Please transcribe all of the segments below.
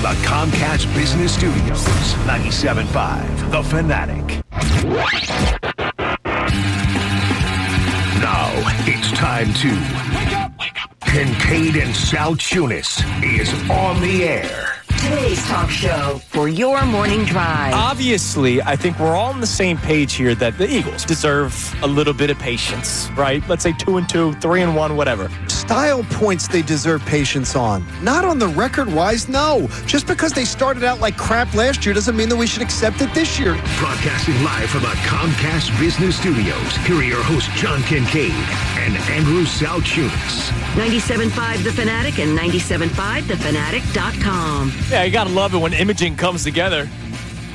from the Comcast Business Studios, 97.5, The Fanatic. Now it's time to wake up. Kincade and Salciunas is on the air. Today's talk show for your morning drive. Obviously, I think we're all on the same page here that the Eagles deserve a little bit of patience, right? Let's say 2-2, 3-1, whatever. Style points they deserve patience on. Not on the record-wise, no. Just because they started out like crap last year doesn't mean that we should accept it this year. Broadcasting live from the Comcast Business Studios, here are your hosts, John Kincade and Andrew Salciunas. 97.5 The Fanatic and 97.5thefanatic.com. Yeah, you got to love it when imaging comes together.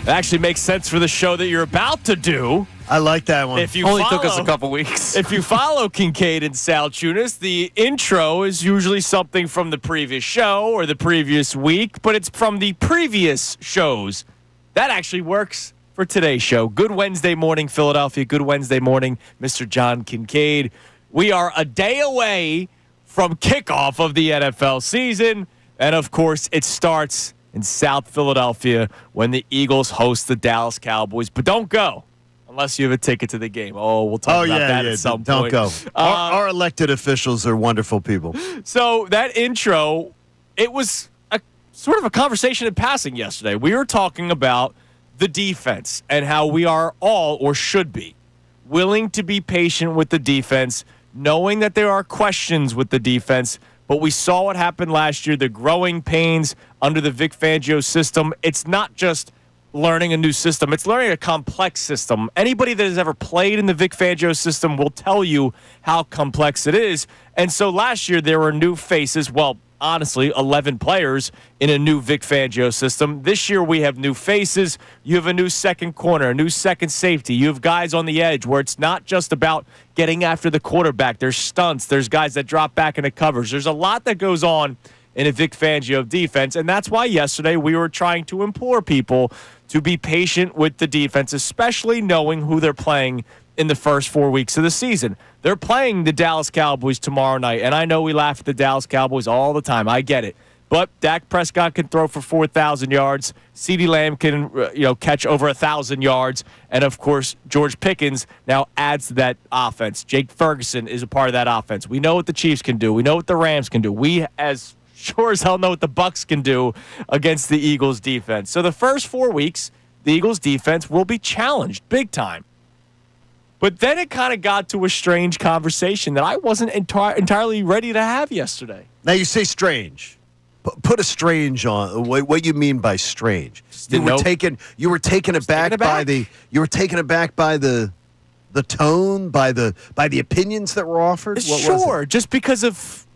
It actually makes sense for the show that you're about to do. I like that one. If you Only follow, took us a couple weeks. If you follow Kincade and Salciunas, the intro is usually something from the previous show or the previous week, but it's from the previous shows. That actually works for today's show. Good Wednesday morning, Philadelphia. Good Wednesday morning, Mr. John Kincade. We are a day away from kickoff of the NFL season, and of course, it starts in South Philadelphia when the Eagles host the Dallas Cowboys. But don't go unless you have a ticket to the game. Oh, we'll talk about that at some point. Don't go. Our elected officials are wonderful people. So that intro, it was a sort of a conversation in passing yesterday. We were talking about the defense and how we are all, or should be, willing to be patient with the defense, knowing that there are questions with the defense. But we saw what happened last year, the growing pains under the Vic Fangio system. It's not just learning a new system. It's learning a complex system. Anybody that has ever played in the Vic Fangio system will tell you how complex it is. And so last year there were new faces. Well, honestly, 11 players in a new Vic Fangio system. This year we have new faces. You have a new second corner, a new second safety. You have guys on the edge where it's not just about getting after the quarterback. There's stunts. There's guys that drop back into covers. There's a lot that goes on in a Vic Fangio defense, and that's why yesterday we were trying to implore people to be patient with the defense, especially knowing who they're playing in the first 4 weeks of the season. They're playing the Dallas Cowboys tomorrow night, and I know we laugh at the Dallas Cowboys all the time. I get it. But Dak Prescott can throw for 4,000 yards. CeeDee Lamb can catch over 1,000 yards. And, of course, George Pickens now adds to that offense. Jake Ferguson is a part of that offense. We know what the Chiefs can do. We know what the Rams can do. We, as sure as hell, know what the Bucs can do against the Eagles' defense. So the first 4 weeks, the Eagles' defense will be challenged big time. But then it kind of got to a strange conversation that I wasn't entirely ready to have yesterday. Now, you say strange. Put a strange on. What you mean by strange? You were taken aback by the tone, by the opinions that were offered. Sure, just because of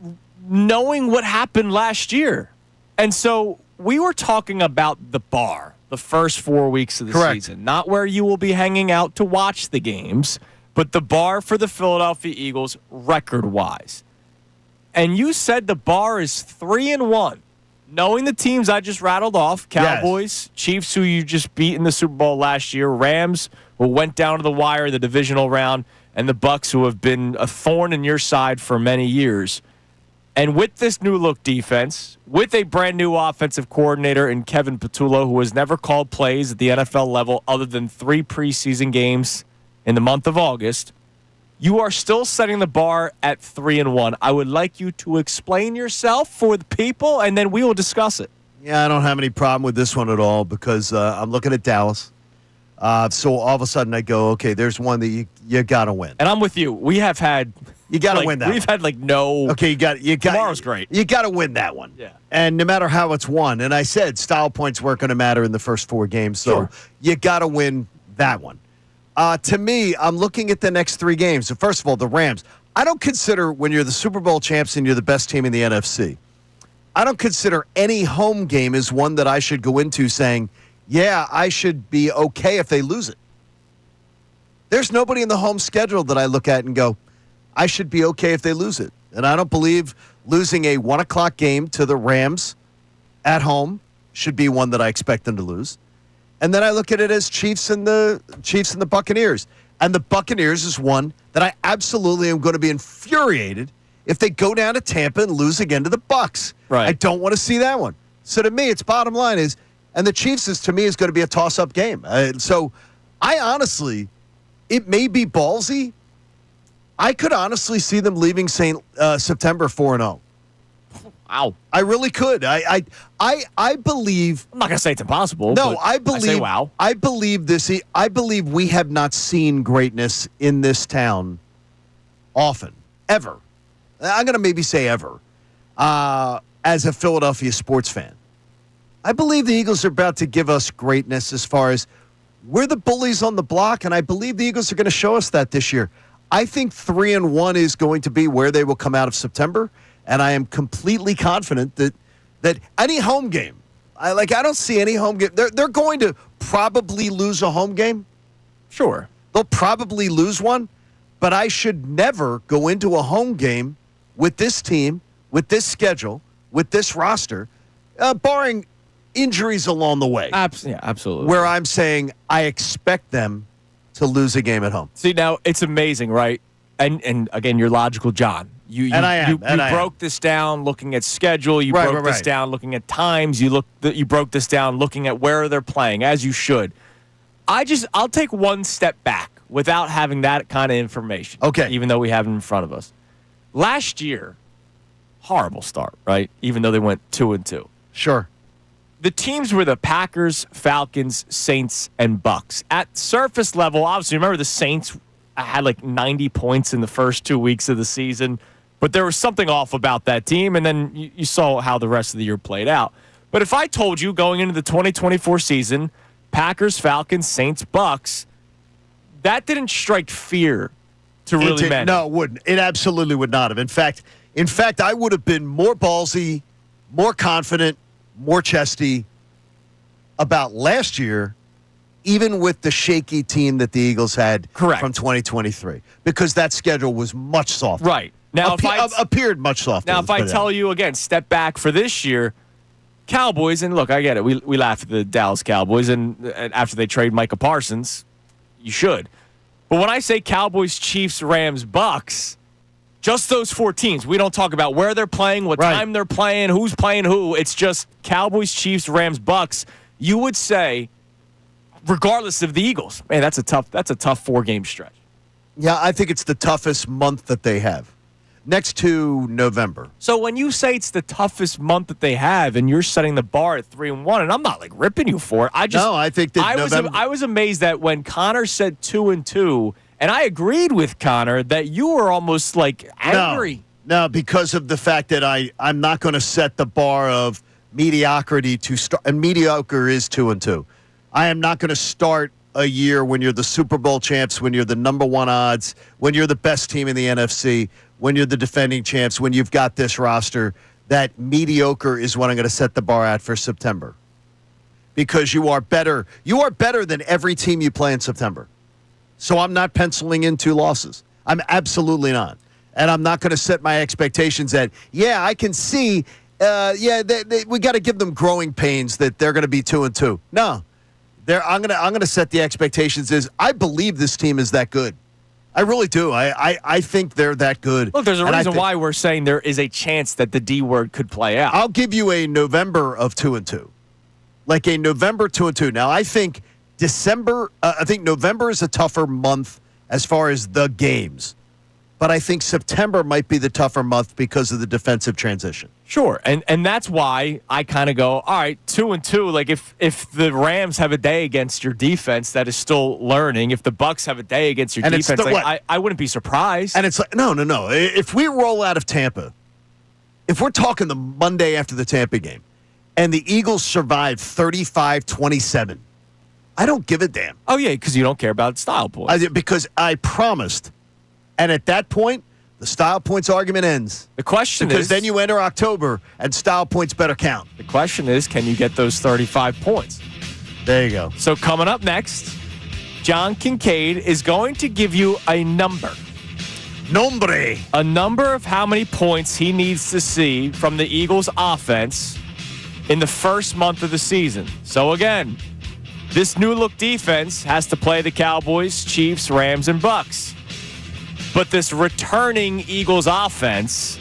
knowing what happened last year. And so we were talking about the bar, the first 4 weeks of the season, not where you will be hanging out to watch the games, but the bar for the Philadelphia Eagles record-wise. And you said the bar is 3-1. Knowing the teams I just rattled off, Cowboys, Chiefs, who you just beat in the Super Bowl last year, Rams, who went down to the wire in the divisional round, and the Bucs, who have been a thorn in your side for many years. And with this new look defense, with a brand new offensive coordinator in Kevin Patullo, who has never called plays at the NFL level other than 3 preseason games in the month of August, you are still setting the bar at 3-1. I would like you to explain yourself for the people, and then we will discuss it. Yeah, I don't have any problem with this one at all because I'm looking at Dallas. So all of a sudden I go, okay, there's one that you got to win. And I'm with you. We have had... You got to win that. We've had no... Okay, you got. Tomorrow's great. You got to win that one. Yeah. And no matter how it's won, and I said style points weren't going to matter in the first 4 games, so you got to win that one. To me, I'm looking at the next 3 games. So first of all, the Rams. I don't consider when you're the Super Bowl champs and you're the best team in the NFC, I don't consider any home game as one that I should go into saying, yeah, I should be okay if they lose it. There's nobody in the home schedule that I look at and go, I should be okay if they lose it. And I don't believe losing a 1 o'clock game to the Rams at home should be one that I expect them to lose. And then I look at it as Chiefs and the Buccaneers. And the Buccaneers is one that I absolutely am going to be infuriated if they go down to Tampa and lose again to the Bucs. Right. I don't want to see that one. So to me, it's bottom line is, and the Chiefs is to me is going to be a toss-up game. So I honestly, it may be ballsy. I could honestly see them leaving September 4-0. Wow. I really could. I believe. I'm not going to say it's impossible. No, but I believe. I say wow. I believe this. I believe we have not seen greatness in this town often, ever. I'm going to maybe say ever, as a Philadelphia sports fan. I believe the Eagles are about to give us greatness as far as we're the bullies on the block, and I believe the Eagles are going to show us that this year. I think 3-1 is going to be where they will come out of September, and I am completely confident that any home game, I don't see any home game. They're going to probably lose a home game. Sure. They'll probably lose one, but I should never go into a home game with this team, with this schedule, with this roster, barring injuries along the way. Yeah, absolutely. Where I'm saying I expect them to lose a game at home. See, now it's amazing, right? And again, you're logical, John. You broke this down looking at schedule. You broke this down looking at times. You broke this down looking at where they're playing, as you should. I'll take one step back without having that kind of information. Okay. Even though we have it in front of us. Last year, horrible start, right? Even though they went 2-2. Sure. The teams were the Packers, Falcons, Saints, and Bucks. At surface level, obviously, remember the Saints had like 90 points in the first 2 weeks of the season, but there was something off about that team, and then you saw how the rest of the year played out. But if I told you going into the 2024 season, Packers, Falcons, Saints, Bucks, that didn't strike fear to really many. No, it wouldn't. It absolutely would not have. In fact, I would have been more ballsy, more confident, more chesty about last year, even with the shaky team that the Eagles had from 2023, because that schedule was much softer. Right. Now, appeared much softer. Now, if I tell you, again, step back for this year, Cowboys, and look, I get it. We laugh at the Dallas Cowboys, and after they trade Micah Parsons, you should. But when I say Cowboys, Chiefs, Rams, Bucks, just those four teams. We don't talk about where they're playing, what time they're playing, who's playing who. It's just Cowboys, Chiefs, Rams, Bucks. You would say, regardless of the Eagles, man, that's a tough 4-game stretch. Yeah, I think it's the toughest month that they have, next to November. So when you say it's the toughest month that they have, and you're setting the bar at 3-1, and I'm not like ripping you for it. I think that I was amazed that when Connor said 2-2. And I agreed with Connor that you were almost like angry. No, because of the fact that I'm not going to set the bar of mediocrity to start. And mediocre is 2-2. I am not going to start a year when you're the Super Bowl champs, when you're the number one odds, when you're the best team in the NFC, when you're the defending champs, when you've got this roster, that mediocre is what I'm going to set the bar at for September. Because you are better. You are better than every team you play in September. So I'm not penciling in 2 losses. I'm absolutely not. And I'm not going to set my expectations at, I can see, we got to give them growing pains that they're going to be 2-2. No. I'm going to set the expectations as I believe this team is that good. I really do. I think they're that good. Look, there's a reason why we're saying there is a chance that the D word could play out. I'll give you a November of 2-2. Like a November 2-2. Now, I think November is a tougher month as far as the games. But I think September might be the tougher month because of the defensive transition. Sure. And that's why I kind of go, all right, 2-2. Like if the Rams have a day against your defense that is still learning, if the Bucks have a day against your defense, I wouldn't be surprised. And it's like, no. If we roll out of Tampa, if we're talking the Monday after the Tampa game, and the Eagles survive 35-27, I don't give a damn. Oh, yeah, because you don't care about style points. Because I promised. And at that point, the style points argument ends. The question is... Because then you enter October, and style points better count. The question is, can you get those 35 points? There you go. So coming up next, John Kincade is going to give you a number. Nombre. A number of how many points he needs to see from the Eagles' offense in the first month of the season. So again... This new-look defense has to play the Cowboys, Chiefs, Rams, and Bucks. But this returning Eagles offense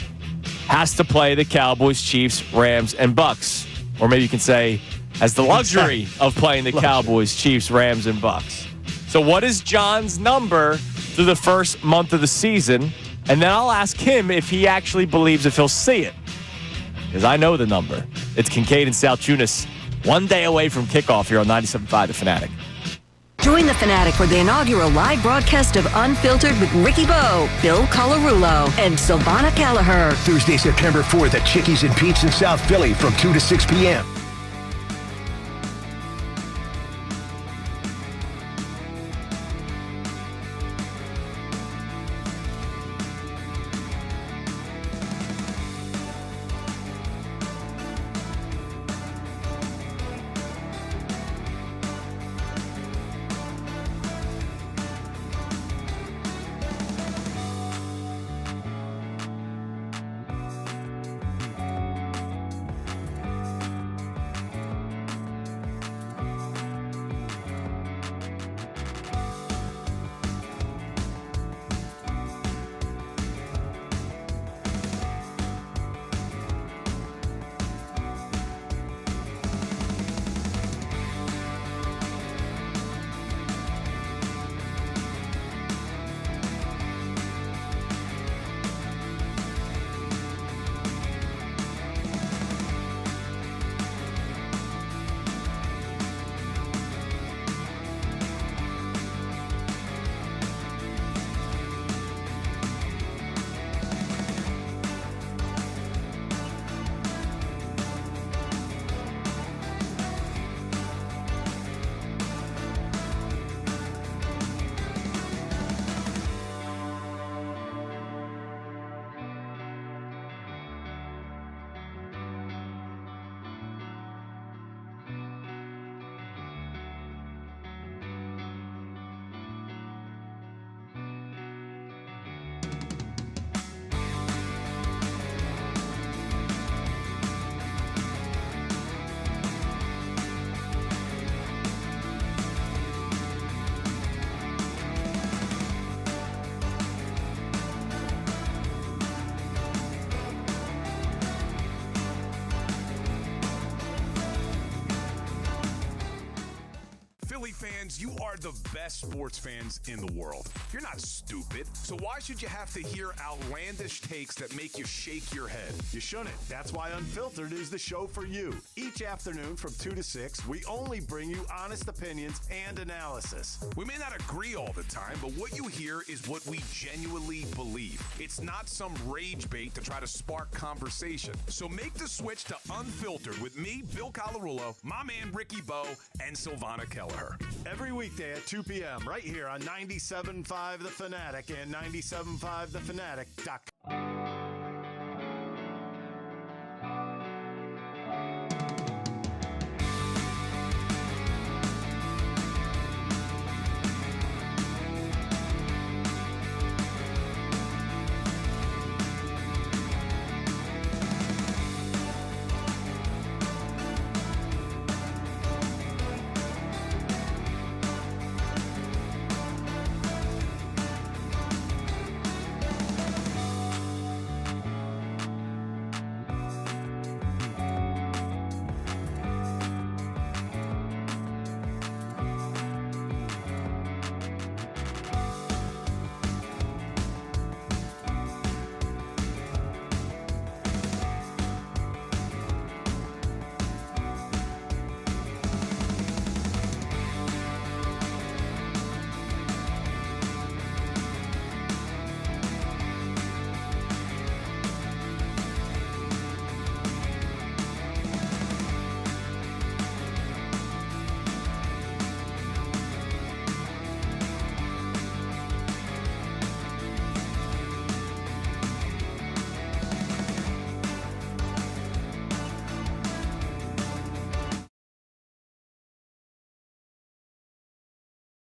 has to play the Cowboys, Chiefs, Rams, and Bucks. Or maybe you can say, has the luxury of playing the Cowboys, Chiefs, Rams, and Bucks. So what is John's number through the first month of the season? And then I'll ask him if he actually believes if he'll see it. Because I know the number. It's Kincade and Salciunas, 1 day away from kickoff here on 97.5 The Fanatic. Join the Fanatic for the inaugural live broadcast of Unfiltered with Ricky Bo, Bill Colarulo, and Silvana Kelleher. Thursday, September 4th at Chickies and Pete's in South Philly from 2 to 6 p.m. Philly fans, you are the best sports fans in the world. You're not stupid, so why should you have to hear outlandish takes that make you shake your head? You shouldn't. That's why Unfiltered is the show for you. Each afternoon from 2 to 6, we only bring you honest opinions and analysis. We may not agree all the time, but what you hear is what we genuinely believe. It's not some rage bait to try to spark conversation. So make the switch to Unfiltered with me, Bill Colarulo, my man Ricky Bo, and Silvana Kelleher. Every weekday at 2 p.m. right here on 97.5 The Fanatic and 97.5thefanatic.com.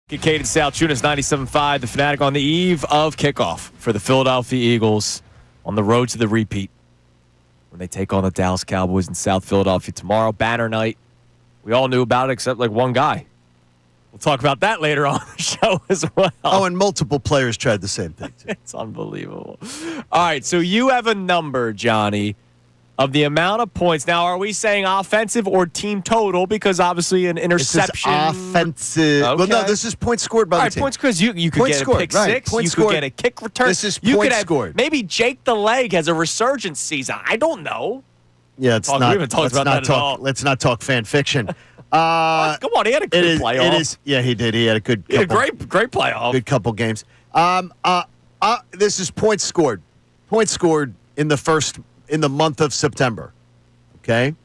Kincade and Salciunas, 97.5 The Fanatic on the eve of kickoff for the Philadelphia Eagles on the road to the repeat when they take on the Dallas Cowboys in South Philadelphia tomorrow. Banner night. We all knew about it except like one guy. We'll talk about that later on the show as well. Oh, and multiple players tried the same thing, too. It's unbelievable. All right, so you have a number, Johnny, of the amount of points. Now, are we saying offensive or team total? Because obviously an interception. This is offensive. Okay. Well, no, this is points scored by All the right, team. points because you could Points get scored, a pick right. six. Points You scored. could get a kick return. This is you points could have, scored. Maybe Jake the Leg has a resurgence season. I don't know. Yeah, it's We not. haven't talked let's about not that at talk. all. Let's not talk fan fiction. Come on, he had a good playoff. It is. Yeah, he did. He had a good. He had a couple- great playoff. Good couple games. This is points scored. Points scored in the month of September. Okay.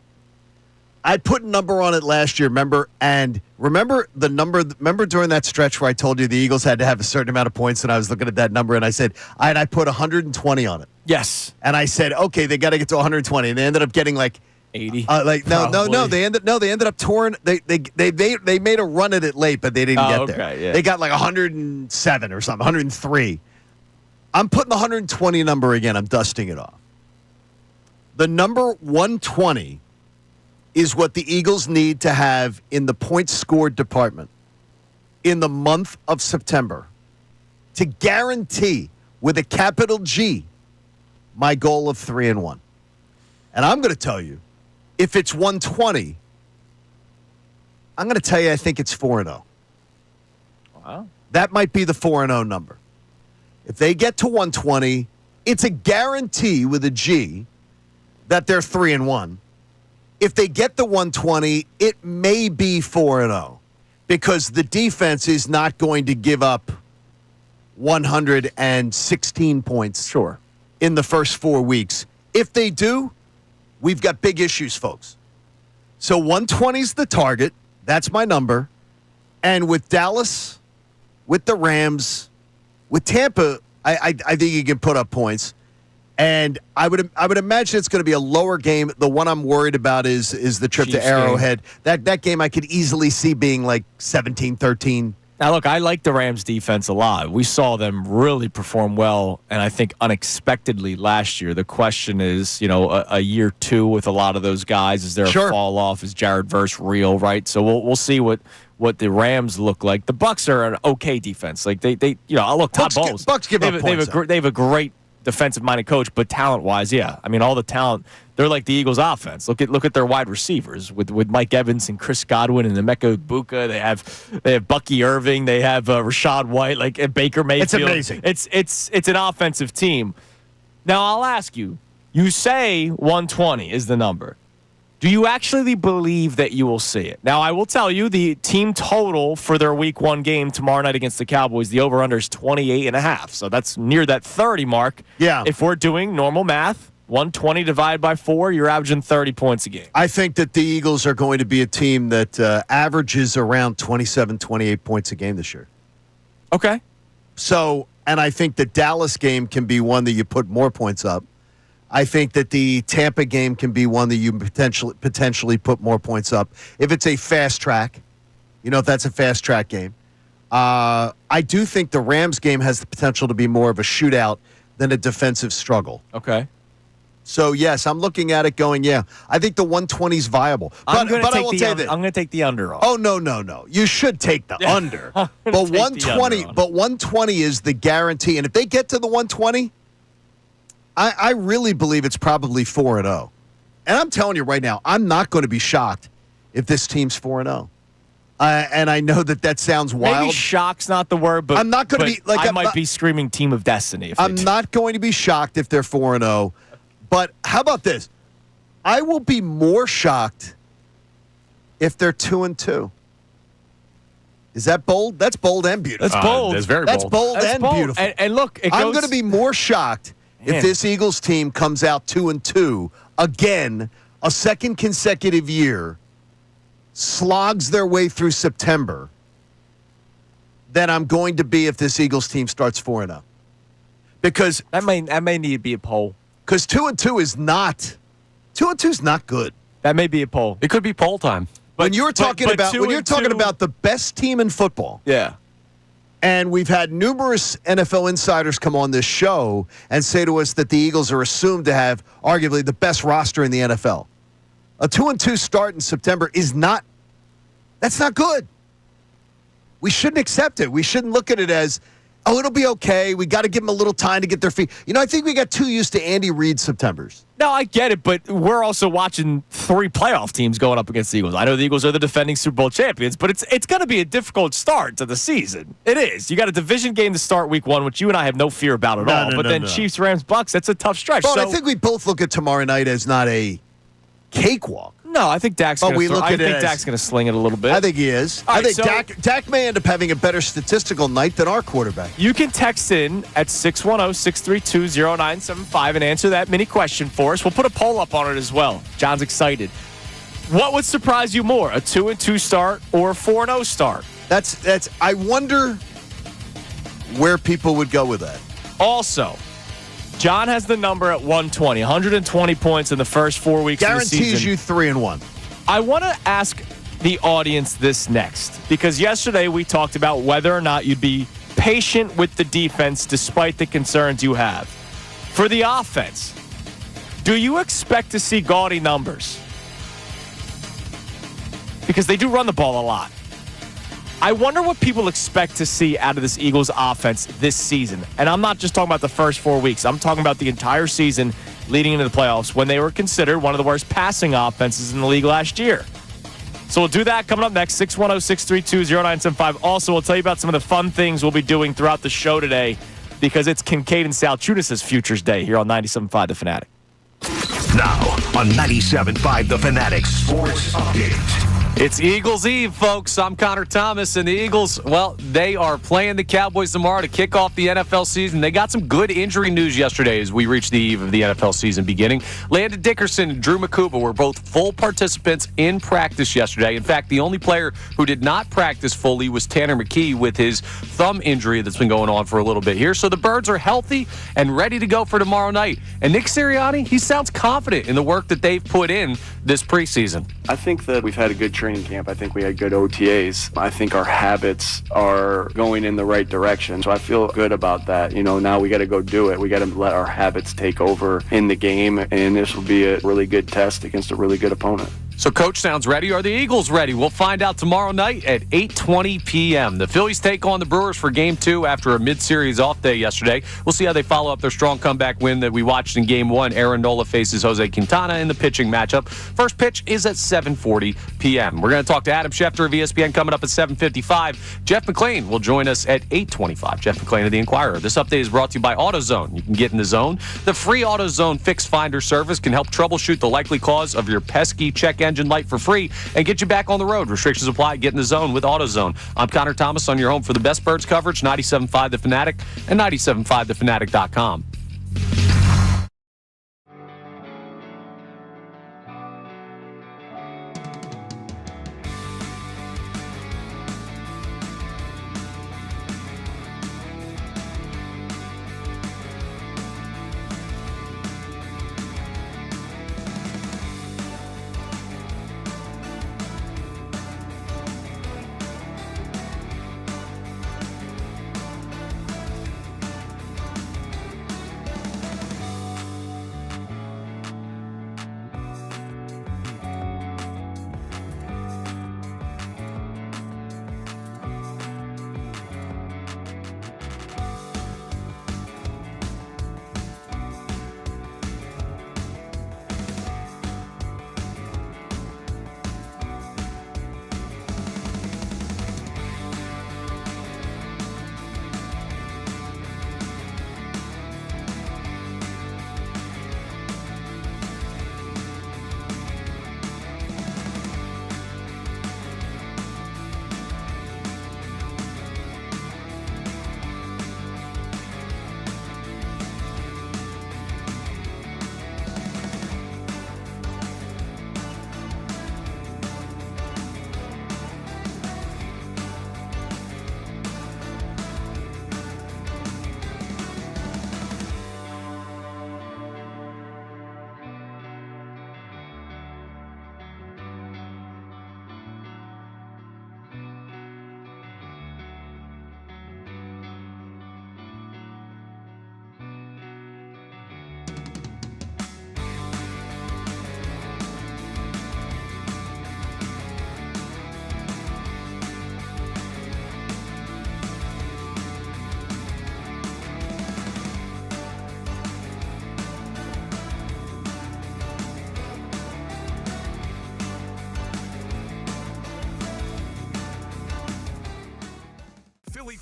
I put a number on it last year, remember? And remember the number? Remember during that stretch where I told you the Eagles had to have a certain amount of points, and I was looking at that number, and I said, I put 120 on it. Yes. And I said, okay, they got to get to 120, and they ended up getting like 80. No. They ended up touring. They made a run at it late, but they didn't get there. Okay, yeah. They got like 107 or something, 103. I'm putting the 120 number again. I'm dusting it off. The number 120 is what the Eagles need to have in the points scored department in the month of September to guarantee, with a capital G, my goal of 3-1. And I'm going to tell you, if it's 120, I'm going to tell you I think it's 4-0. Wow. That might be the 4-0 number. If they get to 120, it's a guarantee with a G that they're 3-1. If they get the 120, it may be 4-0 because the defense is not going to give up 116 points Sure. in the first 4 weeks. If they do, we've got big issues, folks. So 120 is the target. That's my number. And with Dallas, with the Rams, with Tampa, I think you can put up points. And I would imagine it's going to be a lower game. The one I'm worried about is the trip Chiefs to Arrowhead. That game I could easily see being like 17-13. Now, look, I like the Rams defense a lot. We saw them really perform well, and I think unexpectedly last year. The question is, a year two with a lot of those guys, is there a fall off? Is Jared Verse real, right? So we'll see what the Rams look like. The Bucks are an okay defense. Like they look, Todd Bowles. Bucks give up points. They have a great defensive-minded coach, but talent-wise, yeah. I mean, all the talent, they're like the Eagles' offense. Look at their wide receivers with Mike Evans and Chris Godwin and Emeka Egbuka. They have Bucky Irving. They have Rashad White, and Baker Mayfield. It's amazing. It's an offensive team. Now, I'll ask you. You say 120 is the number. Do you actually believe that you will see it? Now, I will tell you the team total for their week 1 game tomorrow night against the Cowboys, the over-under is 28.5. So that's near that 30 mark. Yeah. If we're doing normal math, 120 divided by 4, you're averaging 30 points a game. I think that the Eagles are going to be a team that averages around 27, 28 points a game this year. Okay. So, and I think the Dallas game can be one that you put more points up. I think that the Tampa game can be one that you potentially put more points up. If it's a fast track, if that's a fast track game. I do think the Rams game has the potential to be more of a shootout than a defensive struggle. Okay. So, yes, I'm looking at it going, I think the 120 is viable. I'm But I will tell you this. I'm going to take the under off. Oh, no. You should take the under. But take the 120 under on it. but 120 is the guarantee. And if they get to the 120, I really believe it's probably 4-0. And I'm telling you right now, I'm not going to be shocked if this team's 4-0. And I know that sounds wild. Maybe shock's not the word, but I'm not going to be like I might be screaming team of destiny. If I'm not going to be shocked if they're 4-0. But how about this? I will be more shocked if they're 2-2. Is that bold? That's bold and beautiful. That's bold. That's very That's bold. bold and beautiful. And look, I'm going to be more shocked if this Eagles team comes out 2-2 again, a second consecutive year, slogs their way through September, than I'm going to be if this Eagles team starts 4-0. Because that may need to be a poll. Because 2-2 is not good. That may be a poll. It could be poll time. When you're talking about the best team in football, Yeah. and we've had numerous NFL insiders come on this show and say to us that the Eagles are assumed to have arguably the best roster in the NFL. A 2-2 start in September that's not good. We shouldn't accept it. We shouldn't look at it as oh, it'll be okay. We got to give them a little time to get their feet. I think we got too used to Andy Reid Septembers. No, I get it, but we're also watching 3 playoff teams going up against the Eagles. I know the Eagles are the defending Super Bowl champions, but it's going to be a difficult start to the season. It is. You got a division game to start week 1, which you and I have no fear about at all. But then Chiefs, Rams, Bucks, that's a tough stretch. Well, I think we both look at tomorrow night as not a cakewalk. No, I think Dak's going to sling it a little bit. I think he is. I think Dak may end up having a better statistical night than our quarterback. You can text in at 610-632-0975 and answer that mini question for us. We'll put a poll up on it as well. John's excited. What would surprise you more, a 2-2 start or a 4-0 start? That's. I wonder where people would go with that. Also, John has the number at 120. 120 points in the first 4 weeks of the season. Guarantees you 3-1. I want to ask the audience this next, because yesterday we talked about whether or not you'd be patient with the defense despite the concerns you have. For the offense, do you expect to see gaudy numbers? Because they do run the ball a lot. I wonder what people expect to see out of this Eagles offense this season. And I'm not just talking about the first 4 weeks. I'm talking about the entire season leading into the playoffs when they were considered one of the worst passing offenses in the league last year. So we'll do that coming up next, 610-632-0975. Also, we'll tell you about some of the fun things we'll be doing throughout the show today because it's Kincade and Salciunas' Futures Day here on 97.5 The Fanatic. Now on 97.5 The Fanatic Sports Update. It's Eagles Eve, folks. I'm Connor Thomas, and the Eagles, well, they are playing the Cowboys tomorrow to kick off the NFL season. They got some good injury news yesterday as we reached the eve of the NFL season beginning. Landon Dickerson and Drew Makuba were both full participants in practice yesterday. In fact, the only player who did not practice fully was Tanner McKee with his thumb injury that's been going on for a little bit here. So the Birds are healthy and ready to go for tomorrow night. And Nick Serriani, he sounds confident in the work that they've put in this preseason. I think that we've had a good training camp. I think we had good OTAs. I think our habits are going in the right direction. So I feel good about that. Now we got to go do it. We got to let our habits take over in the game, and this will be a really good test against a really good opponent. So Coach sounds ready. Are the Eagles ready? We'll find out tomorrow night at 8:20 p.m. The Phillies take on the Brewers for Game 2 after a mid-series off day yesterday. We'll see how they follow up their strong comeback win that we watched in Game 1. Aaron Nola faces Jose Quintana in the pitching matchup. First pitch is at 7:40 p.m. We're going to talk to Adam Schefter of ESPN coming up at 7:55. Jeff McLane will join us at 8:25. Jeff McLane of The Inquirer. This update is brought to you by AutoZone. You can get in the zone. The free AutoZone Fix Finder service can help troubleshoot the likely cause of your pesky check engine light for free and get you back on the road. Restrictions apply. Get in the zone with AutoZone. I'm Connor Thomas on your home for the best Birds coverage, 97.5 The Fanatic and 97.5thefanatic.com.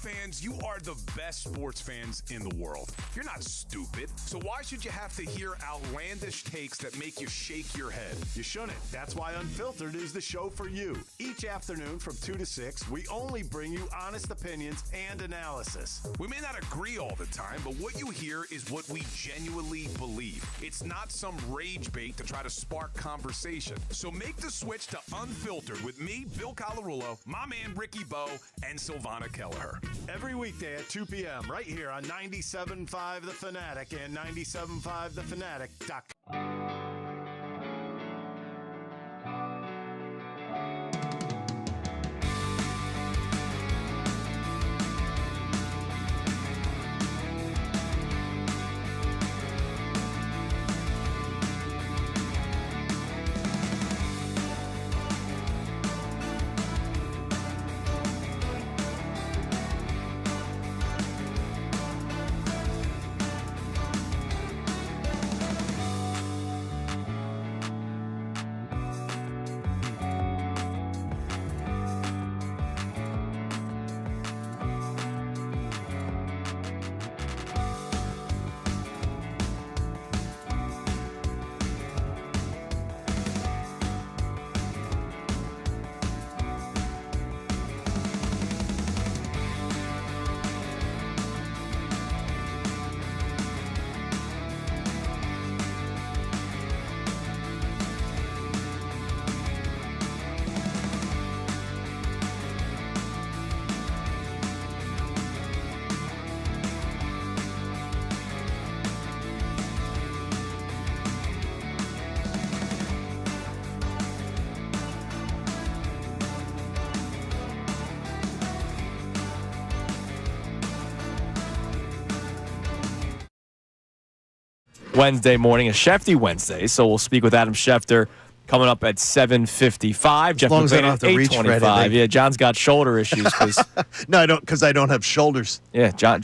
fans, you are the best sports fans in the world. You're not stupid, so why should you have to hear outlandish takes that make you shake your head? You shouldn't. That's why Unfiltered is the show for you. Each afternoon from 2 to 6, we only bring you honest opinions and analysis. We may not agree all the time, but what you hear is what we genuinely believe. It's not some rage bait to try to spark conversation. So make the switch to Unfiltered with me, Bill Colarulo, my man Ricky Bo, and Silvana Kelleher. Every weekday at 2 p.m. right here on 97.5 The Fanatic and 97.5thefanatic.com. Wednesday morning, a Schefter Wednesday. So we'll speak with Adam Schefter coming up at 7:55. Jeff long as I McLane don't have to at reach for 8:25. anything. Yeah, John's got shoulder issues. No, I don't, because I don't have shoulders. Yeah, John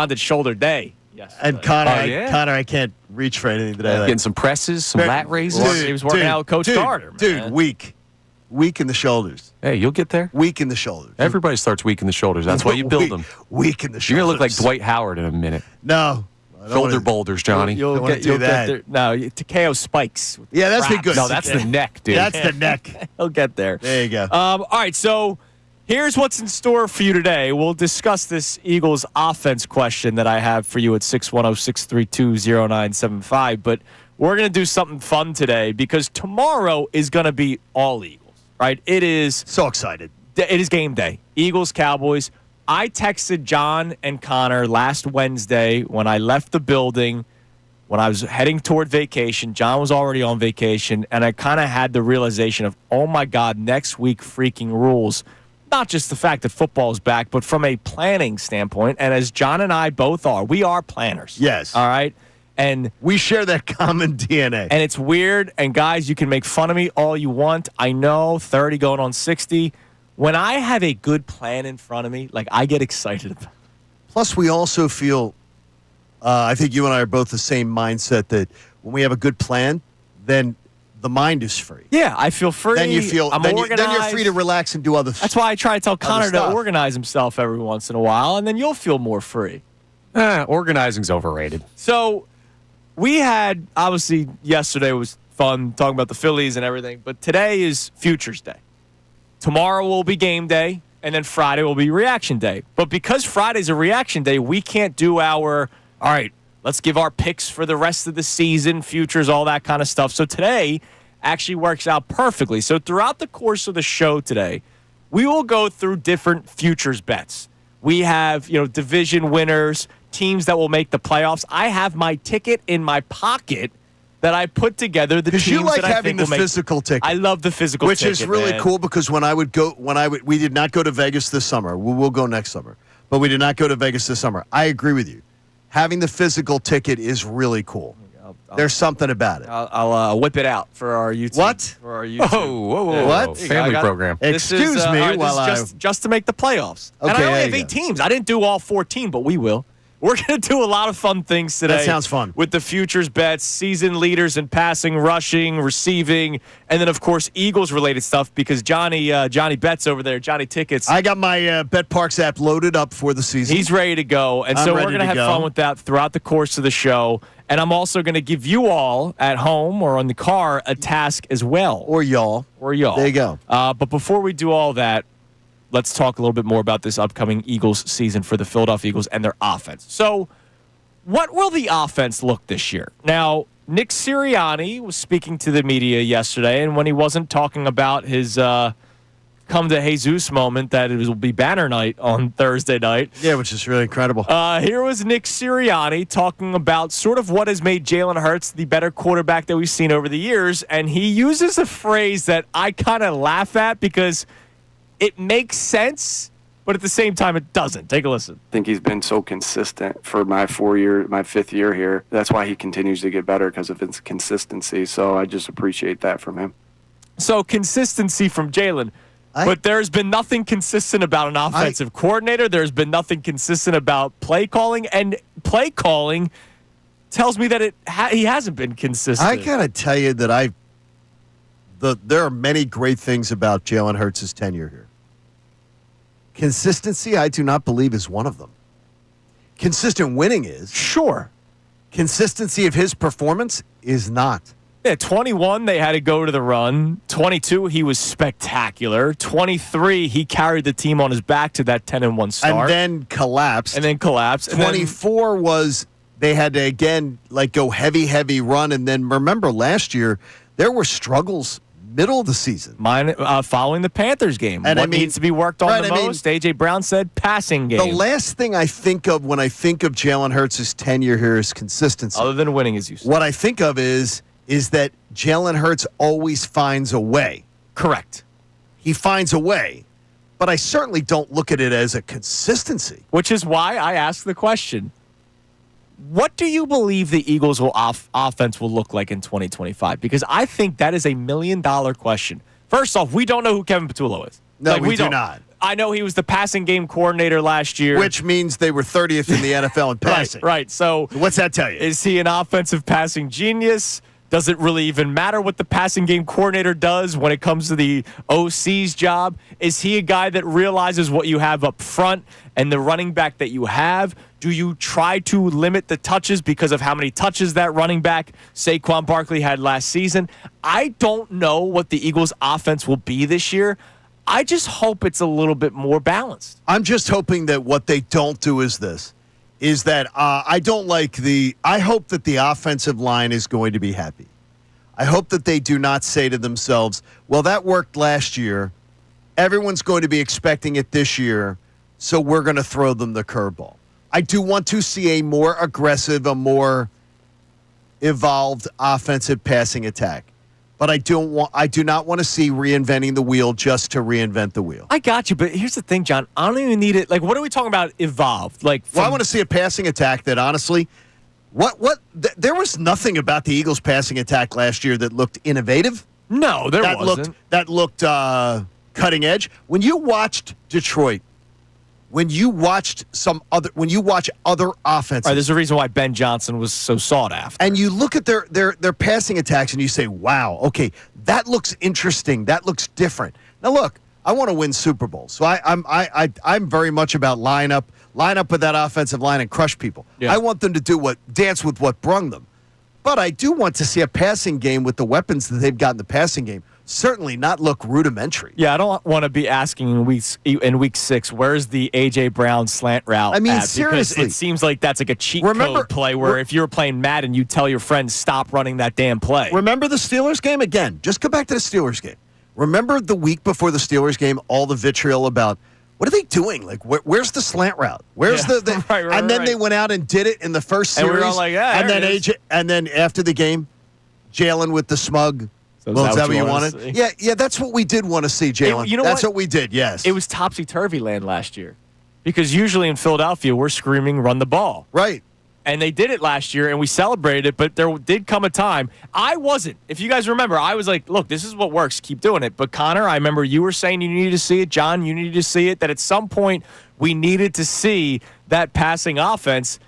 did shoulder day. Yes. And Connor, yeah. Connor, I can't reach for anything today. Getting some presses, some lat raises. He was working out with Coach Carter, man. Dude, weak in the shoulders. Hey, you'll get there. Weak in the shoulders. Everybody starts weak in the shoulders. That's why you build them. Weak in the shoulders. You're going to look like Dwight Howard in a minute. No. Shoulder boulders, Johnny. You'll wanna get, do you'll that. get there. No, Takeo spikes. Yeah, that's been good. No, that's the neck, dude. That's the neck. He'll get there. There you go. All right, so here's what's in store for you today. We'll discuss this Eagles offense question that I have for you at 610-632-0975. But we're going to do something fun today because tomorrow is going to be all Eagles, right? It is. So excited. It is game day. Eagles, Cowboys. I texted John and Connor last Wednesday when I left the building, when I was heading toward vacation. John was already on vacation, and I kind of had the realization of, oh, my God, next week freaking rules. Not just the fact that football is back, but from a planning standpoint, and as John and I both are, we are planners. Yes. All right? And we share that common DNA. And it's weird, and guys, you can make fun of me all you want. I know, 30 going on 60. When I have a good plan in front of me, like I get excited about it. Plus, we also feel, I think you and I are both the same mindset that when we have a good plan, then the mind is free. Yeah, I feel free. Then you feel, I'm then organized. you're free to relax and do other That's why I try to tell Connor to stuff. organize himself every once in a while, and then you'll feel more free. Organizing's overrated. So we had, obviously, yesterday was fun talking about the Phillies and everything, but today is Futures Day. Tomorrow will be game day, and then Friday will be reaction day. But because Friday's a reaction day, we can't do all right, let's give our picks for the rest of the season, futures, all that kind of stuff. So today actually works out perfectly. So throughout the course of the show today, we will go through different futures bets. We have, division winners, teams that will make the playoffs. I have my ticket in my pocket that I put together. The teams you like that I having think the physical ticket. I love the physical which ticket, is really man. cool because we did not go to Vegas this summer. We'll go next summer, but we did not go to Vegas this summer. I agree with you. Having the physical ticket is really cool. There's something about it. I'll whip it out for our YouTube. What? For our YouTube. Whoa. What? Family program. Excuse me all right, while this is just to make the playoffs. Okay, and I only there have you 8 go. teams. I didn't do all 14, but we will. We're going to do a lot of fun things today. That sounds fun. With the futures bets, season leaders in passing, rushing, receiving, and then, of course, Eagles-related stuff because Johnny Betts over there, Johnny Tickets. I got my Bet Parks app loaded up for the season. He's ready to go. And so we're going to have fun with that throughout the course of the show. And I'm also going to give you all at home or on the car a task as well. Or y'all. There you go. But before we do all that, let's talk a little bit more about this upcoming Eagles season for the Philadelphia Eagles and their offense. So, what will the offense look this year? Now, Nick Serriani was speaking to the media yesterday, and when he wasn't talking about his come to Jesus moment that it will be banner night on Thursday night. Yeah, which is really incredible. Here was Nick Sirianni talking about sort of what has made Jalen Hurts the better quarterback that we've seen over the years, and he uses a phrase that I kind of laugh at because it makes sense, but at the same time, it doesn't. Take a listen. I think he's been so consistent for my 5th year here. That's why he continues to get better because of his consistency. So I just appreciate that from him. So consistency from Jalen. But there's been nothing consistent about an offensive coordinator. There's been nothing consistent about play calling. And play calling tells me that he hasn't been consistent. I got to tell you that there are many great things about Jalen Hurts' tenure here. Consistency, I do not believe, is one of them. Consistent winning is. Sure. Consistency of his performance is not. Yeah, 21, they had to go to the run. 22, he was spectacular. 23, he carried the team on his back to that 10-1 start. And then collapsed. 24 was they had to, again, go heavy run. And then remember, last year, there were struggles middle of the season. Following the Panthers game. And what needs to be worked on the most? A.J. Brown said passing game. The last thing I think of when I think of Jalen Hurts' tenure here is consistency. Other than winning, as you said. What I think of is that Jalen Hurts always finds a way. Correct. He finds a way. But I certainly don't look at it as a consistency. Which is why I asked the question. What do you believe the Eagles' offense will look like in 2025? Because I think that is a $1 million question. First off, we don't know who Kevin Patullo is. No, we do not. I know he was the passing game coordinator last year. Which means they were 30th in the NFL in passing. Right. So what's that tell you? Is he an offensive passing genius? Does it really even matter what the passing game coordinator does when it comes to the OC's job? Is he a guy that realizes what you have up front and the running back that you have? Do you try to limit the touches because of how many touches that running back, Saquon Barkley, had last season? I don't know what the Eagles' offense will be this year. I just hope it's a little bit more balanced. I'm just hoping that what they don't do is this. Is that I hope that the offensive line is going to be happy. I hope that they do not say to themselves, well, that worked last year. Everyone's going to be expecting it this year, so we're going to throw them the curveball. I do want to see a more aggressive, a more evolved offensive passing attack. But I do not want to see reinventing the wheel just to reinvent the wheel. I got you, but here's the thing, John. I don't even need it. What are we talking about evolved? I want to see a passing attack that, honestly, there was nothing about the Eagles' passing attack last year that looked innovative. No, there wasn't. That looked cutting edge. When you watched Detroit, when you watch other offenses. Right, there's a reason why Ben Johnson was so sought after. And you look at their passing attacks and you say, wow, okay, that looks interesting. That looks different. Now, look, I want to win Super Bowls. So I'm very much about line up with that offensive line and crush people. Yeah. I want them to dance with what brung them. But I do want to see a passing game with the weapons that they've got in the passing game. Certainly not look rudimentary. Yeah, I don't want to be asking in week 6, where's the A.J. Brown slant route? I mean, seriously. It seems like that's like a cheat code play where if you're playing Madden, you tell your friends, stop running that damn play. Remember the Steelers game? Again, just go back to the Steelers game. Remember the week before the Steelers game, all the vitriol about, what are they doing? Where's the slant route? Where's the right, and then they went out and did it in the first series. And we were all like, and then AJ, and then after the game, Jalen with the smug. Well, is that what you wanted? Yeah, that's what we did want to see, Jalen. That's what we did, yes. It was topsy-turvy land last year. Because usually in Philadelphia, we're screaming, run the ball. Right. And they did it last year, and we celebrated it, but there did come a time. I wasn't. If you guys remember, I was like, look, this is what works. Keep doing it. But, Connor, I remember you were saying you needed to see it. John, you needed to see it, that at some point we needed to see that passing offense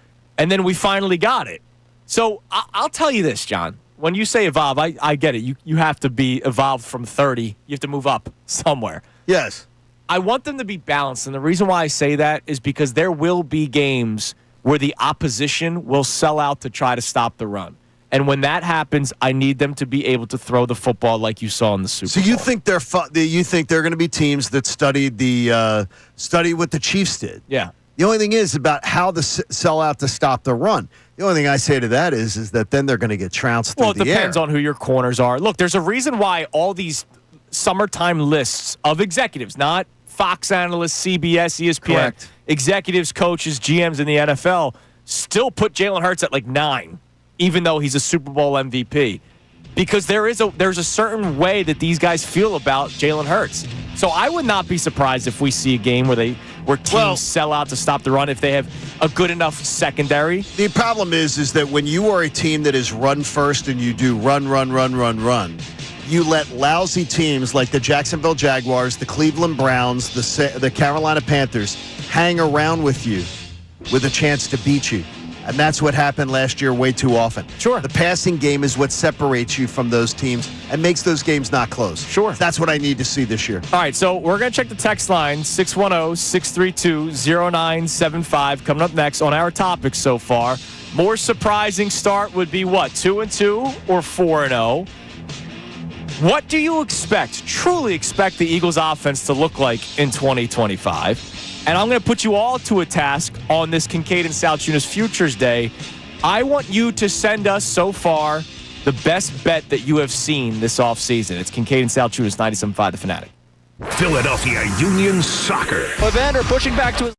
And then we finally got it. So I'll tell you this, John. When you say evolve, I get it. You have to be evolved from 30. You have to move up somewhere. Yes. I want them to be balanced. And the reason why I say that is because there will be games where the opposition will sell out to try to stop the run. And when that happens, I need them to be able to throw the football like you saw in the Super Bowl. So you think they're going to be teams that studied what the Chiefs did? Yeah. The only thing is about how to sell out to stop the run. The only thing I say to that is that then they're going to get trounced through the air. Well, it depends on who your corners are. Look, there's a reason why all these summertime lists of executives, not Fox analysts, CBS, ESPN, Correct. executives, coaches, GMs in the NFL, still put Jalen Hurts at like 9, even though he's a Super Bowl MVP. Because there's a certain way that these guys feel about Jalen Hurts. So I would not be surprised if we see a game where teams sell out to stop the run if they have a good enough secondary. The problem is that when you are a team that is run first and you do run, you let lousy teams like the Jacksonville Jaguars, the Cleveland Browns, the Carolina Panthers hang around with you with a chance to beat you. And that's what happened last year way too often. Sure. The passing game is what separates you from those teams and makes those games not close. Sure. That's what I need to see this year. All right, so we're going to check the text line, 610-632-0975. Coming up next on our topics so far. More surprising start would be what, 2-2 or 4-0? What do you truly expect the Eagles offense to look like in 2025? And I'm going to put you all to a task on this Kincade and Salciunas Futures Day. I want you to send us so far the best bet that you have seen this offseason. It's Kincade and Salciunas, 97.5 The Fanatic. Philadelphia Union Soccer. Evander pushing back to his...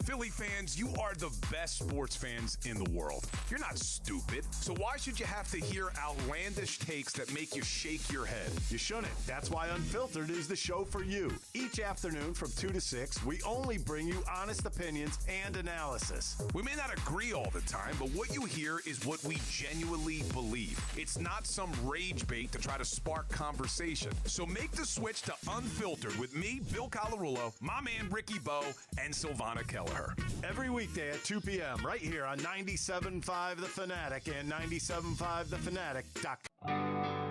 Philly fans, you are the best sports fans in the world. You're not stupid, so why should you have to hear outlandish takes that make you shake your head? You shouldn't. That's why Unfiltered is the show for you. Each afternoon from 2 to 6, we only bring you honest opinions and analysis. We may not agree all the time, but what you hear is what we genuinely believe. It's not some rage bait to try to spark conversation. So make the switch to Unfiltered with me, Bill Colarulo, my man Ricky Bo, and Silvana Kelleher. Every weekday at 2 p.m. right here on 97.5 The Fanatic and 97.5thefanatic.com.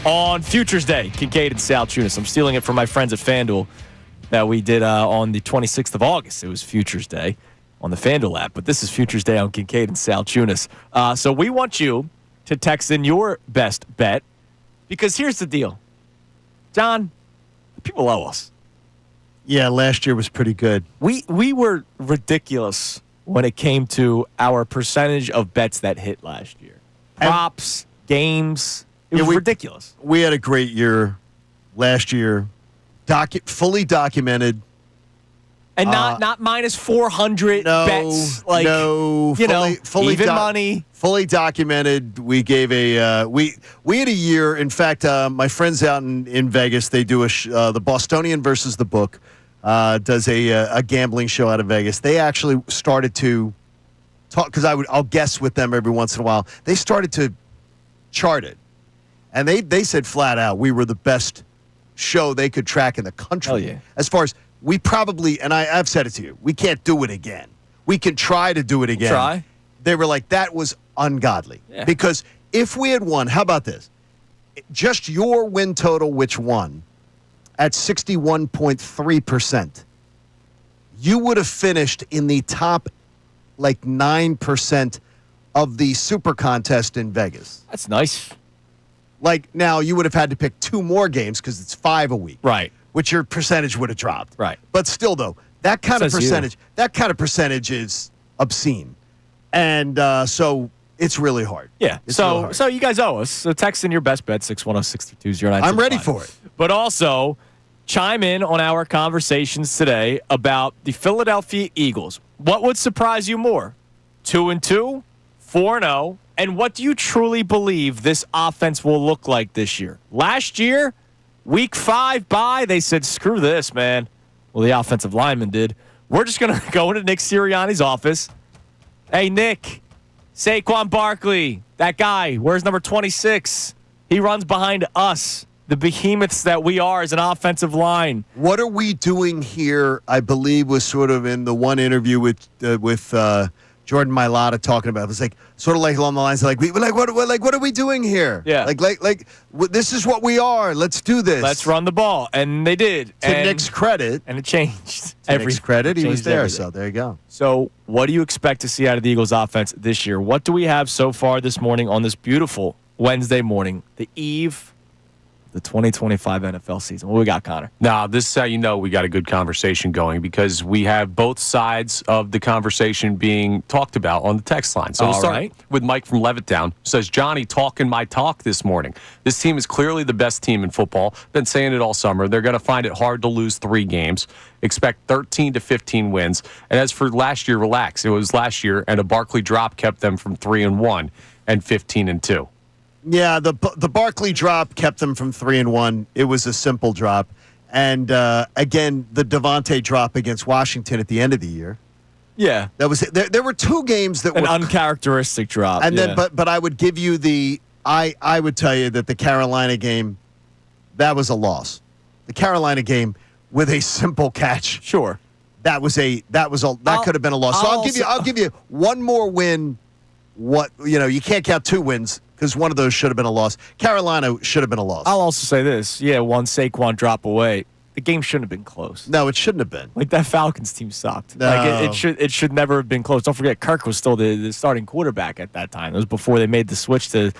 on Futures Day, Kincade and Salciunas. I'm stealing it from my friends at FanDuel that we did on the 26th of August. It was Futures Day on the FanDuel app, but this is Futures Day on Kincade and Salciunas. So we want you to text in your best bet because here's the deal. John, people owe us. Yeah, last year was pretty good. We were ridiculous when it came to our percentage of bets that hit last year. Props, games, it was ridiculous. We had a great year last year, fully documented. And not minus 400 bets. Fully even money. Fully documented. We gave we had a year. In fact, my friends out in Vegas, they do the Bostonian versus the Book does a gambling show out of Vegas. They actually started to talk because I'll guess with them every once in a while. They started to chart it, and they said flat out we were the best show they could track in the country. Oh, yeah. As far as we probably, and I've said it to you, we can't do it again. We can try to do it again. Try. They were like, that was ungodly. Yeah. Because if we had won, how about this? Just your win total, which won, at 61.3%, you would have finished in the top, 9% of the Super Contest in Vegas. That's nice. Now, you would have had to pick 2 more games because it's 5 a week. Right. Which your percentage would have dropped. Right. But still, though, that kind of percentage is obscene. And so it's really hard. Yeah. It's really hard. So you guys owe us. So text in your best bet, 610-632-0965. I'm ready for it. But also, chime in on our conversations today about the Philadelphia Eagles. What would surprise you more? 2-2, 4-0, and what do you truly believe this offense will look like this year? Last year, Week 5 bye, they said, screw this, man. Well, the offensive lineman did. We're just going to go into Nick Sirianni's office. Hey, Nick, Saquon Barkley, that guy, where's number 26? He runs behind us, the behemoths that we are as an offensive line. What are we doing here, I believe, was sort of in the one interview with Jordan Mailata talking about. It was sort of along the lines of what are we doing here? Yeah. This is what we are. Let's do this. Let's run the ball. And they did. To Nick's credit. And it changed. Nick's credit, he was there. Everything. So there you go. So what do you expect to see out of the Eagles offense this year? What do we have so far this morning on this beautiful Wednesday morning, the eve the 2025 NFL season? What we got, Connor? Now, this is how you know we got a good conversation going because we have both sides of the conversation being talked about on the text line. So we'll start with Mike from Levittown, who says, Johnny talking my talk this morning. This team is clearly the best team in football. Been saying it all summer. They're going to find it hard to lose 3 games. Expect 13 to 15 wins. And as for last year, relax. It was last year, and a Barkley drop kept them from 3-1 and 15-2. Yeah, the Barkley drop kept them from 3-1. It was a simple drop. And, again, the Devontae drop against Washington at the end of the year. Yeah. That was there were 2 games that An were uncharacteristic drop. And then but I would give you I would tell you that the Carolina game, that was a loss. The Carolina game with a simple catch. Sure. That could have been a loss. So I'll give you one more win. You can't count 2 wins. Because one of those should have been a loss. Carolina should have been a loss. I'll also say this. Yeah, one Saquon drop away. The game shouldn't have been close. No, it shouldn't have been. That Falcons team sucked. No. It should never have been close. Don't forget, Kirk was still the starting quarterback at that time. It was before they made the switch to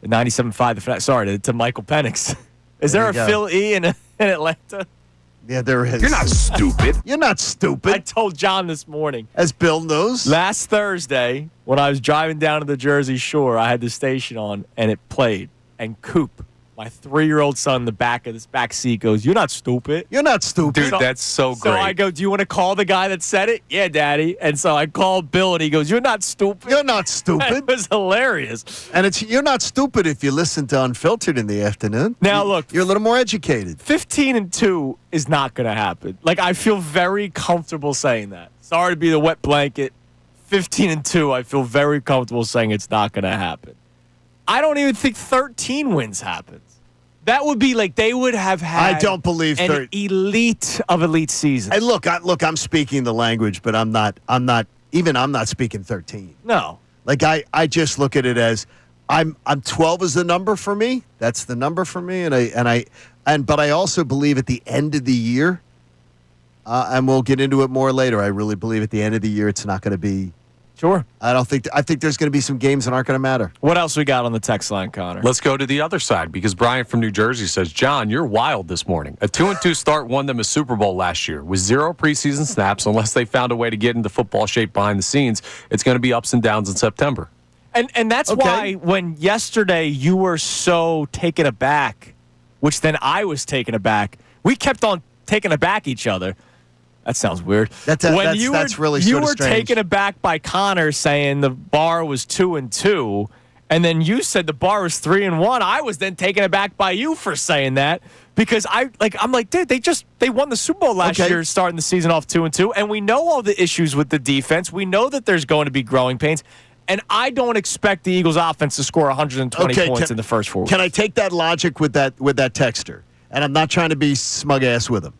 97.5. To Michael Penix. Is there a Phil E in Atlanta? Yeah, there is. You're not stupid. You're not stupid. I told John this morning. As Bill knows. Last Thursday, when I was driving down to the Jersey Shore, I had the station on, and it played. And Coop, my 3-year-old son in the back of this back seat, goes, "You're not stupid." You're not stupid. Dude, that's so great. So I go, "Do you want to call the guy that said it?" "Yeah, Daddy." And so I called Bill, and he goes, "You're not stupid." You're not stupid. It was hilarious. And you're not stupid if you listen to Unfiltered in the afternoon. Now, look. You're a little more educated. 15-2 is not going to happen. I feel very comfortable saying that. Sorry to be the wet blanket. 15-2, I feel very comfortable saying it's not going to happen. I don't even think 13 wins happens. That would be they would have had. I don't believe an elite of elite season. Hey, look, I'm speaking the language, but I'm not speaking 13. No. I just look at it as I'm 12 is the number for me. That's the number for me, but I also believe at the end of the year, and we'll get into it more later. I really believe at the end of the year it's not going to be. Sure. I think there's going to be some games that aren't going to matter. What else we got on the text line, Connor? Let's go to the other side because Brian from New Jersey says, John, you're wild this morning. A 2-2 start won them a Super Bowl last year with 0 preseason snaps unless they found a way to get into football shape behind the scenes. It's going to be ups and downs in September. And that's why when yesterday you were so taken aback, which then I was taken aback, we kept on taking aback each other. That sounds weird. That's really you sort of were strange. taken aback by Connor saying the bar was 2-2, and then you said the bar was 3-1. I was then taken aback by you for saying that because I'm like, dude, they won the Super Bowl last year, starting the season off 2-2, and we know all the issues with the defense. We know that there's going to be growing pains. And I don't expect the Eagles offense to score 120 points in the first 4 weeks. Can I take that logic with that texter? And I'm not trying to be smug ass with him.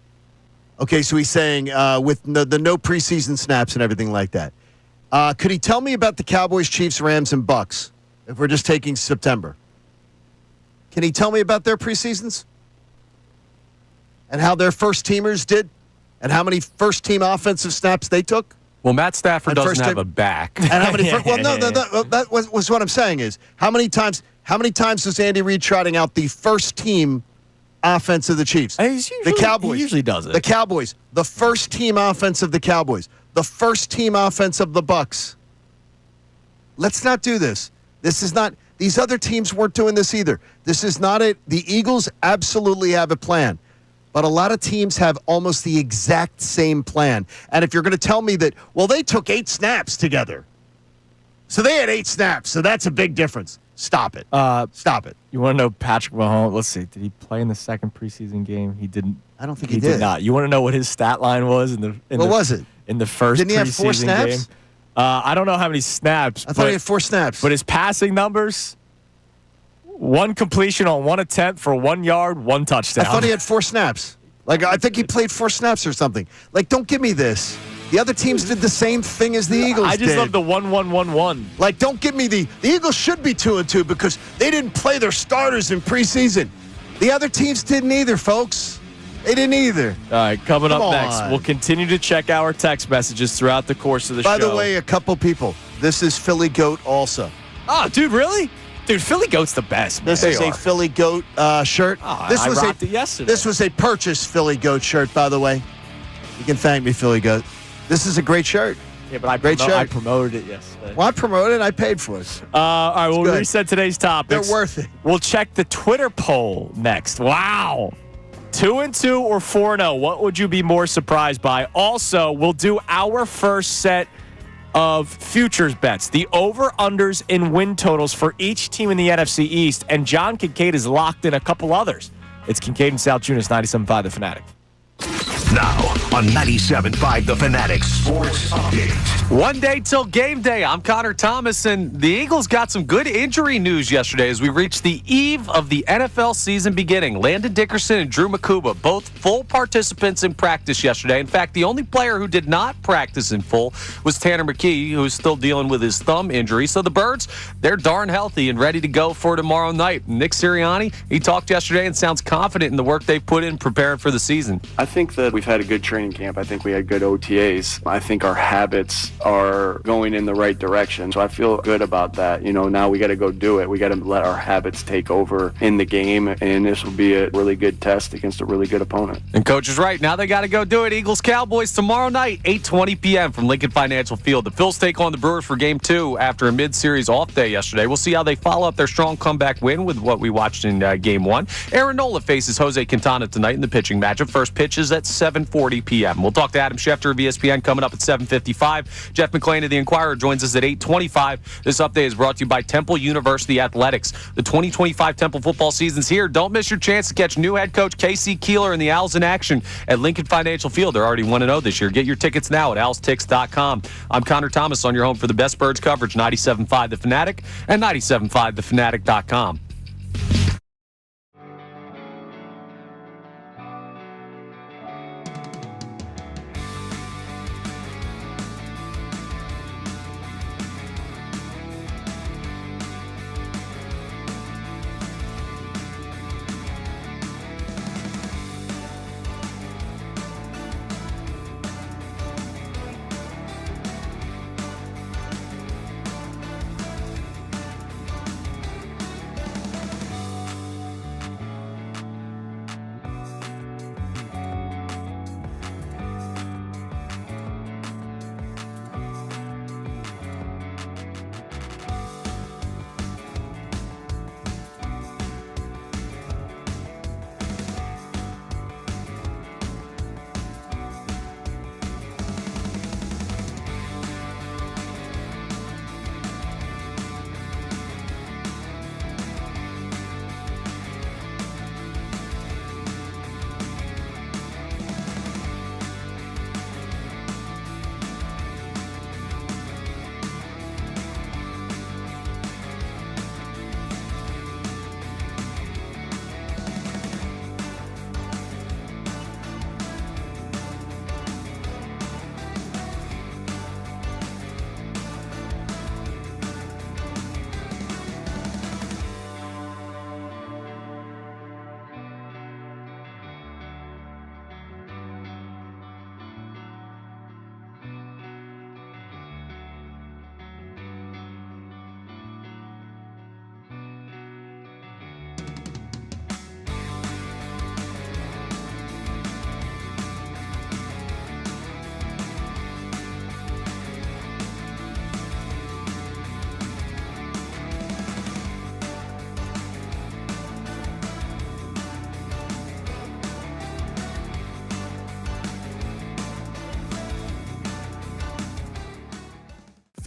Okay, so he's saying with the no preseason snaps and everything like that. Could he tell me about the Cowboys, Chiefs, Rams, and Bucks if we're just taking September? Can he tell me about their preseasons? And how their first teamers did? And how many first team offensive snaps they took? Well, Matt Stafford doesn't have a back. And how many? That was what I'm saying is how many times was Andy Reid trotting out the first team offense of the Chiefs? The Cowboys. He usually does it. The Cowboys. The first team offense of the Cowboys. The first team offense of the Bucks. Let's not do this. This is not. These other teams weren't doing this either. This is not it. The Eagles absolutely have a plan. But a lot of teams have almost the exact same plan. And if you're going to tell me that, well, they took 8 snaps together. So they had 8 snaps. So that's a big difference. Stop it. Stop it. You want to know Patrick Mahomes? Let's see. Did he play in the second preseason game? He didn't. I don't think he did not. You want to know what his stat line was in the in the first Didn't he have 4 preseason snaps? game? I don't know how many snaps. I thought he had 4 snaps. But his passing numbers, 1 completion on 1 attempt for 1 yard, 1 touchdown. I thought he had 4 snaps. Like, I think he played 4 snaps or something. Like, don't give me this. The other teams did the same thing as the Eagles did. I just love the 1-1-1-1. Like, don't give me the Eagles should be 2-2 because they didn't play their starters in preseason. The other teams didn't either, folks. They didn't either. All right, coming Come up next, on. we'll continue to check our text messages throughout the course of the show. By the way, a couple people. This is Philly Goat also. Oh, dude, really? Dude, Philly Goat's the best, man. This is a Philly Goat shirt. Oh, I rocked it yesterday. This was a purchased Philly Goat shirt, by the way. You can thank me, Philly Goat. This is a great shirt. Yeah, but I promoted it yesterday. Well, I promoted it. I paid for it. All right, we'll reset today's topics. They're worth it. We'll check the Twitter poll next. Wow. 2-2 or 4-0? What would you be more surprised by? Also, we'll do our first set of futures bets, the over-unders in win totals for each team in the NFC East, and John Kincade is locked in a couple others. It's Kincade and Salciunas, 97.5 The Fanatic. Now on 97.5 The Fanatic Sports Update. One day till game day. I'm Connor Thomas, and the Eagles got some good injury news yesterday as we reached the eve of the NFL season beginning. Landon Dickerson and Drew Makuba, both full participants in practice yesterday. In fact, the only player who did not practice in full was Tanner McKee, who's still dealing with his thumb injury. So the Birds, they're darn healthy and ready to go for tomorrow night. Nick Serriani, he talked yesterday and sounds confident in the work they've put in preparing for the season. I think that we've had a good training camp. I think we had good OTAs. I think our habits are going in the right direction. So I feel good about that. You know, now we got to go do it. We got to let our habits take over in the game, and this will be a really good test against a really good opponent. And Coach is right. Now they got to go do it. Eagles Cowboys tomorrow night, 8:20 p.m. from Lincoln Financial Field. The Phillies take on the Brewers for Game 2 after a mid-series off day yesterday. We'll see how they follow up their strong comeback win with what we watched in Game 1. Aaron Nola faces Jose Quintana tonight in the pitching matchup. First pitch is at 7:40 p.m. We'll talk to Adam Schefter of ESPN coming up at 7:55. Jeff McLane of the Inquirer joins us at 8:25. This update is brought to you by Temple University Athletics. The 2025 Temple football season's here. Don't miss your chance to catch new head coach Casey Keeler and the Owls in action at Lincoln Financial Field. They're already 1-0 this year. Get your tickets now at owlstix.com. I'm Connor Thomas on your home for the best Birds coverage, 97.5 The Fanatic and 97.5thefanatic.com.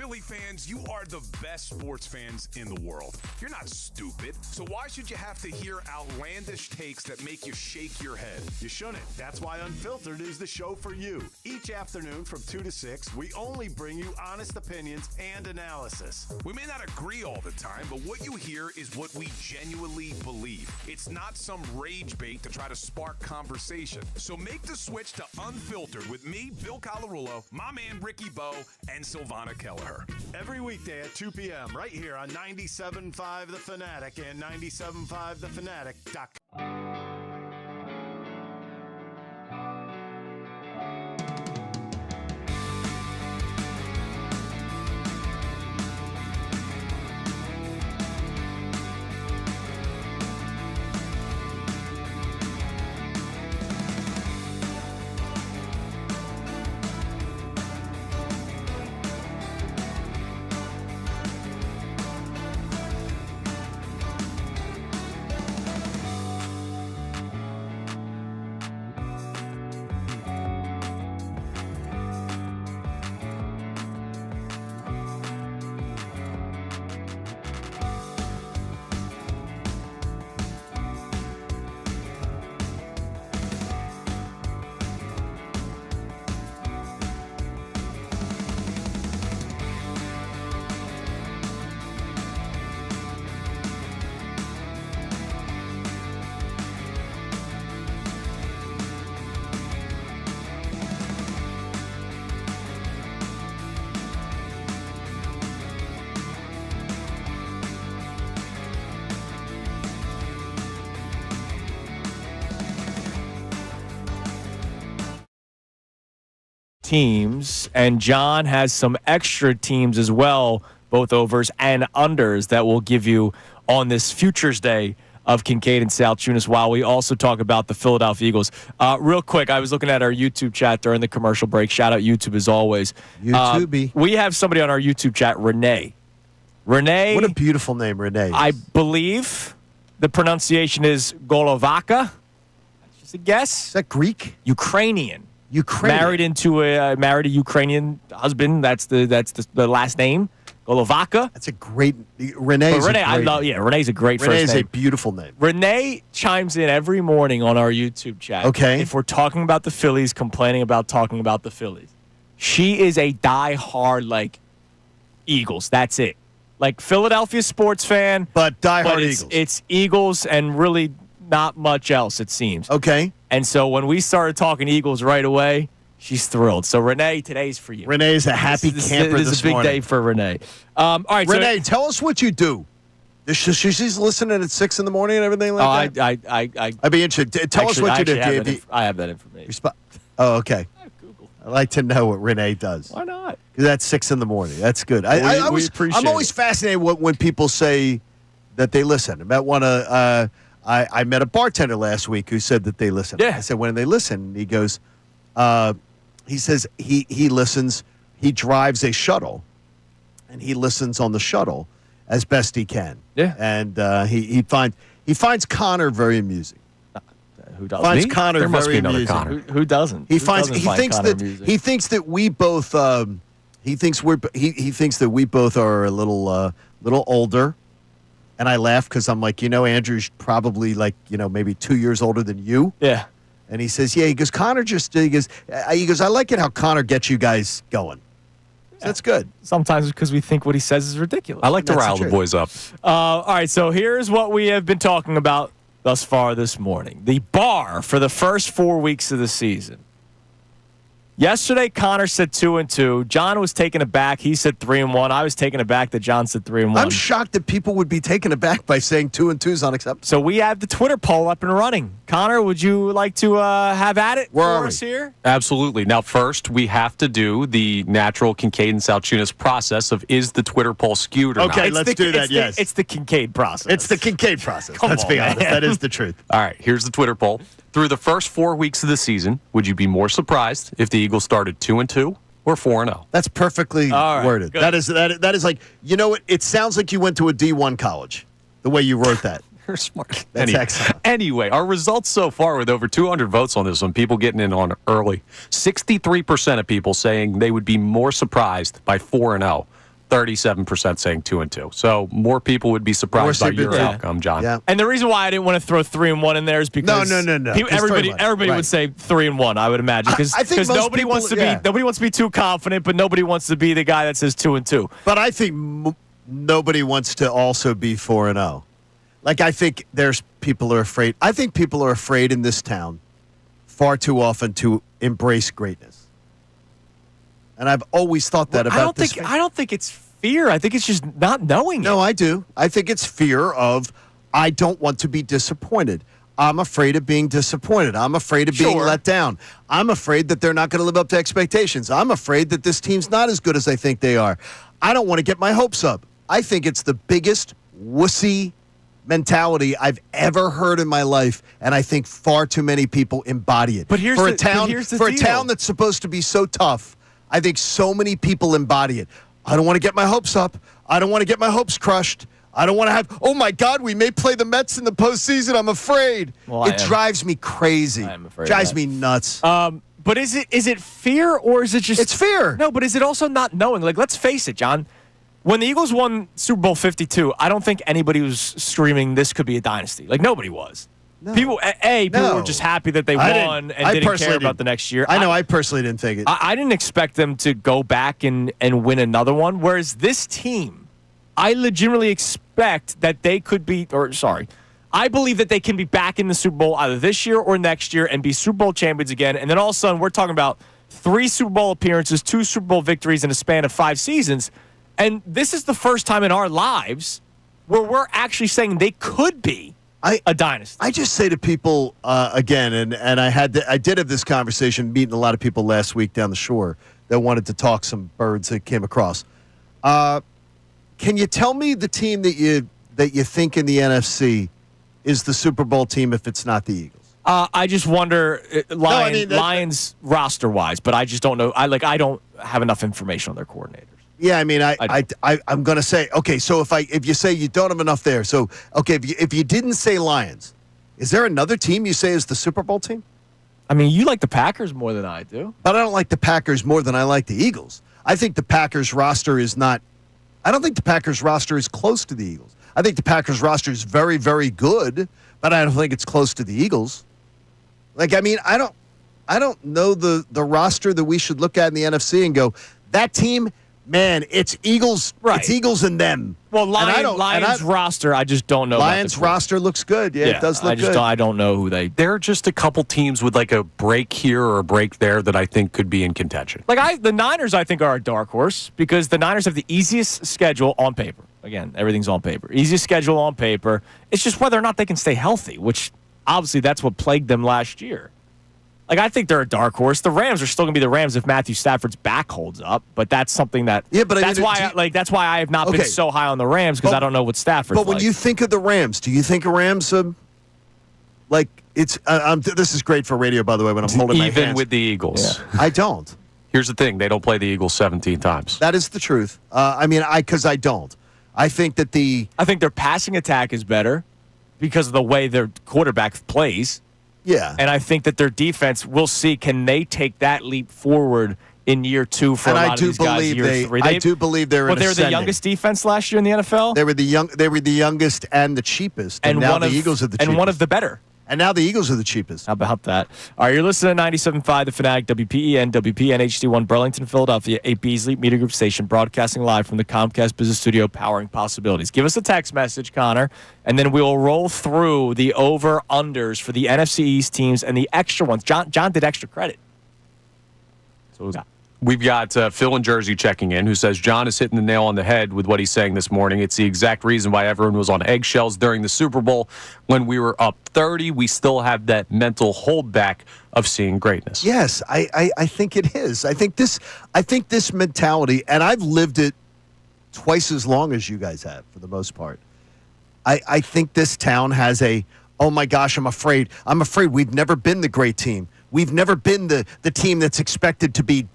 Philly fans, you are the best sports fans in the world. You're not stupid, so why should you have to hear outlandish takes that make you shake your head? You shouldn't. That's why Unfiltered is the show for you. Each afternoon from 2 to 6, we only bring you honest opinions and analysis. We may not agree all the time, but what you hear is what we genuinely believe. It's not some rage bait to try to spark conversation. So make the switch to Unfiltered with me, Bill Colarulo, my man Ricky Bo, and Silvana Kelleher. Every weekday at 2 p.m. right here on 97.5 The Fanatic and 97.5thefanatic.com. Teams, and John has some extra teams as well, both overs and unders, that we'll give you on this Futures Day of Kincade and Salciunas, while we also talk about the Philadelphia Eagles. Real quick, I was looking at our YouTube chat during the commercial break. Shout out YouTube as always. YouTube. We have somebody on our YouTube chat, Renee. Renee. What a beautiful name, Renee. I believe the pronunciation is Golovaka. That's just a guess. Is that Greek? Ukrainian. Ukrainian. Married a Ukrainian husband. That's the last name. Golovaka. That's a great Renee. Renee's a great first name. Renee's a beautiful name. Renee chimes in every morning on our YouTube chat. Okay. If we're talking about the Phillies, complaining about talking about the Phillies. She is a diehard Eagles. That's it. Philadelphia sports fan, but diehard Eagles. It's Eagles and really not much else, it seems. Okay. And so when we started talking Eagles right away, she's thrilled. So, Renee, today's for you. Renee's a happy camper this is a big morning. day for Renee. All right, Renee, tell us what you do. She's listening at 6 in the morning and everything like that? I'd be interested. Tell us what you do. I have that information. Oh, okay. I'd like to know what Renee does. Why not? Because that's 6 in the morning. That's good. I'm always fascinated when people say that they listen. I met a bartender last week who said that they listen. Yeah. I said, when they listen, he goes, he says he listens, he drives a shuttle, and he listens on the shuttle as best he can. Yeah. And he finds Connor very amusing. Who doesn't? Finds Connor there must very be another amusing. Connor. Who doesn't? He thinks that we both he thinks that we both are a little older. And I laugh because I'm like, Andrew's probably maybe 2 years older than you. Yeah. And he says, yeah, he goes, Connor he goes, I like it how Connor gets you guys going. So that's good. Sometimes because we think what he says is ridiculous. I like to rile the boys up. All right, so here's what we have been talking about thus far this morning. The bar for the first 4 weeks of the season. Yesterday, Connor said 2-2. John was taken aback. He said 3-1. I was taken aback that John said 3-1. I'm shocked that people would be taken aback by saying 2-2 is unacceptable. So we have the Twitter poll up and running. Connor, would you like to have at it for us here? Absolutely. Now, first, we have to do the natural Kincade and Salciunas process of is the Twitter poll skewed or not? Okay, let's do that, yes. It's the Kincade process. It's the Kincade process. Let's be honest. That is the truth. All right, here's the Twitter poll. Through the first 4 weeks of the season, would you be more surprised if the Eagles started 2-2 or 4-0? That's perfectly worded. Good. That is like, you know what? It sounds like you went to a D1 college, the way you wrote that. You're smart. That's excellent. Anyway, our results so far with over 200 votes on this one, people getting in on early. 63% of people saying they would be more surprised by 4-0. 37% saying 2-2. So more people would be surprised by your outcome, John. Yeah. And the reason why I didn't want to throw 3-1 in there is because No. everybody Right. would say 3-1. I would imagine because I think most nobody people- wants to yeah. be nobody wants to be too confident, but nobody wants to be the guy that says 2-2. But I think nobody wants to also be 4-0. Like, I think people are afraid. I think people are afraid in this town far too often to embrace greatness. And I've always thought that about this. I don't think it's fear. I think it's just not knowing it. No, I do. I think it's fear of I don't want to be disappointed. I'm afraid of being disappointed. I'm afraid of being let down. I'm afraid that they're not going to live up to expectations. I'm afraid that this team's not as good as I think they are. I don't want to get my hopes up. I think it's the biggest wussy mentality I've ever heard in my life, and I think far too many people embody it. But here's for the a town deal. that's supposed to be so tough, I think so many people embody it. I don't want to get my hopes up. I don't want to get my hopes crushed. I don't want to have, oh my God, we may play the Mets in the postseason. I'm afraid. Well, it drives me crazy. I am afraid. Drives me nuts. But is it fear or is it just? It's fear. No, but is it also not knowing? Like, let's face it, John. When the Eagles won Super Bowl 52, I don't think anybody was screaming this could be a dynasty. Like, nobody was. No. People were just happy that they won and didn't care about the next year. I personally didn't think it. I didn't expect them to go back and win another one. Whereas this team, I legitimately expect that they could be, I believe that they can be back in the Super Bowl either this year or next year and be Super Bowl champions again. And then all of a sudden, we're talking about 3 Super Bowl appearances, 2 Super Bowl victories in a span of 5 seasons. And this is the first time in our lives where we're actually saying they could be a dynasty. I just say to people again, and I did have this conversation meeting a lot of people last week down the shore that wanted to talk some birds that came across. Can you tell me the team that you think in the NFC is the Super Bowl team if it's not the Eagles? I just wonder Lions roster wise, but I just don't know. I don't have enough information on their coordinators. Yeah, I mean, I'm going to say, okay, so if you say you don't have enough there, so, okay, if you didn't say Lions, is there another team you say is the Super Bowl team? I mean, you like the Packers more than I do. But I don't like the Packers more than I like the Eagles. I think the Packers roster is not – I don't think the Packers roster is close to the Eagles. I think the Packers roster is very, very good, but I don't think it's close to the Eagles. Like, I mean, I don't know the roster that we should look at in the NFC and go, that team – man, it's Eagles. Right. It's Eagles and them. Well, Lions roster, I just don't know. Lions roster looks good. Yeah, it does look good. I don't know who There are just a couple teams with like a break here or a break there that I think could be in contention. The Niners, I think, are a dark horse because the Niners have the easiest schedule on paper. Again, everything's on paper. Easiest schedule on paper. It's just whether or not they can stay healthy, which obviously that's what plagued them last year. I think they're a dark horse. The Rams are still going to be the Rams if Matthew Stafford's back holds up, but that's something that that's why I have not been so high on the Rams because I don't know what Stafford's like. But when you think of the Rams, do you think of Rams it's this is great for radio, by the way, when I'm holding my hands. Even with the Eagles. Yeah. I don't. Here's the thing. They don't play the Eagles 17 times. That is the truth. Because I don't. I think that I think their passing attack is better because of the way their quarterback plays. Yeah. And I think that their defense, we'll see, can they take that leap forward in year 2 for a lot of these guys, year 3? I do believe they're Well, they were the youngest defense last year in the NFL? They were the youngest and the cheapest. And now the Eagles are the cheapest. And one of the better. And now the Eagles are the cheapest. How about that? All right, you're listening to 97.5, The Fanatic, WPEN, WPN, HD1, Burlington, Philadelphia, a Beasley Media Group station, broadcasting live from the Comcast Business Studio, powering possibilities. Give us a text message, Connor, and then we'll roll through the over-unders for the NFC East teams and the extra ones. John did extra credit. So We've got Phil in Jersey checking in, who says John is hitting the nail on the head with what he's saying this morning. It's the exact reason why everyone was on eggshells during the Super Bowl. When we were up 30, we still have that mental holdback of seeing greatness. Yes, I think it is. I think this mentality, and I've lived it twice as long as you guys have, for the most part. I think this town has oh my gosh, I'm afraid we've never been the great team. We've never been the team that's expected to be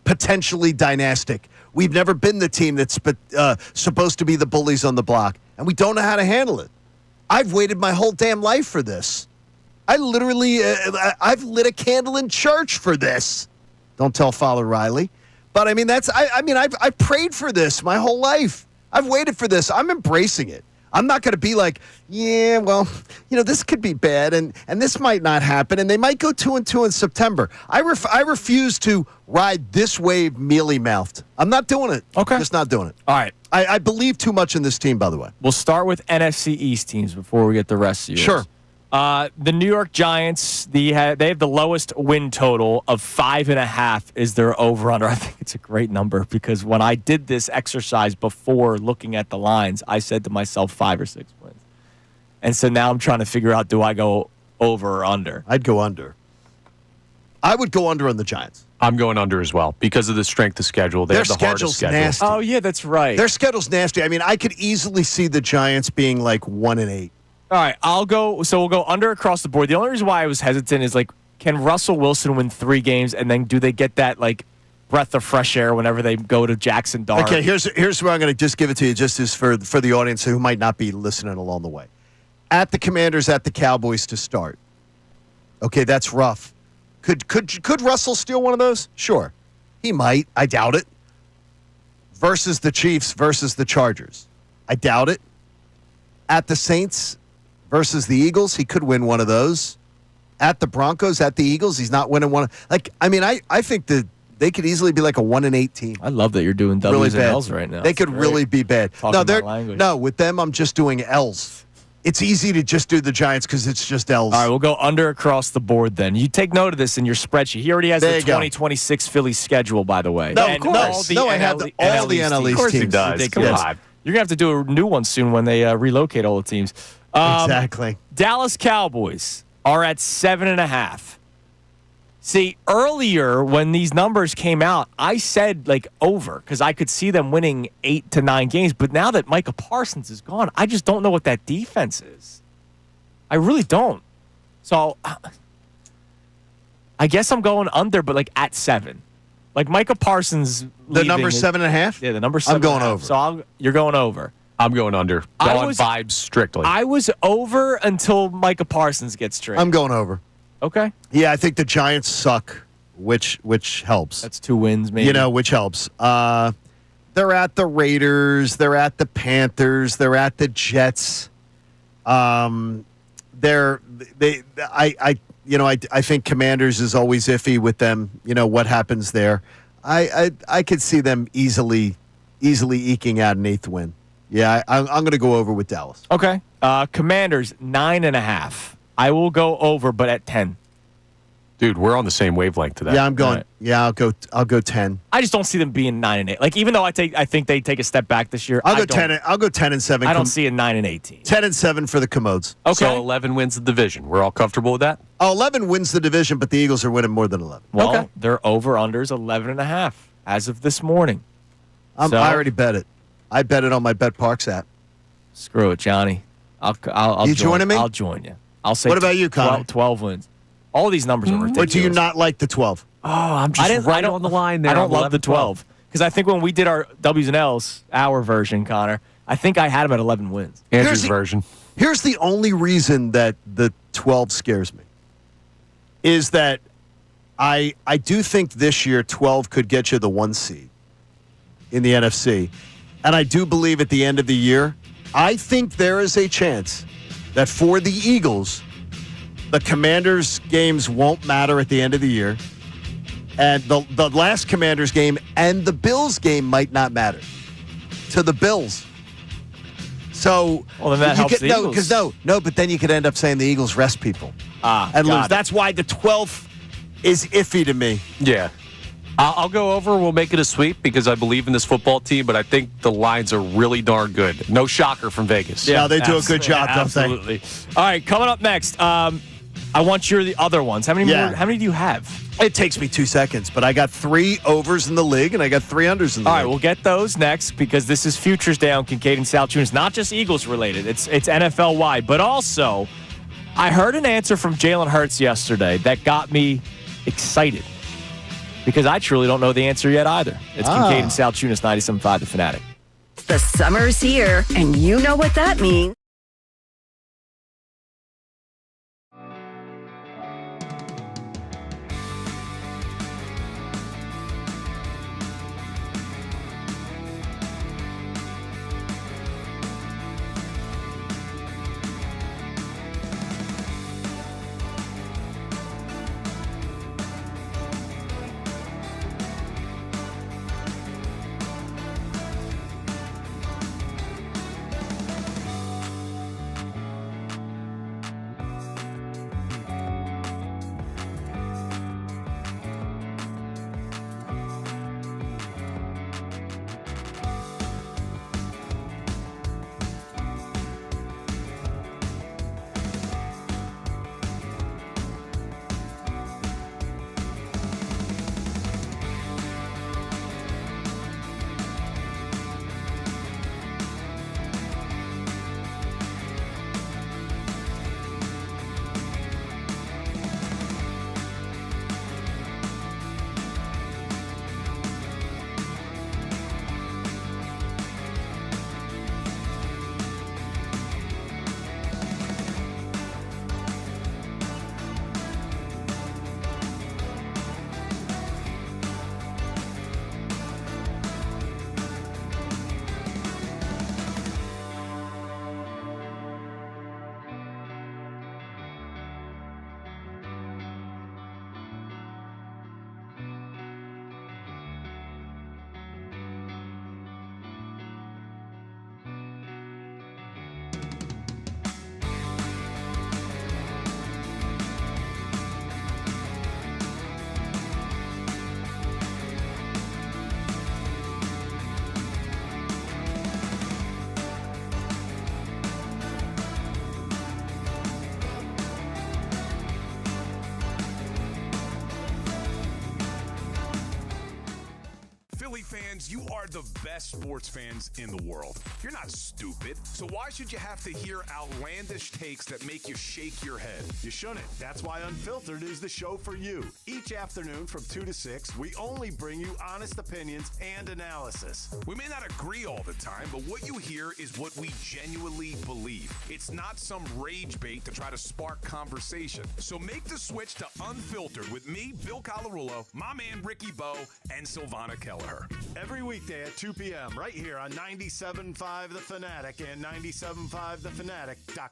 potentially dynastic. We've never been the team that's supposed to be the bullies on the block, and we don't know how to handle it. I've waited my whole damn life for this. I've lit a candle in church for this. Don't tell Father Riley. But I mean, I've prayed for this my whole life. I've waited for this. I'm embracing it. I'm not going to be like, yeah, well, this could be bad, and this might not happen, and they might go 2-2 in September. I refuse to ride this wave mealy-mouthed. I'm not doing it. Okay. Just not doing it. All right. I believe too much in this team, by the way. We'll start with NFC East teams before we get the rest of yours. Sure. The New York Giants, they have the lowest win total of 5.5 is their over-under. I think it's a great number because when I did this exercise before looking at the lines, I said to myself 5 or 6 wins. And so now I'm trying to figure out, do I go over or under? I'd go under. I would go under on the Giants. I'm going under as well because of the strength of schedule. They Their have the hardest schedule's schedule. nasty. Oh, yeah, that's right. Their schedule's nasty. I mean, I could easily see the Giants being like 1-8. All right, I'll go. So we'll go under across the board. The only reason why I was hesitant is like, can Russell Wilson win 3 games, and then do they get that like breath of fresh air whenever they go to Jackson Dart? Okay, here's where I'm going to just give it to you, just as for the audience who might not be listening along the way. At the Commanders, at the Cowboys to start. Okay, that's rough. Could Russell steal one of those? Sure, he might. I doubt it. Versus the Chiefs, versus the Chargers, I doubt it. At the Saints versus the Eagles, he could win one of those. At the Broncos, at the Eagles, he's not winning one. I think that they could easily be like a 1-8 team. I love that you're doing W's and L's right now. They could really be bad. No, with them, I'm just doing L's. It's easy to just do the Giants because it's just L's. All right, we'll go under across the board then. You take note of this in your spreadsheet. He already has the 2026 Phillies schedule, by the way. No, of course. I have all the NL East teams. Of course he does. Come on. You're going to have to do a new one soon when they relocate all the teams. Exactly. Dallas Cowboys are at 7.5. See, earlier when these numbers came out, I said like over because I could see them winning 8 to 9 games. But now that Micah Parsons is gone, I just don't know what that defense is. I really don't. So I guess I'm going under, but like at 7. Like Micah Parsons. The number 7.5? Yeah, the number 7. I'm going over. So you're going over. I'm going under. Vibes strictly. I was over until Micah Parsons gets traded. I'm going over. Okay. Yeah, I think the Giants suck, which helps. That's 2 wins, maybe. Which helps. They're at the Raiders. They're at the Panthers. They're at the Jets. I think Commanders is always iffy with them. What happens there? I could see them easily eking out an 8th win. Yeah, I'm going to go over with Dallas. Okay. Commanders 9.5. I will go over, but at 10. Dude, we're on the same wavelength to that. Yeah, I'm going. Right. Yeah, I'll go 10. I just don't see them being 9 and 8. Like even though I think they take a step back this year, I'll go 10. I'll go 10 and 7. I don't see a 9 and 18. 10 and 7 for the Commodes. Okay. So 11 wins the division. We're all comfortable with that? 11 wins the division, but the Eagles are winning more than 11. Well, their over/unders 11.5 as of this morning. I already bet it. I bet it on my Bet Parks app. Screw it, Johnny. I'll you joining me? I'll join you. I'll say. What about you, Connor? 12 wins. All these numbers are ridiculous. Or do you not like the 12? Oh, I'm just right on the line there. I don't love the 12 because I think when we did our W's and L's, our version, Connor, I think I had him at 11 wins. Andrew's version. Here's the only reason that the 12 scares me is that I do think this year 12 could get you the 1 seed in the NFC. And I do believe at the end of the year, I think there is a chance that for the Eagles, the Commanders games won't matter at the end of the year. And the last Commanders game and the Bills game might not matter to the Bills. So, well, then that helps the Eagles. But then you could end up saying the Eagles rest people and lose. That's why the 12th is iffy to me. Yeah. I'll go over. We'll make it a sweep because I believe in this football team, but I think the lines are really darn good. No shocker from Vegas. Yeah, they do a good job, don't they? Absolutely. All right, coming up next, I want the other ones. How many more? How many do you have? It takes me 2 seconds, but I got 3 overs in the league and I got 3 unders in the league. All right, we'll get those next because this is Futures Day on Kincade and Salciunas. Not just Eagles related. It's NFL wide, but also I heard an answer from Jalen Hurts yesterday that got me excited because I truly don't know the answer yet either. It's Kincade and Salciunas, 97.5 The Fanatic. The summer's here, and you know what that means. fans, you are the best sports fans in the world. You're not stupid, so why should you have to hear outlandish takes that make you shake your head? You shouldn't. That's why Unfiltered is the show for you. Each afternoon from 2 to 6, we only bring you honest opinions and analysis. We may not agree all the time, but what you hear is what we genuinely believe. It's not some rage bait to try to spark conversation. So make the switch to Unfiltered with me, Bill Colarulo, my man Ricky Bo, and Silvana Kelleher. Every weekday at 2 p.m. right here on 97.5 The Fanatic and 97.5thefanatic.com.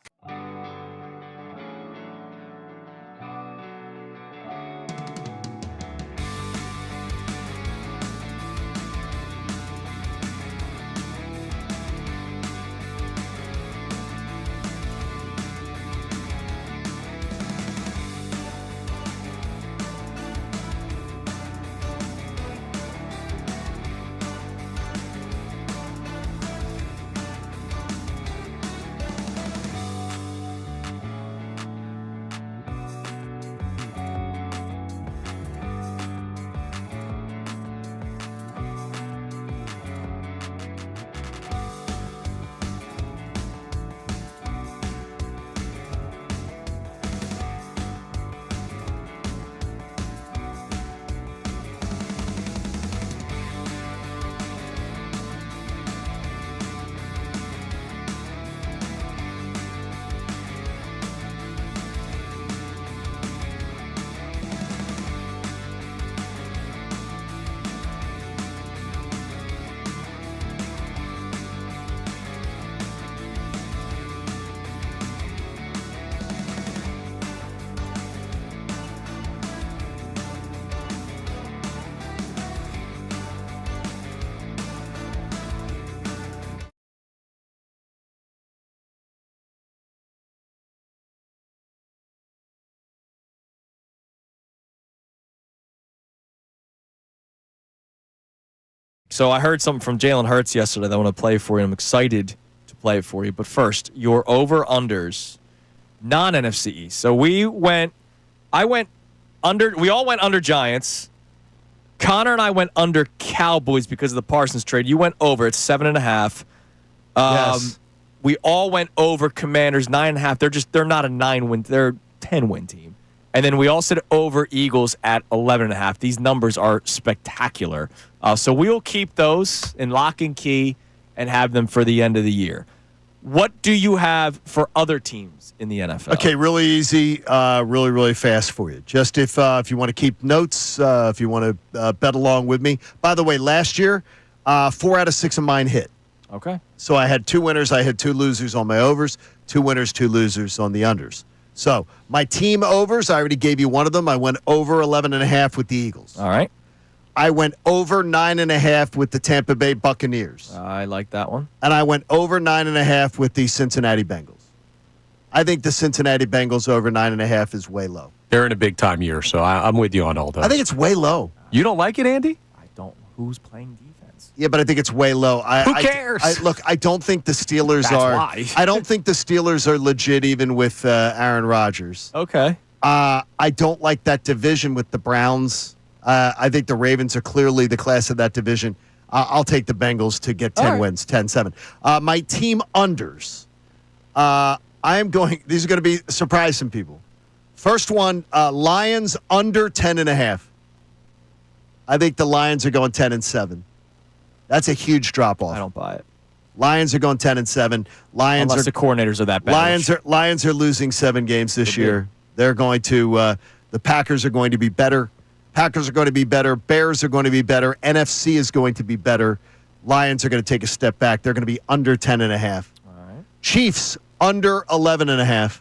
So I heard something from Jalen Hurts yesterday that I want to play for you. I'm excited to play it for you. But first, your over-unders, non-NFC East. So we all went under Giants. Connor and I went under Cowboys because of the Parsons trade. You went over. It's 7.5. Yes. We all went over Commanders, 9.5. They're not a 9-win. They're a 10-win team. And then we all said over Eagles at 11.5. These numbers are spectacular. So we'll keep those in lock and key and have them for the end of the year. What do you have for other teams in the NFL? Okay, really easy, really, really fast for you. Just if you want to keep notes, if you want to bet along with me. By the way, last year, 4 out of 6 of mine hit. Okay. So I had 2 winners. I had 2 losers on my overs, 2 winners, 2 losers on the unders. So my team overs, I already gave you one of them. I went over 11.5 with the Eagles. All right. I went over 9.5 with the Tampa Bay Buccaneers. I like that one. And I went over 9.5 with the Cincinnati Bengals. I think the Cincinnati Bengals over 9.5 is way low. They're in a big-time year, so I'm with you on all those. I think it's way low. You don't like it, Andy? I don't. Who's playing defense? Yeah, but I think it's way low. Who cares? Look, I don't think the Steelers That's are. why. I don't think the Steelers are legit even with Aaron Rodgers. Okay. I don't like that division with the Browns. I think the Ravens are clearly the class of that division. I'll take the Bengals to get 10 wins, 10-7. My team unders. I am going. These are going to be surprise some people. First one, Lions under 10.5. I think the Lions are going 10-7. That's a huge drop off. I don't buy it. Lions are going 10-7. Unless the coordinators are that bad. Lions are losing 7 games this year. They're going to. The Packers are going to be better. Packers are going to be better. Bears are going to be better. NFC is going to be better. Lions are going to take a step back. They're going to be under 10.5. All right. Chiefs under 11.5.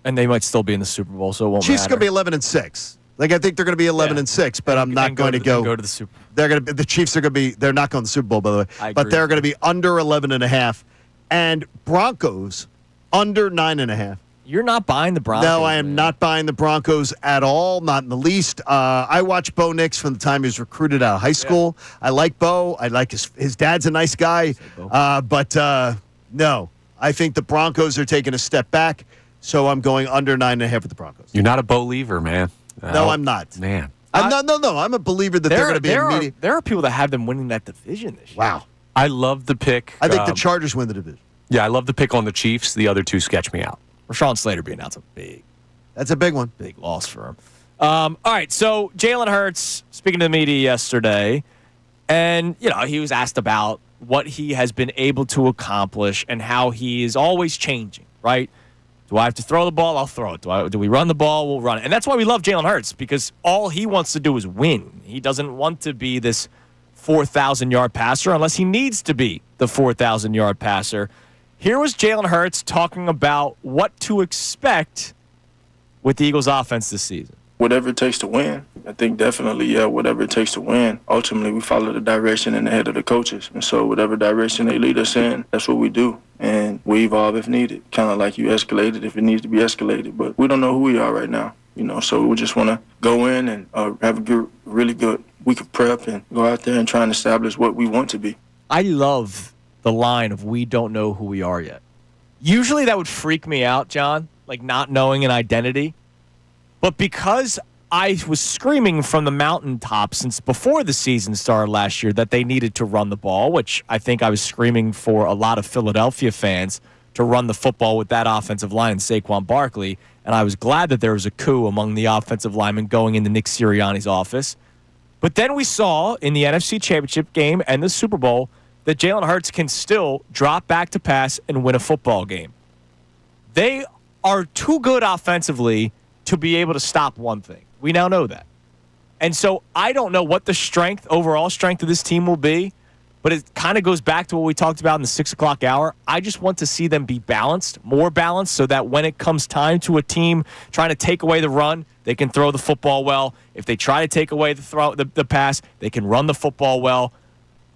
And they might still be in the Super Bowl, so it won't Chiefs matter. are going to be 11-6. Like I think they're going to be 11-6, but I'm not going to go to the Super Bowl. They're going to. The Chiefs are going to be. They're not going to the Super Bowl, by the way. But they're going to be under 11.5, and Broncos under 9.5. You're not buying the Broncos. No, I am not buying the Broncos at all. Not in the least. I watched Bo Nix from the time he was recruited out of high school. Yeah. I like Bo. I like his dad's a nice guy. But no, I think the Broncos are taking a step back. So I'm going under 9.5 with the Broncos. You're not a Bo-lever, man. No, I'm not. Man. No. I'm a believer that they're going to be immediate. There are people that have them winning that division this year. Wow. I love the pick. I think the Chargers win the division. Yeah, I love the pick on the Chiefs. The other two sketch me out. Rashawn Slater being out's That's a big one. big loss for him. All right, so Jalen Hurts speaking to the media yesterday, and he was asked about what he has been able to accomplish and how he is always changing. Right? Do I have to throw the ball? I'll throw it. Do we run the ball? We'll run it. And that's why we love Jalen Hurts, because all he wants to do is win. He doesn't want to be this 4,000-yard passer unless he needs to be the 4,000-yard passer. Here was Jalen Hurts talking about what to expect with the Eagles' offense this season. Whatever it takes to win. I think definitely, whatever it takes to win. Ultimately, we follow the direction and the head of the coaches. And so whatever direction they lead us in, that's what we do. And we evolve if needed. Kind of like you escalate it if it needs to be escalated. But we don't know who we are right now, so we just want to go in and have a really good week of prep and go out there and try and establish what we want to be. I love the line of "we don't know who we are yet." Usually that would freak me out, John, like not knowing an identity. But because I was screaming from the mountaintop since before the season started last year that they needed to run the ball, which I think I was screaming for a lot of Philadelphia fans to run the football with that offensive line and Saquon Barkley, and I was glad that there was a coup among the offensive linemen going into Nick Sirianni's office. But then we saw in the NFC Championship game and the Super Bowl that Jalen Hurts can still drop back to pass and win a football game. They are too good offensively to be able to stop one thing. We now know that. And so I don't know what the overall strength of this team will be, but it kind of goes back to what we talked about in the 6 o'clock hour. I just want to see them be balanced, more balanced, so that when it comes time to a team trying to take away the run, they can throw the football well. If they try to take away the pass, they can run the football well.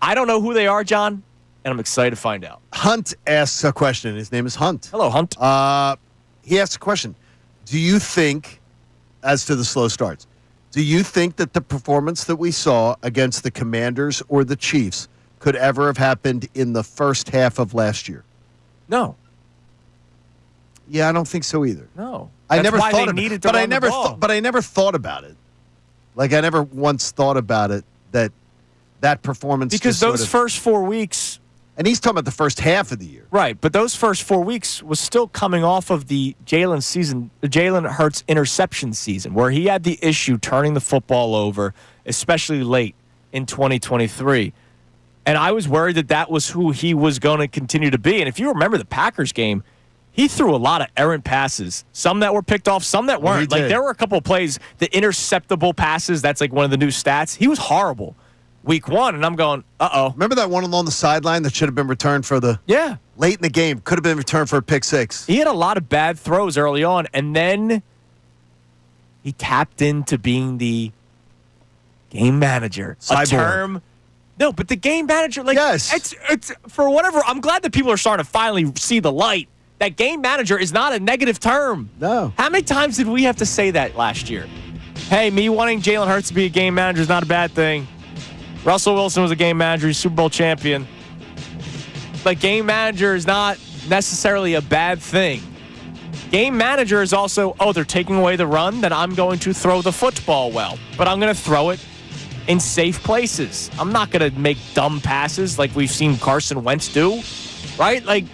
I don't know who they are, John, and I'm excited to find out. Hunt asks a question. His name is Hunt. Hello, Hunt. He asks a question. Do you think, as to the slow starts, do you think that the performance that we saw against the Commanders or the Chiefs could ever have happened in the first half of last year? No. Yeah, I don't think so either. No. I never why thought they of needed it. to But run I never the ball. but I never thought about it. Like I never once thought about it that performance because just those sort of, first 4 weeks. and he's talking about the first half of the year. Right, but those first 4 weeks was still coming off of the Jalen Hurts interception season, where he had the issue turning the football over, especially late in 2023. And I was worried that was who he was going to continue to be. And if you remember the Packers game, he threw a lot of errant passes, some that were picked off, some that weren't. Like there were a couple of plays, the interceptable passes, that's like one of the new stats. He was horrible week one, and I'm going, uh-oh. Remember that one along the sideline that should have been returned for late in the game, could have been returned for a pick six. He had a lot of bad throws early on, and then he tapped into being the game manager. Cyborg. A term. No, but the game manager, yes. It's for whatever. I'm glad that people are starting to finally see the light. That game manager is not a negative term. No. How many times did we have to say that last year? Hey, me wanting Jalen Hurts to be a game manager is not a bad thing. Russell Wilson was a game manager. He's Super Bowl champion. But game manager is not necessarily a bad thing. Game manager is also, they're taking away the run, then I'm going to throw the football well. But I'm going to throw it in safe places. I'm not going to make dumb passes like we've seen Carson Wentz do, right? Like,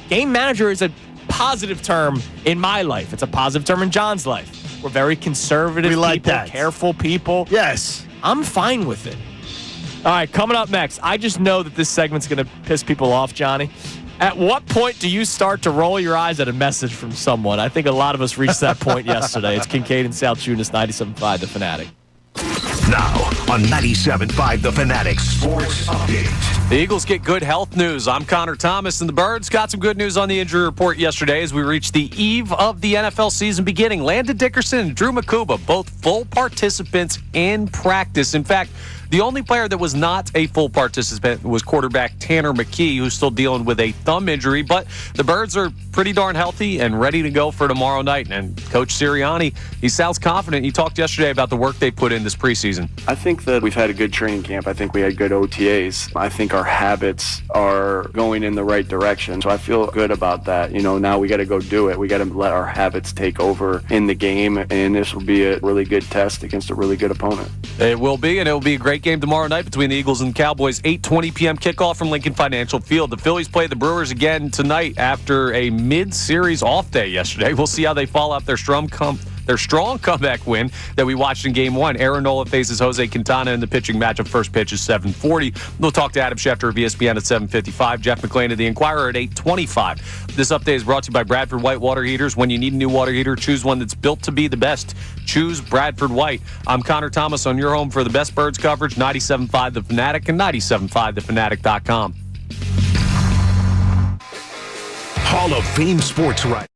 game manager is a positive term in my life. It's a positive term in John's life. We're very conservative people, careful people. Yes. I'm fine with it. All right, coming up next, I just know that this segment's going to piss people off, Johnny. At what point do you start to roll your eyes at a message from someone? I think a lot of us reached that point yesterday. It's Kincade and Salciunas, 97.5 The Fanatic. Now on 97.5 The Fanatic Sports Update. The Eagles get good health news. I'm Connor Thomas, and the Birds got some good news on the injury report yesterday as we reached the eve of the NFL season beginning. Landon Dickerson and Drew Makuba, both full participants in practice. In fact, The only player that was not a full participant was quarterback Tanner McKee, who's still dealing with a thumb injury, but the Birds are pretty darn healthy and ready to go for tomorrow night. And Coach Serriani, he sounds confident. He talked yesterday about the work they put in this preseason. I think that we've had a good training camp. I think we had good OTAs. I think our habits are going in the right direction. So I feel good about that. Now we got to go do it. We got to let our habits take over in the game, and this will be a really good test against a really good opponent. It will be, and it will be a great game tomorrow night between the Eagles and Cowboys. 8:20 p.m. kickoff from Lincoln Financial Field. The Phillies play the Brewers again tonight after a mid-series off day yesterday. We'll see how they follow up their strong comeback win that we watched in Game 1. Aaron Nola faces Jose Quintana in the pitching matchup. First pitch is 7:40. We'll talk to Adam Schefter of ESPN at 7:55. Jeff McLane of The Inquirer at 8:25. This update is brought to you by Bradford White Water Heaters. When you need a new water heater, choose one that's built to be the best. Choose Bradford White. I'm Connor Thomas on your home for the best Birds coverage, 97.5 The Fanatic and 97.5thefanatic.com. Hall of Fame sports writer.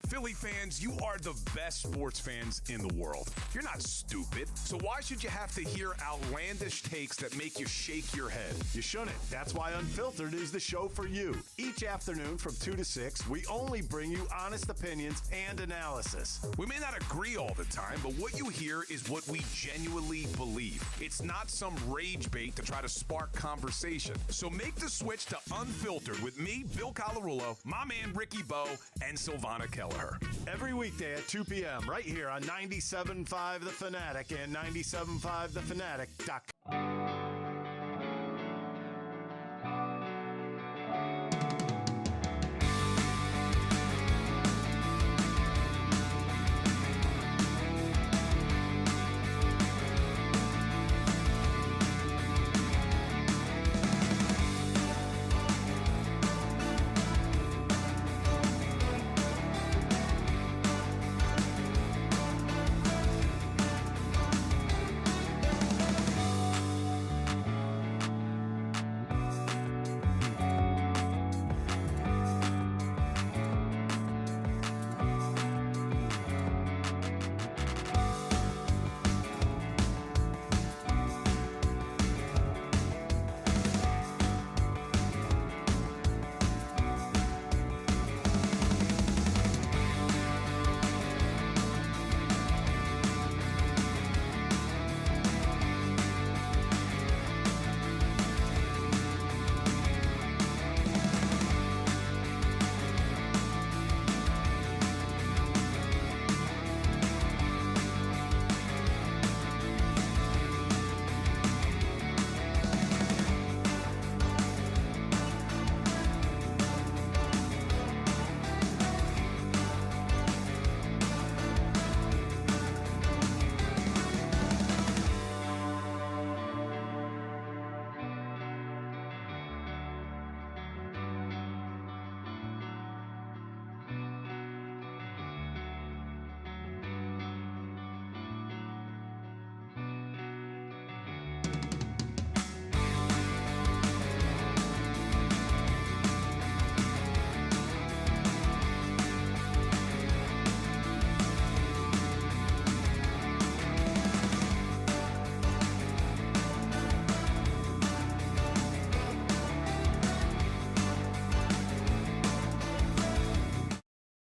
Philly fans, you are the best sports fans in the world. You're not stupid, so why should you have to hear outlandish takes that make you shake your head? You shouldn't. That's why Unfiltered is the show for you. Each afternoon from 2 to 6, we only bring you honest opinions and analysis. We may not agree all the time, but what you hear is what we genuinely believe. It's not some rage bait to try to spark conversation. So make the switch to Unfiltered with me, Bill Colarulo, my man Ricky Bo, and Silvana Kelleher. Every weekday at 2 p.m. right here on 97.5 The Fanatic and 97.5thefanatic.com.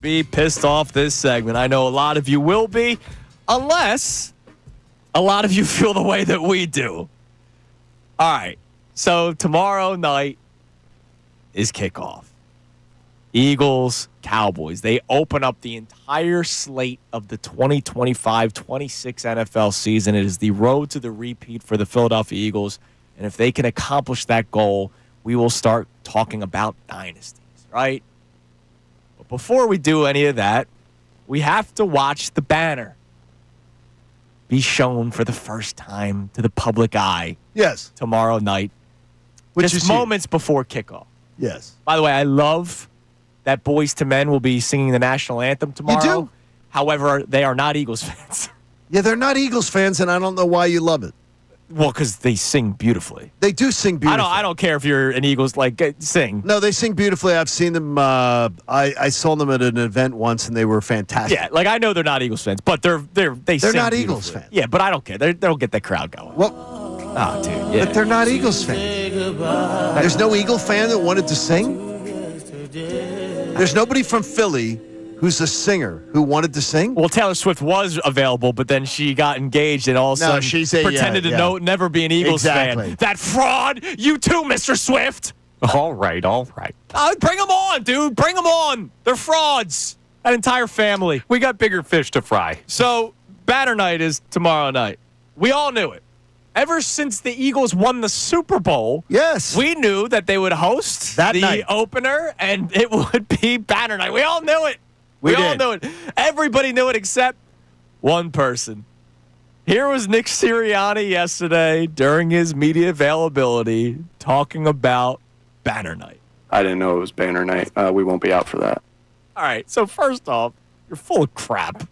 Be pissed off this segment. I know a lot of you will be, unless a lot of you feel the way that we do. All right. So tomorrow night is kickoff. Eagles, Cowboys. They open up the entire slate of the 2025-26 NFL season. It is the road to the repeat for the Philadelphia Eagles. And if they can accomplish that goal, we will start talking about dynasties, right? But before we do any of that, we have to watch the banner be shown for the first time to the public eye. Yes. Tomorrow night. Which just is moments before kickoff. Yes. By the way, I love that Boys to Men will be singing the national anthem tomorrow. You do? However, they are not Eagles fans. Yeah, they're not Eagles fans, and I don't know why you love it. Well, because they sing beautifully. They do sing beautifully. I don't care if you're an Eagles, sing. No, they sing beautifully. I've seen them. I saw them at an event once, and they were fantastic. Yeah, I know they're not Eagles fans, but they're sing not beautifully. Eagles fans. Yeah, but I don't care. They'll get that crowd going. Well, oh, dude, yeah. but they're not Eagles fans. There's no Eagle fan that wanted to sing. There's nobody from Philly who's a singer who wanted to sing. Well, Taylor Swift was available, but then she got engaged and all of a sudden pretended to never be an Eagles fan. That fraud! You too, Mr. Swift! All right. Bring them on, dude. Bring them on. They're frauds. That entire family. We got bigger fish to fry. So, Banner Night is tomorrow night. We all knew it. Ever since the Eagles won the Super Bowl, yes, we knew that they would host the opener, and it would be Banner Night. We all knew it. We all knew it. Everybody knew it except one person. Here was Nick Serriani yesterday during his media availability talking about Banner Night. I didn't know it was Banner Night. We won't be out for that. All right. So first off, you're full of crap.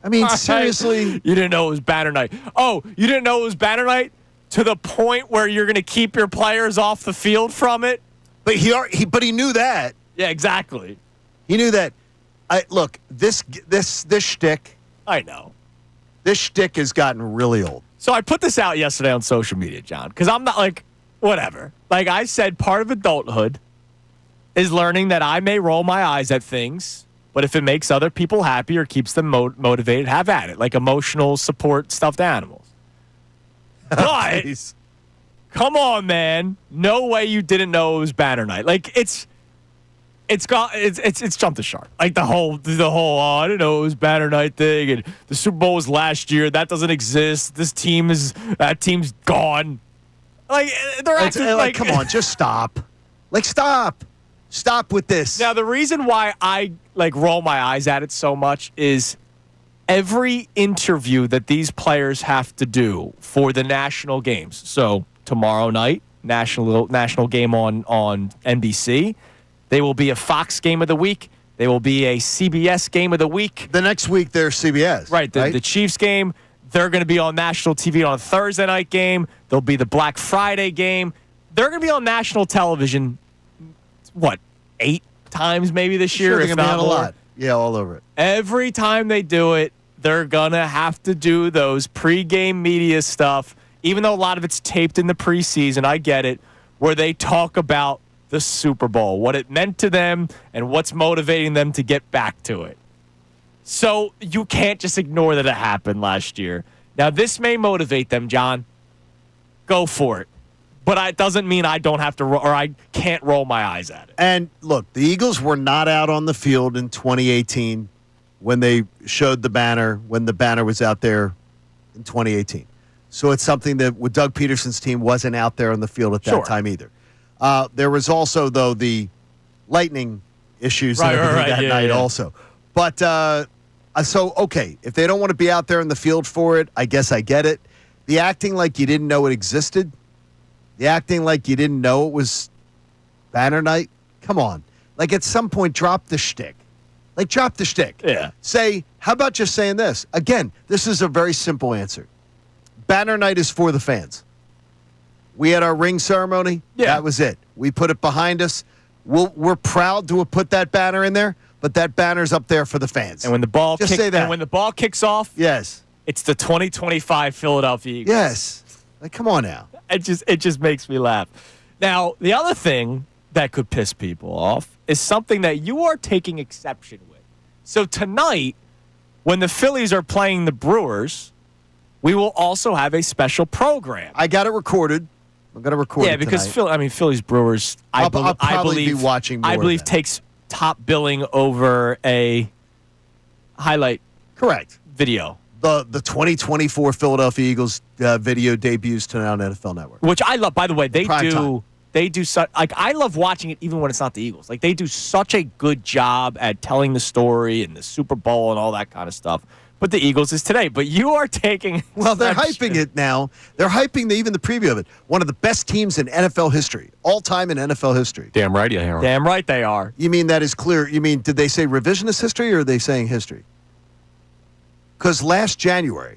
I mean, seriously. You didn't know it was Banner Night. Oh, you didn't know it was Banner Night to the point where you're going to keep your players off the field from it? But he knew that. Yeah, exactly. He knew that. Look, this shtick. I know. This shtick has gotten really old. So I put this out yesterday on social media, John, because I'm not whatever. I said, part of adulthood is learning that I may roll my eyes at things, but if it makes other people happy or keeps them motivated, have at it. Like emotional support stuffed animals. But come on, man. No way you didn't know it was Banner Night. It's jumped the shark. The whole I didn't know it was Banner Night thing, and the Super Bowl was last year. That doesn't exist. That team's gone. They're acting come on, just stop. Stop with this. Now the reason why I roll my eyes at it so much is every interview that these players have to do for the national games. So tomorrow night, national game on NBC. They will be a Fox game of the week. They will be a CBS game of the week. The next week, they're CBS. Right. The Chiefs game, they're going to be on national TV on a Thursday night game. There'll be the Black Friday game. They're going to be on national television, 8 times maybe this year? Sure, if not more. A lot. Yeah, all over it. Every time they do it, they're going to have to do those pregame media stuff, even though a lot of it's taped in the preseason, I get it, where they talk about the Super Bowl, what it meant to them, and what's motivating them to get back to it. So you can't just ignore that it happened last year. Now, this may motivate them, John. Go for it. But it doesn't mean I don't have to, or I can't roll my eyes at it. And look, the Eagles were not out on the field in 2018 when they showed the banner, when the banner was out there in 2018. So it's something that with Doug Peterson's team wasn't out there on the field at that time either. There was also, though, the lightning issues that night also. But okay, if they don't want to be out there in the field for it, I guess I get it. The acting like you didn't know it existed, the acting like you didn't know it was Banner Night, come on. At some point, drop the shtick. Drop the shtick. Yeah. Say, how about just saying this? Again, this is a very simple answer. Banner Night is for the fans. We had our ring ceremony. Yeah. That was it. We put it behind us. We're proud to have put that banner in there, but that banner's up there for the fans. And when the ball say that. And when the ball kicks off, yes, it's the 2025 Philadelphia Eagles. Yes. Come on now. It just makes me laugh. Now, the other thing that could piss people off is something that you are taking exception with. So tonight, when the Phillies are playing the Brewers, we will also have a special program. I got it recorded. I'm going to record it because tonight. Phillies Brewers, I'll probably be watching more I believe of that. takes top billing over a highlight Correct. video. The 2024 Philadelphia Eagles video debuts tonight on NFL Network. Which I love. By the way, they Prime do time. they do such like I love watching it even when it's not the Eagles. Like they do such a good job at telling the story and the Super Bowl and all that kind of stuff. But the Eagles is today. But you are taking Well, they're hyping it now. They're hyping even the preview of it. One of the best teams in NFL history, all time in NFL history. Damn right, yeah, Harold. Damn right they are. You mean that is clear? You mean did they say revisionist history or are they saying history? Because last January,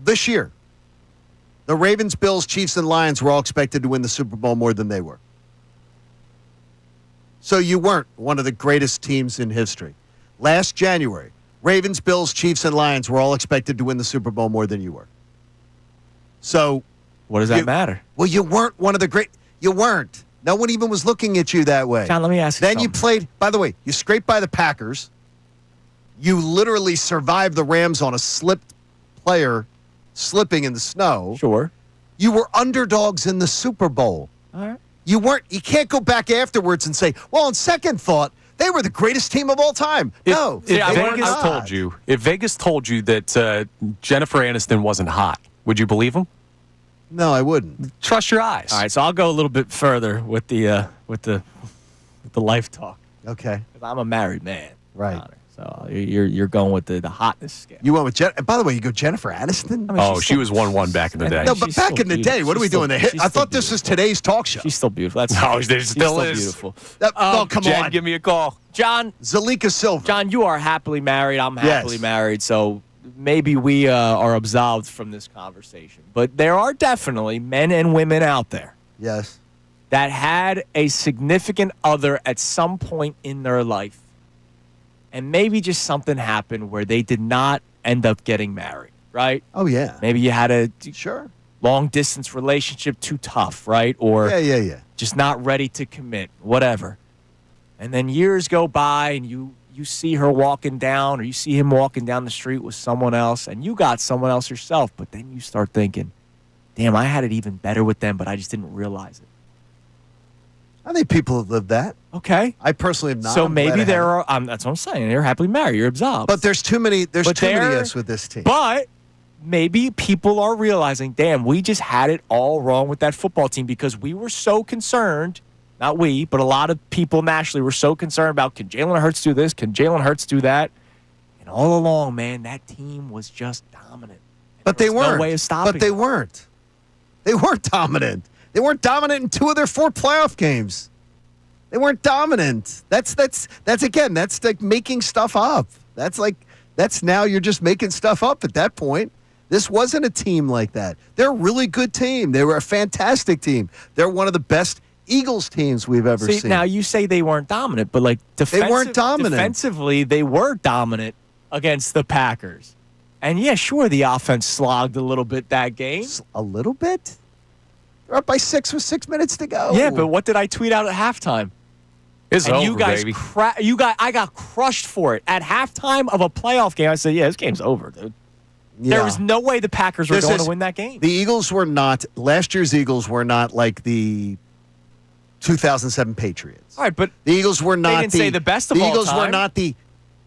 this year, the Ravens, Bills, Chiefs, and Lions were all expected to win the Super Bowl more than they were. So you weren't one of the greatest teams in history. Last January, Ravens, Bills, Chiefs, and Lions were all expected to win the Super Bowl more than you were. So What does that matter? well, you weren't one of the great. You weren't. No one even was looking at you that way. John, let me ask you Then you something. played, by the way, you scraped by the Packers. You literally survived the Rams on a slipped player slipping in the snow. Sure. You were underdogs in the Super Bowl. All right. You weren't. You can't go back afterwards and say, well, on second thought, they were the greatest team of all time. No. If I Vegas not. told you, that Jennifer Aniston wasn't hot, would you believe him? No, I wouldn't. Trust your eyes. All right, so I'll go a little bit further with the life talk. Okay. 'Cause I'm a married man. Right. Connor. So you're going with the hotness scale. You went with and by the way, you go Jennifer Aniston? She was 1-1 back in the day. No, but She's back still in the day, beautiful. what are we She's doing? still- I she's thought still this was beautiful. today's talk show. She's still beautiful. That's No, there she's still is. beautiful. Oh, come Jen, on. give me a call. John, Zalika Silver. John, you are happily married. I'm happily Yes. married. So maybe we are absolved from this conversation. But there are definitely men and women out there Yes. that had a significant other at some point in their life. And maybe just something happened where they did not end up getting married, right? Oh, yeah. Maybe you had a Sure. long-distance relationship too tough, right? Or Yeah. just not ready to commit, whatever. And then years go by and you see her walking down or you see him walking down the street with someone else and you got someone else yourself, but then you start thinking, damn, I had it even better with them, but I just didn't realize it. I think people have lived that. Okay. I personally have not. So I'm glad maybe I there haven't. are, that's what I'm saying. You're happily married. You're absolved. But there's too many. There's But too many there- us with this team. But maybe people are realizing, damn, we just had it all wrong with that football team because we were so concerned, not we, but a lot of people nationally were so concerned about, can Jalen Hurts do this? Can Jalen Hurts do that? And all along, man, that team was just dominant. And But there they was weren't. no way of stopping But they them. weren't. They weren't dominant. They weren't dominant in 2 of their 4 playoff games. They weren't dominant. That's like making stuff up. That's now you're just making stuff up at that point. This wasn't a team like that. They're a really good team. They were a fantastic team. They're one of the best Eagles teams we've ever See, seen. now you say they weren't dominant, but like weren't dominant. Defensively, they were dominant against the Packers. And yeah, sure, the offense slogged a little bit that game. A little bit? They're up by 6 with 6 minutes to go. Yeah, but what did I tweet out at halftime? It's And over, you guys, baby. I got crushed for it at halftime of a playoff game. I said, "Yeah, this game's over, dude." There Yeah. was no way the Packers were This going is- to win that game. The Eagles were not, last year's Eagles were not like the 2007 Patriots. All right, but The Eagles were not didn't say the best of all Eagles were time. not the,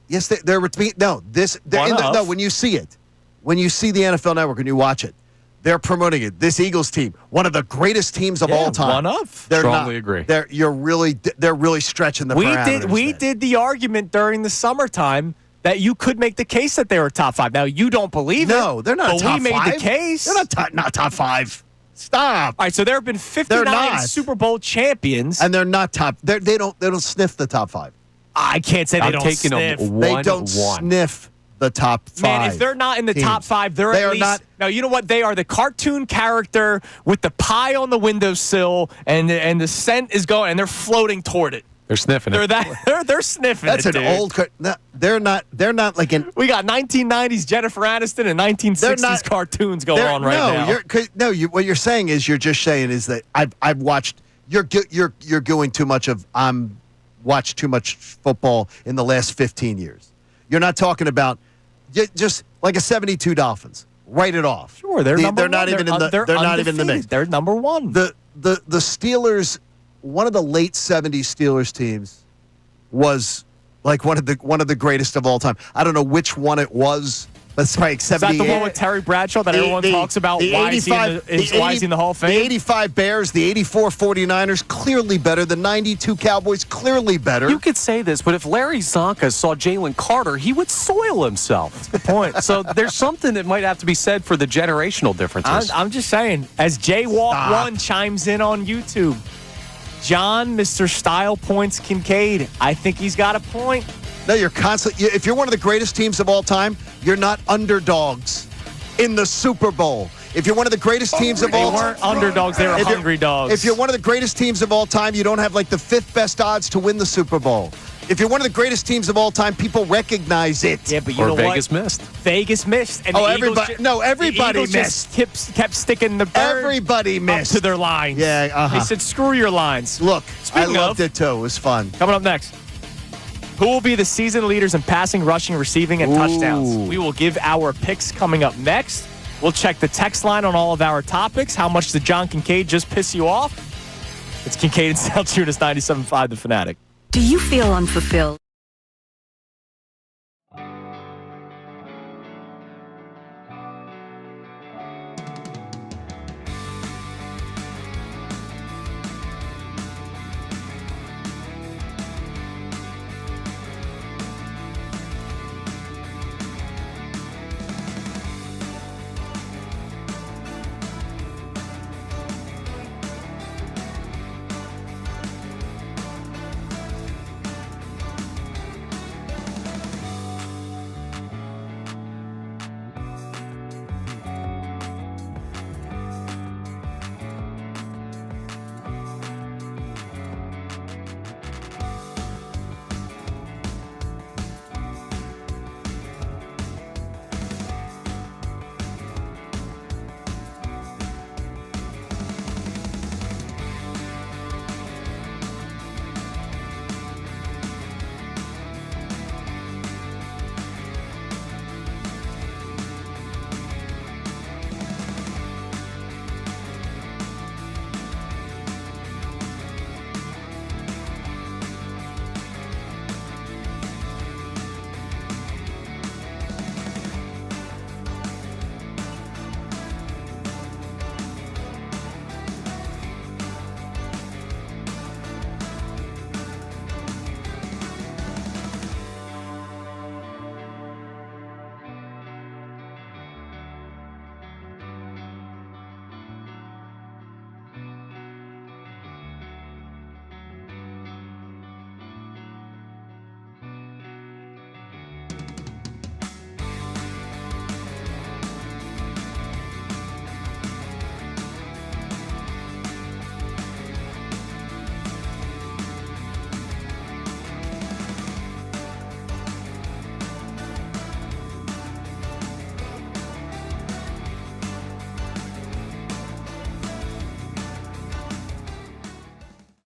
yes, there were, no, this, they're One of. no, when you see it, when you see the NFL Network and you watch it, they're promoting it. This Eagles team, one of the greatest teams of Yeah, all time. one of. They're Strongly not, agree. They're really stretching the we parameters. did the argument during the summertime that you could make the case that they were top 5. Now you don't believe it. No, they're not But top we made 5. the case. They're not top 5. Stop. All right, so there have been 59 not. Super Bowl champions. And they're not top. They don't sniff the top 5. I can't say they I'm don't taking sniff. them They 1-1. don't sniff the top 5. Man, if they're not in the teams. top 5, they're They at are least. not. No, you know what? They are the cartoon character with the pie on the windowsill, and the scent is going, and they're floating toward it. They're sniffing They're it. they're sniffing That's it. an dude. old. No, they're not. They're not like an. We got 1990s Jennifer Aniston and 1960s not- cartoons going on right no, now. what you're saying is you're just saying is that I've watched. You're going too much of I'm watched too much football in the last 15 years. You're not talking about just like a 72 Dolphins. Write it off. Sure, they're not even in the mix. They're number one. The Steelers, one of the late 70s Steelers teams was like one of the greatest of all time. I don't know which one it was. But it's probably 70. Is that the one with Terry Bradshaw that everyone talks about? Why is he in the Hall of Fame? The 85 Bears, the 84 49ers, clearly better. The 92 Cowboys, clearly better. You could say this, but if Larry Zonka saw Jalen Carter, he would soil himself. That's the point. So there's something that might have to be said for the generational differences. I'm just saying, as Jaywalk1 chimes in on YouTube, John, Mr. Style Points Kincade, I think he's got a point. No, you're constantly. If you're one of the greatest teams of all time, you're not underdogs in the Super Bowl. If you're one of the greatest teams of all time, they weren't underdogs; they were hungry dogs. If you're one of the greatest teams of all time, you don't have like the 5th best odds to win the Super Bowl. If you're one of the greatest teams of all time, people recognize it. Yeah, but you know Vegas what? missed. Vegas missed. And everybody missed. Kept sticking the bird everybody missed up to their lines. Yeah, They said, "Screw your lines." Look, Speaking I loved it too. It was fun. Coming up next. Who will be the season leaders in passing, rushing, receiving, and touchdowns? We will give our picks coming up next. We'll check the text line on all of our topics. How much did John Kincade just piss you off? It's Kincade and Salciunas, 97.5 The Fanatic. Do you feel unfulfilled?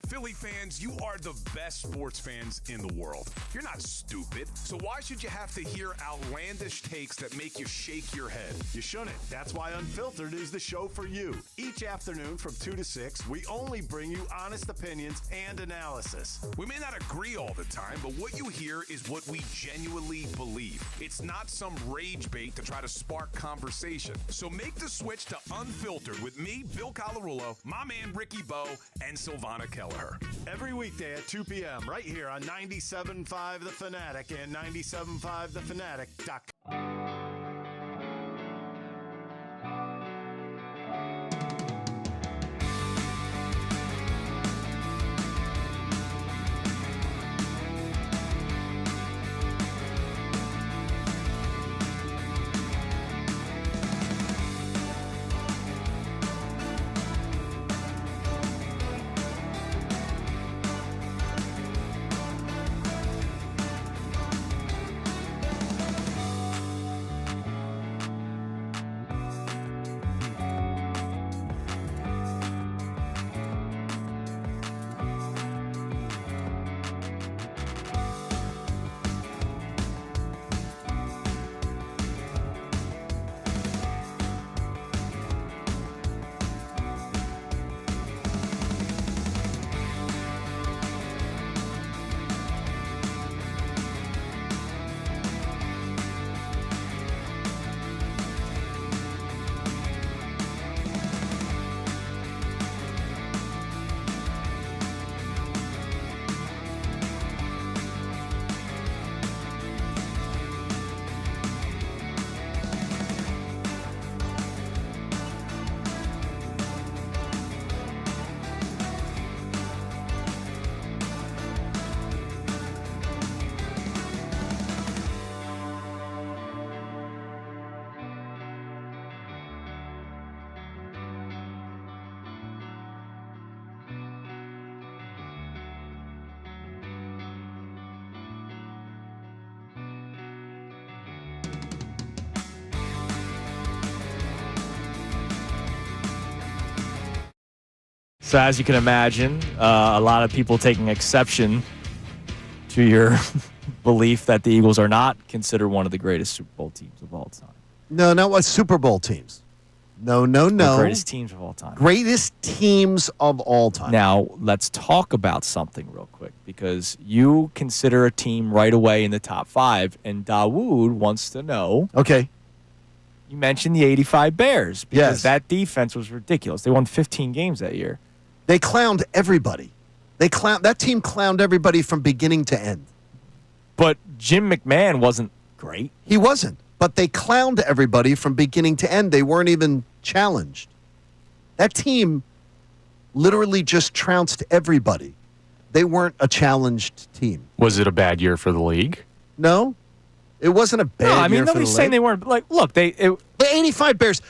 Philly fans, you are the best sports fans in the world. You're not stupid, so why should you have to hear outlandish takes that make you shake your head? You shouldn't. That's why Unfiltered is the show for you. Each afternoon from 2 to 6, we only bring you honest opinions and analysis. We may not agree all the time, but what you hear is what we genuinely believe. It's not some rage bait to try to spark conversation. So make the switch to Unfiltered with me, Bill Colarulo, my man Ricky Bo, and Silvana Kelleher. Every weekday at 2 p.m. right here on 97.5 The Fanatic and 97.5thefanatic.com. So as you can imagine, a lot of people taking exception to your belief that the Eagles are not considered one of the greatest Super Bowl teams of all time. No, not what Super Bowl teams. No. The greatest teams of all time. Greatest teams of all time. Now, let's talk about something real quick, because you consider a team right away in the top 5, and Dawood wants to know. Okay. You mentioned the 85 Bears, because Yes. that defense was ridiculous. They won 15 games that year. They clowned everybody. That team clowned everybody from beginning to end. But Jim McMahon wasn't great. He wasn't. But they clowned everybody from beginning to end. They weren't even challenged. That team literally just trounced everybody. They weren't a challenged team. Was it a bad year for the league? No, it wasn't a bad year. No, I mean, for nobody's saying they weren't. Like, look, the 85 Bears.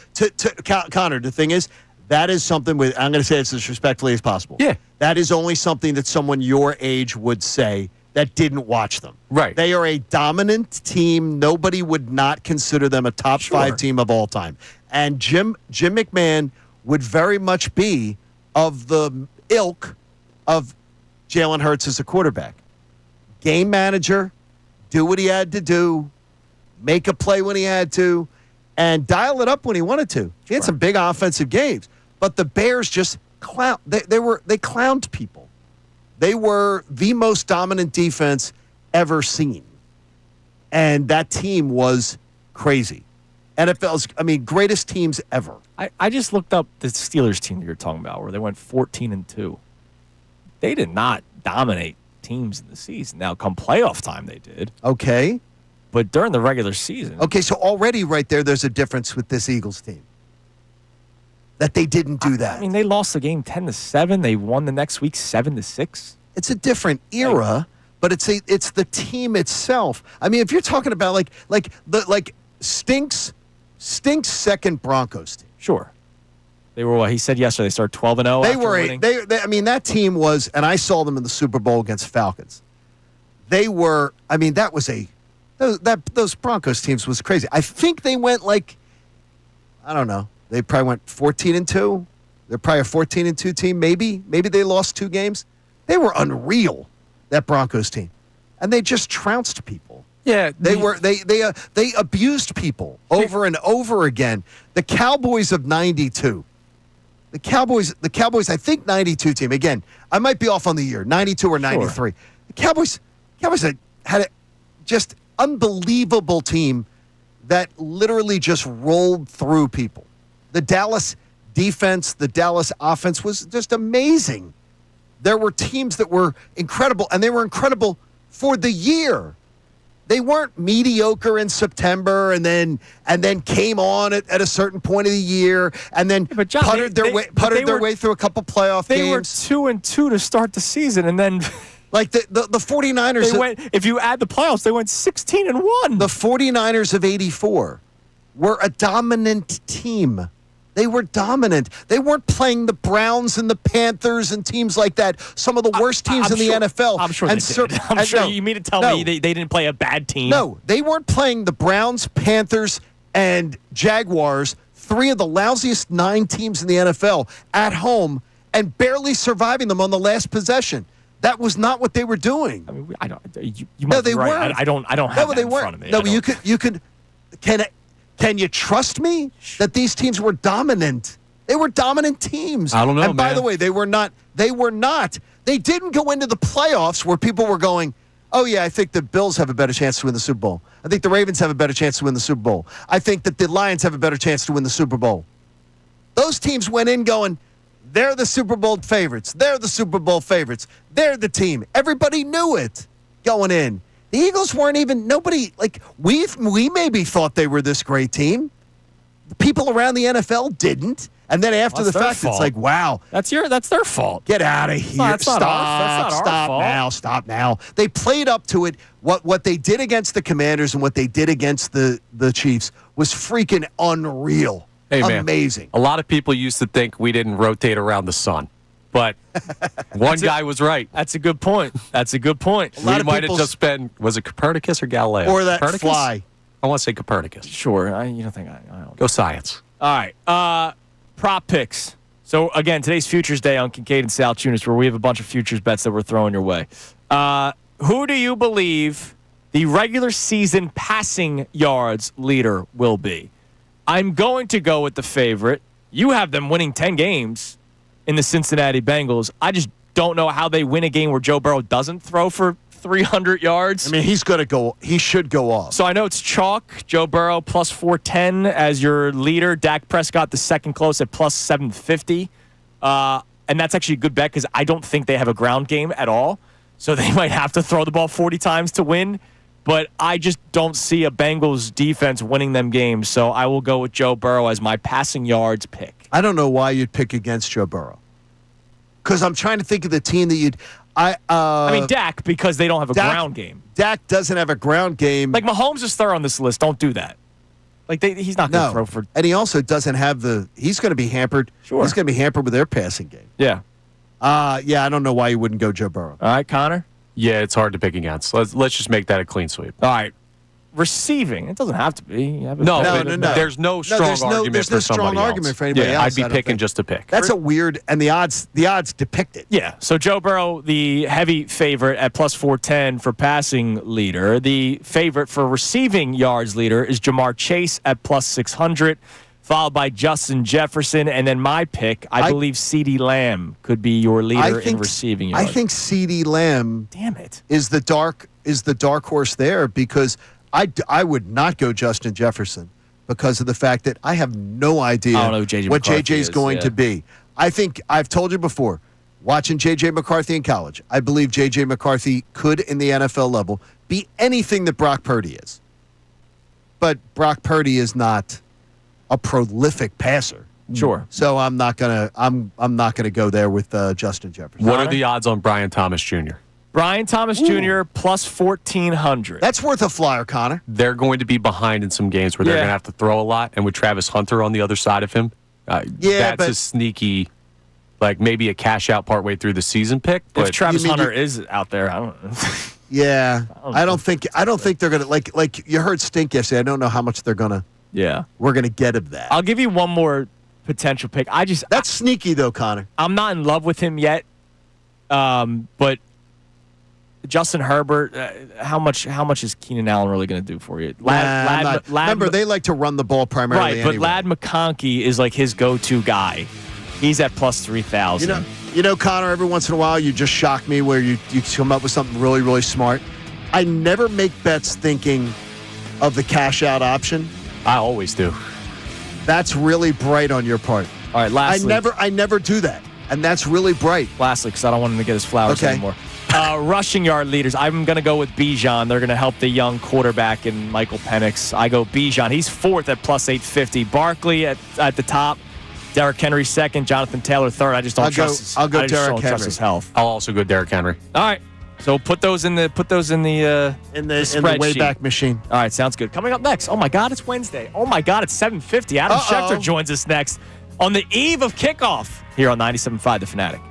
Connor, the thing is, that is something with. I'm going to say this as respectfully as possible. Yeah, that is only something that someone your age would say that didn't watch them. Right. They are a dominant team. Nobody would not consider them a top 5 team of all time. And Jim McMahon would very much be of the ilk of Jalen Hurts as a quarterback. Game manager, do what he had to do, make a play when he had to, and dial it up when he wanted to. He had some big offensive games. But the Bears just clowned. They clowned people. They were the most dominant defense ever seen. And that team was crazy. NFL's, greatest teams ever. I just looked up the Steelers team that you're talking about, where they went 14-2. They did not dominate teams in the season. Now, come playoff time, they did. Okay. But during the regular season. Okay, so already right there's a difference with this Eagles team. That they didn't do that. I mean, they lost the game 10-7. They won the next week 7-6. It's a different era, but it's the team itself. I mean, if you're talking about like Stink's second Broncos team. Sure. They were what he said yesterday. They started 12-0. They were that team was, and I saw them in the Super Bowl against Falcons. They were. I mean, that was those Broncos teams was crazy. I think they went I don't know. They probably went 14-2. They're probably a 14-2 team. Maybe they lost 2 games. They were unreal, that Broncos team, and they just trounced people. Yeah, they abused people over and over again. The Cowboys of '92. The Cowboys. I think '92 team. Again, I might be off on the year, '92 or '93. Sure. The Cowboys had a just unbelievable team that literally just rolled through people. The Dallas defense, the Dallas offense was just amazing. There were teams that were incredible, and they were incredible for the year. They weren't mediocre in September and then came on at a certain point of the year and then puttered their way through a couple playoff games. They were 2-2 to start the season, and then like the 49ers. If you add the playoffs, they went 16-1. The 49ers of '84 were a dominant team. They were dominant. They weren't playing the Browns and the Panthers and teams like that. Some of the worst teams in the NFL. I'm sure they did. I'm sure you mean to tell me they didn't play a bad team? No, they weren't playing the Browns, Panthers, and Jaguars, 3 of the lousiest 9 teams in the NFL, at home, and barely surviving them on the last possession. That was not what they were doing. I mean, I don't. You no, they right. weren't. I don't have that in front of me. No, but you could. Can you trust me that these teams were dominant? They were dominant teams. I don't know, and by the way, they were not. They didn't go into the playoffs where people were going, oh, yeah, I think the Bills have a better chance to win the Super Bowl. I think the Ravens have a better chance to win the Super Bowl. I think that the Lions have a better chance to win the Super Bowl. Those teams went in going, they're the Super Bowl favorites. They're the Super Bowl favorites. They're the team. Everybody knew it going in. The Eagles weren't even, nobody, we maybe thought they were this great team. The people around the NFL didn't. And then after the fact, it's like, wow. That's their fault. Get out of here. Stop now. They played up to it. What they did against the Commanders and what they did against the Chiefs was freaking unreal. Hey, man, amazing. A lot of people used to think we didn't rotate around the sun. But one guy was right. That's a good point. We might have just been, was it Copernicus or Galileo? Or that Copernicus? fly. I want to say Copernicus. Sure. You don't think I don't. Go Science. All right. Prop picks. So, again, today's Futures Day on Kincade and Salciunas, where we have a bunch of futures bets that we're throwing your way. Who do you believe the regular season passing yards leader will be? I'm going to go with the favorite. You have them winning 10 games in the Cincinnati Bengals. I just don't know how they win a game where Joe Burrow doesn't throw for 300 yards. I mean, he should go off. So I know it's chalk. Joe Burrow plus 410 as your leader. Dak Prescott the second close at plus 750. And that's actually a good bet because I don't think they have a ground game at all. So they might have to throw the ball 40 times to win. But I just don't see a Bengals defense winning them games. So I will go with Joe Burrow as my passing yards pick. I don't know why you'd pick against Joe Burrow. Because I'm trying to think of the team that you'd. I mean, Dak, because they don't have a ground game. Dak doesn't have a ground game. Like, Mahomes is third on this list. Don't do that. Like, he's not going to throw for. And he also doesn't have he's going to be hampered. Sure. He's going to be hampered with their passing game. Yeah. Yeah, I don't know why you wouldn't go Joe Burrow. All right, Connor? Yeah, it's hard to pick against. Let's just make that a clean sweep. All right. Receiving. It doesn't have to be. No. There's no strong argument for somebody else. For anybody else. I'd be picking just to pick. That's a weird, and the odds depict it. Yeah. So Joe Burrow, the heavy favorite at plus 410 for passing leader. The favorite for receiving yards leader is Jamar Chase at plus 600, followed by Justin Jefferson, and then my pick, I believe CeeDee Lamb could be your leader in receiving yards. I think CeeDee Lamb, damn it, is the dark horse there because I would not go Justin Jefferson because of the fact that I have no idea what JJ is going to be. I think I've told you before, watching JJ McCarthy in college, I believe JJ McCarthy could, in the NFL level, be anything that Brock Purdy is. But Brock Purdy is not a prolific passer. Sure. So I'm not gonna go there with Justin Jefferson. What are the odds on Brian Thomas Jr.? Brian Thomas Jr. plus 1,400. That's worth a flyer, Connor. They're going to be behind in some games where they're going to have to throw a lot, and with Travis Hunter on the other side of him, that's a sneaky, like maybe a cash out partway through the season pick. If Travis Hunter is out there, I don't know. Yeah, I don't think they're gonna like you heard Stink yesterday. I don't know how much they're gonna. Yeah, we're gonna get of that. I'll give you one more potential pick. That's sneaky though, Connor. I'm not in love with him yet, but Justin Herbert, how much is Keenan Allen really going to do for you? Remember, they like to run the ball primarily. Right, but Lad McConkey is like his go-to guy. He's at plus 3,000. You know, Connor, every once in a while you just shock me where you come up with something really, really smart. I never make bets thinking of the cash-out option. I always do. That's really bright on your part. All right, lastly. I never do that, and that's really bright. Lastly, because I don't want him to get his flowers anymore. Rushing yard leaders, I'm going to go with Bijan. They're going to help the young quarterback in Michael Penix. I go Bijan. He's fourth at plus 850. Barkley at the top. Derrick Henry second. Jonathan Taylor third. I just don't trust his health. I'll also go Derrick Henry. All right. So put those in the Wayback Machine. All right, sounds good. Coming up next. Oh my God, it's Wednesday. Oh my God, it's 7:50. Adam Schefter joins us next on the eve of kickoff here on 97.5 The Fanatic.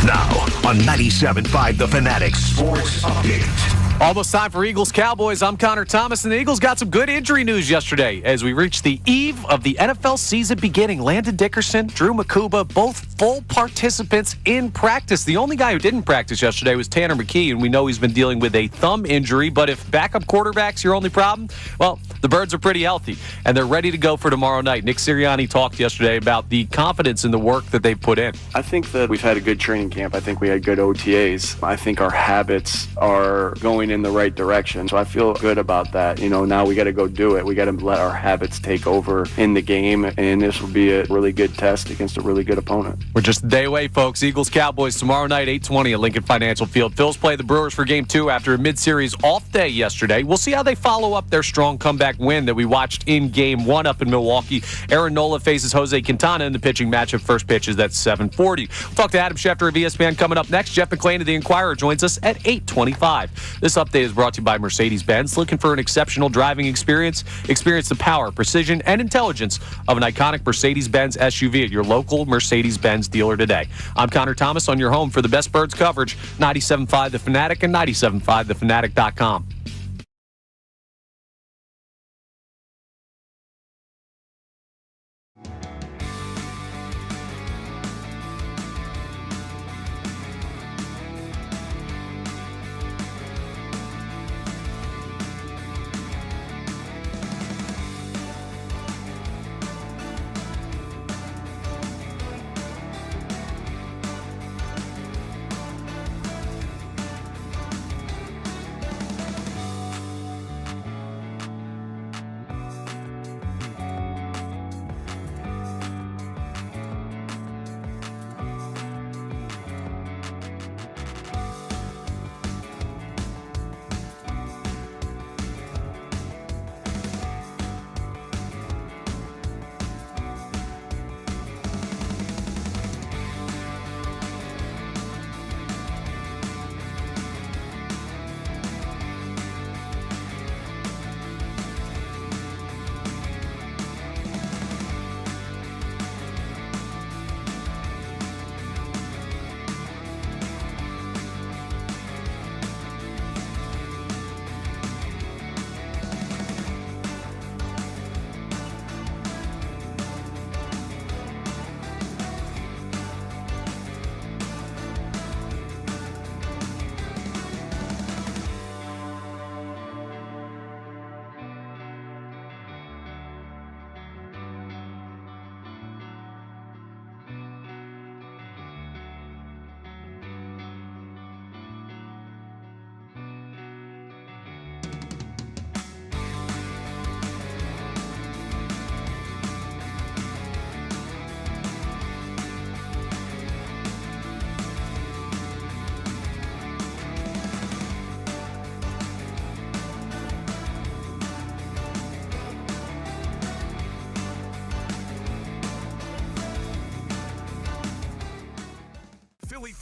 Now on 97.5 The Fanatic Sports Update. Almost time for Eagles Cowboys. I'm Connor Thomas, and the Eagles got some good injury news yesterday as we reached the eve of the NFL season beginning. Landon Dickerson, Drew Makuba, both full participants in practice. The only guy who didn't practice yesterday was Tanner McKee, and we know he's been dealing with a thumb injury. But if backup quarterback's your only problem, well, the Birds are pretty healthy, and they're ready to go for tomorrow night. Nick Serriani talked yesterday about the confidence in the work that they've put in. I think that we've had a good training camp. I think we had good OTAs. I think our habits are going in the right direction. So I feel good about that. You know, now we got to go do it. We got to let our habits take over in the game, and this will be a really good test against a really good opponent. We're just a day away, folks. Eagles Cowboys tomorrow night, 8:20 at Lincoln Financial Field. Phillies play the Brewers for Game 2 after a mid-series off day yesterday. We'll see how they follow up their strong comeback win that we watched in Game 1 up in Milwaukee. Aaron Nola faces Jose Quintana in the pitching matchup. First pitch is at 7:40. We'll talk to Adam Schefter of ESPN coming up next. Jeff McLane of The Inquirer joins us at 8:25. This update is brought to you by Mercedes-Benz. Looking for an exceptional driving experience? Experience the power, precision, and intelligence of an iconic Mercedes-Benz SUV at your local Mercedes-Benz dealer today. I'm Connor Thomas on your home for the best Birds coverage, 97.5 The Fanatic and 97.5thefanatic.com.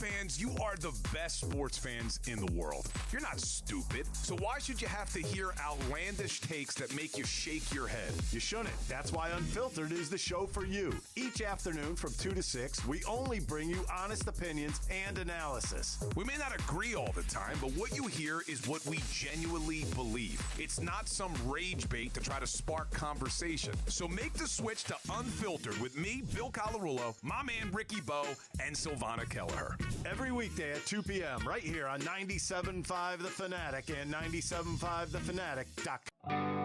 fans, you are the best sports fans in the world. You're not stupid, so why should you have to hear outlandish takes that make you shake your head? You shouldn't. That's why Unfiltered is the show for you. Each afternoon from 2 to 6, we only bring you honest opinions and analysis. We may not agree all the time, but what you hear is what we genuinely believe. It's not some rage bait to try to spark conversation. So make the switch to Unfiltered with me, Bill Colarulo, my man Ricky Bo, and Silvana Kelleher. Every weekday at 2 p.m. right here on 97.5 The Fanatic and 97.5thefanatic.com.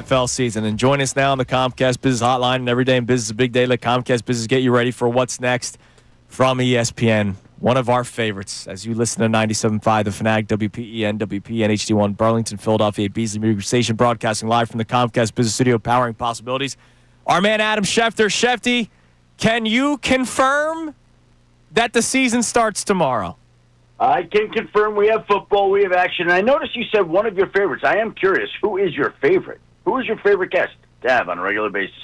NFL season. And join us now on the Comcast Business Hotline. And every day in business is a big day. Let Comcast Business get you ready for what's next from ESPN. One of our favorites as you listen to 97.5 The Fanatic, WPEN, WPN, HD1, Burlington, Philadelphia, Beasley Music Station, broadcasting live from the Comcast Business Studio, powering possibilities. Our man Adam Schefter. Shefty, can you confirm that the season starts tomorrow? I can confirm we have football, we have action. And I noticed you said one of your favorites. I am curious, who is your favorite? Who is your favorite guest to have on a regular basis?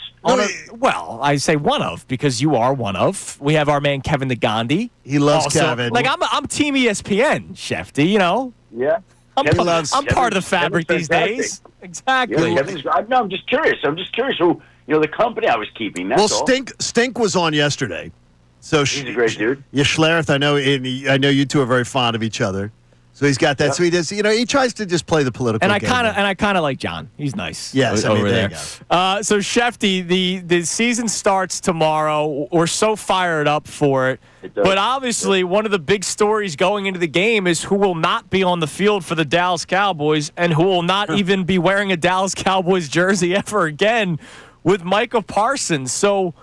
Well, I say one of because you are one of. We have our man Kevin the Gandhi. He loves Kevin. Like I'm Team ESPN, Shefty. You know. Yeah. I'm part of the fabric these days. Exactly. Yeah, I'm just curious. Who the company I was keeping. That's all. Stink was on yesterday. So he's a great dude. Yeah, Schlereth, I know you two are very fond of each other. So he's got that. Yep. So he does. He tries to just play the political game. And I kind of like John. He's nice. Yes, over there. So Shefty, the season starts tomorrow. We're so fired up for it. But obviously, one of the big stories going into the game is who will not be on the field for the Dallas Cowboys and who will not even be wearing a Dallas Cowboys jersey ever again with Micah Parsons. So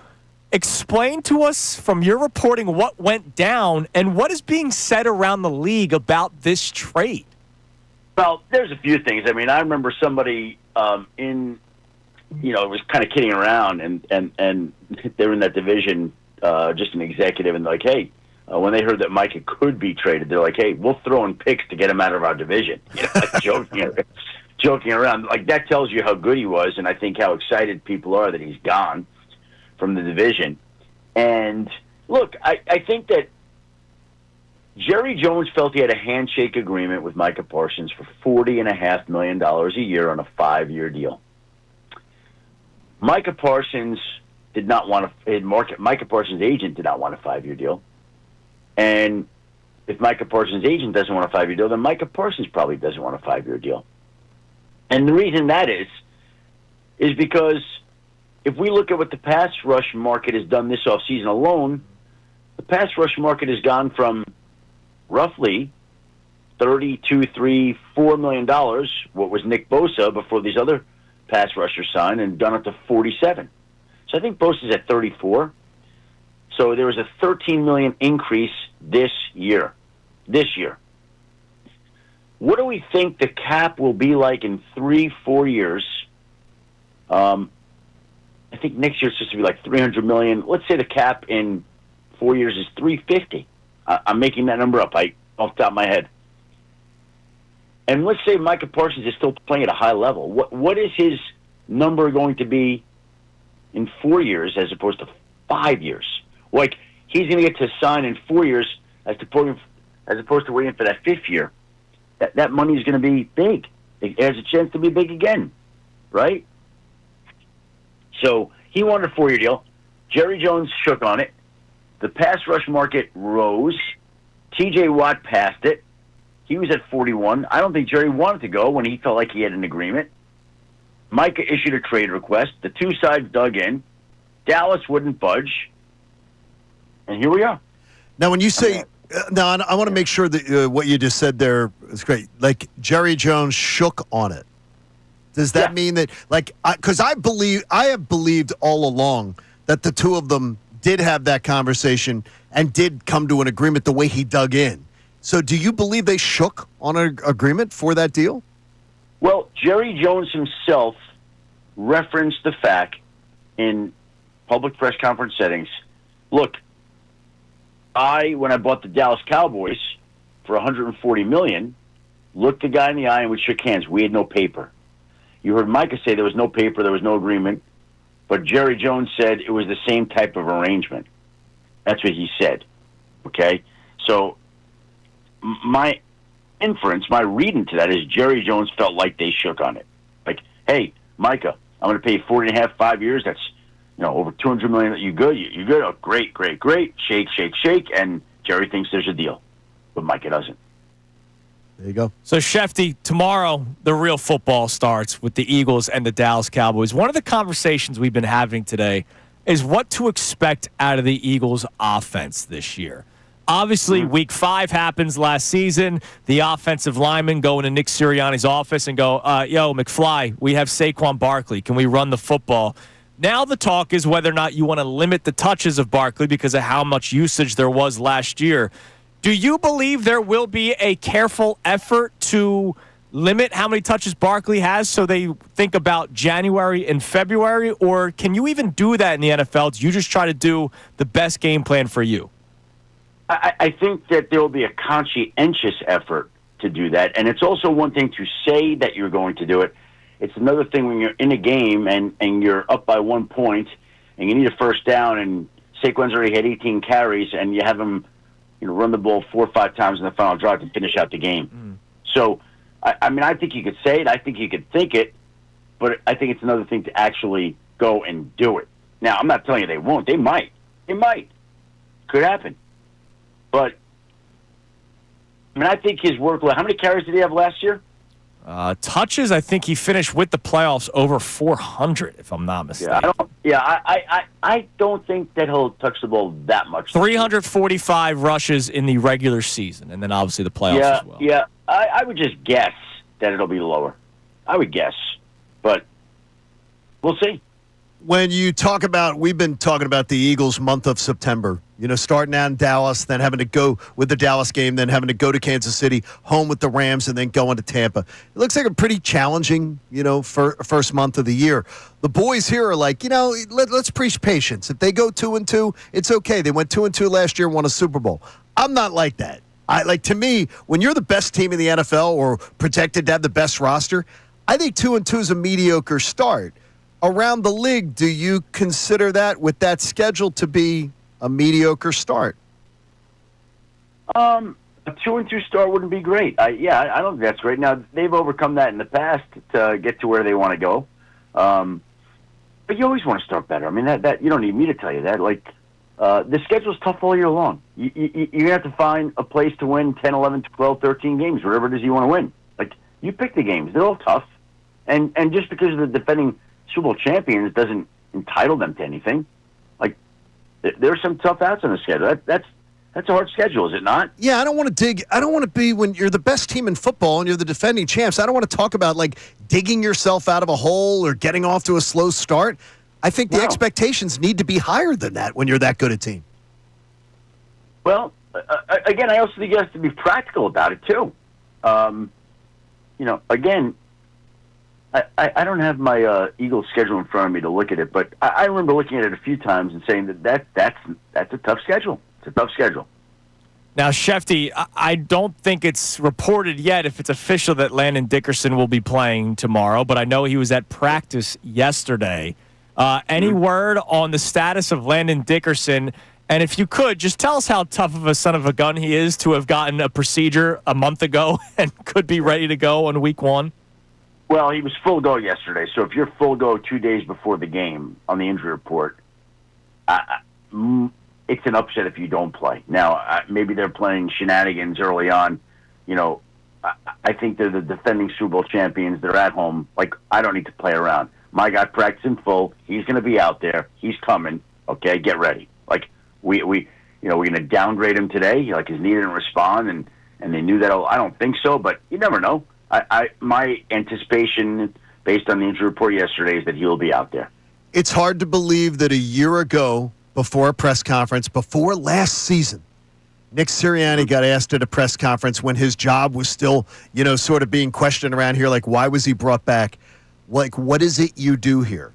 explain to us from your reporting what went down and what is being said around the league about this trade. Well, there's a few things. I mean, I remember somebody was kind of kidding around, and they were in that division, just an executive, and like, hey, when they heard that Micah could be traded, they're like, hey, we'll throw in picks to get him out of our division. Joking around. Like, that tells you how good he was, and I think how excited people are that he's gone from the division. And look, I think that Jerry Jones felt he had a handshake agreement with Micah Parsons for $40.5 million a year on a 5-year deal. Micah Parsons did not want Micah Parsons' agent did not want a 5-year deal. And if Micah Parsons' agent doesn't want a 5-year deal, then Micah Parsons probably doesn't want a 5-year deal. And the reason that is because if we look at what the pass rush market has done this offseason alone, the pass rush market has gone from roughly $32, $3, $4 million, what was Nick Bosa before these other pass rushers signed, and done it to 47. So I think Bosa's at 34. So there was a $13 million increase this year. What do we think the cap will be like in 3-4 years? I think next year it's supposed to be like $300 million. Let's say the cap in 4 years is $350. I'm making that number up off the top of my head. And let's say Micah Parsons is still playing at a high level. What is his number going to be in 4 years as opposed to 5 years? Like, he's going to get to sign in 4 years as opposed to waiting for that 5th year. That money is going to be big. It has a chance to be big again, right? So he wanted a 4-year deal. Jerry Jones shook on it. The pass rush market rose. T.J. Watt passed it. He was at 41. I don't think Jerry wanted to go when he felt like he had an agreement. Micah issued a trade request. The two sides dug in. Dallas wouldn't budge. And here we are. Now, when you say I want to make sure that what you just said there is great. Like, Jerry Jones shook on it. Does that mean that, like, because I have believed all along that the two of them did have that conversation and did come to an agreement the way he dug in. So do you believe they shook on an agreement for that deal? Well, Jerry Jones himself referenced the fact in public press conference settings, look, when I bought the Dallas Cowboys for $140 million, looked the guy in the eye and we shook hands. We had no paper. You heard Micah say there was no paper, there was no agreement, but Jerry Jones said it was the same type of arrangement. That's what he said. Okay? So my inference, my read into that is Jerry Jones felt like they shook on it. Like, hey, Micah, I'm going to pay 40.5, 5 years. That's, over $200 million. You good? You good? Oh, great. Shake, shake, shake. And Jerry thinks there's a deal, but Micah doesn't. There you go. So, Schefty, tomorrow the real football starts with the Eagles and the Dallas Cowboys. One of the conversations we've been having today is what to expect out of the Eagles' offense this year. Obviously, Week 5 happens last season. The offensive linemen go into Nick Sirianni's office and go, yo, McFly, we have Saquon Barkley. Can we run the football? Now the talk is whether or not you want to limit the touches of Barkley because of how much usage there was last year. Do you believe there will be a careful effort to limit how many touches Barkley has so they think about January and February? Or can you even do that in the NFL? Do you just try to do the best game plan for you? I think that there will be a conscientious effort to do that. And it's also one thing to say that you're going to do it. It's another thing when you're in a game and you're up by 1 point and you need a first down and Saquon's already had 18 carries and you have him run the ball 4 or 5 times in the final drive to finish out the game. So, I think you could say it. I think you could think it. But I think it's another thing to actually go and do it. Now, I'm not telling you they won't. They might. Could happen. But, I think his workload, how many carries did he have last year? Touches, I think he finished with the playoffs over 400, if I'm not mistaken. I don't think that he'll touch the ball that much. 345 rushes in the regular season, and then obviously the playoffs as well. Yeah, I would just guess that it'll be lower. I would guess, but we'll see. When you talk about, we've been talking about the Eagles' month of September, starting out in Dallas, then having to go with the Dallas game, then having to go to Kansas City, home with the Rams, and then going to Tampa. It looks like a pretty challenging, first month of the year. The boys here are like, let's preach patience. If they go 2-2, it's okay. They went 2-2 last year, won a Super Bowl. I'm not like that. To me, when you're the best team in the NFL or projected to have the best roster, I think 2-2 is a mediocre start. Around the league, do you consider that with that schedule to be a mediocre start? A 2-2 start wouldn't be great. I don't think that's great. Now, they've overcome that in the past to get to where they want to go. But you always want to start better. That you don't need me to tell you that. The schedule's tough all year long. You have to find a place to win 10, 11, 12, 13 games, whatever it is you want to win. You pick the games. They're all tough. And just because of the defending Super Bowl champions doesn't entitle them to anything. Like, there's some tough outs on the schedule. That's a hard schedule, is it not? Yeah, I don't want to dig. I don't want to be when you're the best team in football and you're the defending champs. I don't want to talk about like digging yourself out of a hole or getting off to a slow start. I think the expectations need to be higher than that when you're that good a team. Well, again, I also think you have to be practical about it too. Again, I don't have my Eagles schedule in front of me to look at it, but I remember looking at it a few times and saying that's a tough schedule. It's a tough schedule. Now, Schefter, I don't think it's reported yet if it's official that Landon Dickerson will be playing tomorrow, but I know he was at practice yesterday. Any word on the status of Landon Dickerson? And if you could, just tell us how tough of a son of a gun he is to have gotten a procedure a month ago and could be ready to go on week 1. Well, he was full go yesterday, so if you're full go 2 days before the game on the injury report, it's an upset if you don't play. Now, maybe they're playing shenanigans early on. I think they're the defending Super Bowl champions. They're at home. Like, I don't need to play around. My guy practicing full. He's going to be out there. He's coming. Okay, get ready. Like, we're going to downgrade him today. Like, his knee didn't respond, and they knew that. I don't think so, but you never know. My anticipation, based on the injury report yesterday, is that he'll be out there. It's hard to believe that a year ago, before a press conference, before last season, Nick Serriani got asked at a press conference when his job was still, sort of being questioned around here, like, why was he brought back? Like, what is it you do here?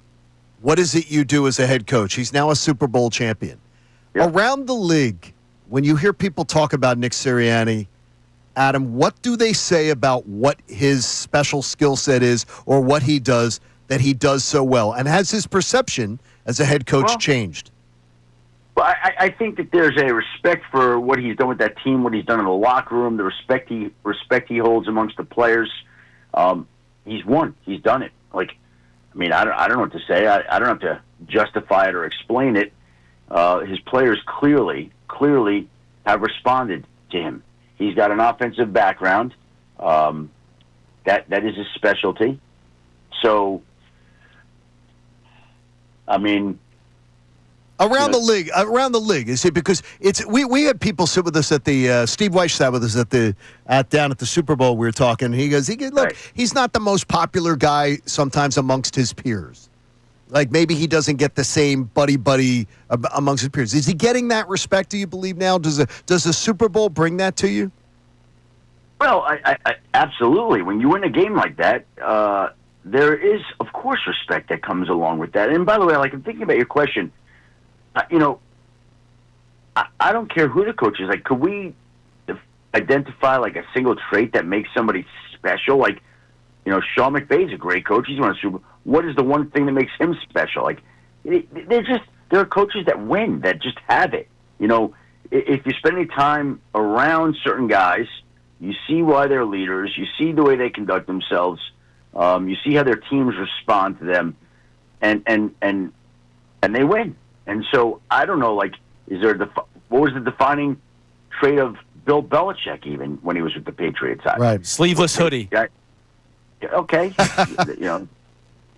What is it you do as a head coach? He's now a Super Bowl champion. Yeah. Around the league, when you hear people talk about Nick Serriani, Adam, what do they say about what his special skill set is or what he does that he does so well? And has his perception as a head coach changed? Well, I think that there's a respect for what he's done with that team, what he's done in the locker room, the respect he holds amongst the players. He's won. He's done it. Like, I mean, I don't know what to say. I don't have to justify it or explain it. His players clearly have responded to him. He's got an offensive background. That is his specialty. So, I mean, around the league, is it because we had people sit with us at the Steve Weiss sat with us down at the Super Bowl. We were talking. He goes, look, he's not the most popular guy sometimes amongst his peers. Like, maybe he doesn't get the same buddy amongst his peers. Is he getting that respect, do you believe, now? Does the Super Bowl bring that to you? Well, I absolutely. When you win a game like that, there is, of course, respect that comes along with that. And by the way, like, I'm thinking about your question. I don't care who the coach is. Like, could we identify, like, a single trait that makes somebody special? Like, Sean McVay's a great coach. He's won a Super Bowl. What is the one thing that makes him special? Like, there are coaches that win, that just have it. If you spend any time around certain guys, you see why they're leaders. You see the way they conduct themselves. You see how their teams respond to them, and they win. And so I don't know. Like, what was the defining trait of Bill Belichick even when he was with the Patriots? Right, sleeveless hoodie. Okay,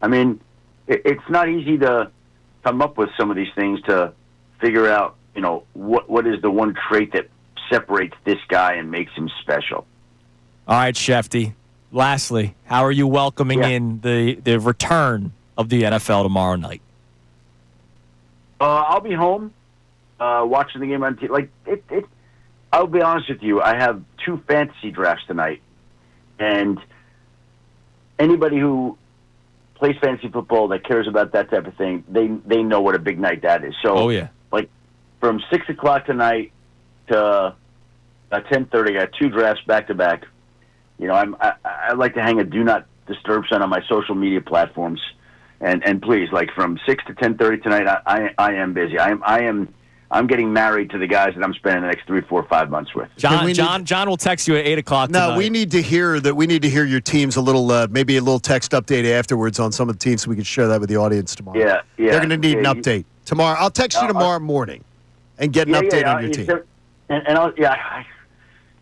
I mean, it's not easy to come up with some of these things to figure out, what is the one trait that separates this guy and makes him special. All right, Schefter. Lastly, how are you welcoming in the return of the NFL tomorrow night? I'll be home watching the game on TV. Like, I'll be honest with you. I have 2 fantasy drafts tonight, and anybody who plays fantasy football that cares about that type of thing, they know what a big night that is. So, like, from 6 o'clock tonight to 10:30, I got 2 drafts back to back. I like to hang a do not disturb sign on my social media platforms, and please, like, from 6 to 10:30 tonight, I am busy. I'm getting married to the guys that I'm spending the next 3, 4, 5 months with. John will text you at 8 o'clock tonight. No, we need to hear your teams a little, maybe a little text update afterwards on some of the teams so we can share that with the audience tomorrow. Yeah. They're going to need an update tomorrow. I'll text you tomorrow morning and get an update on your team.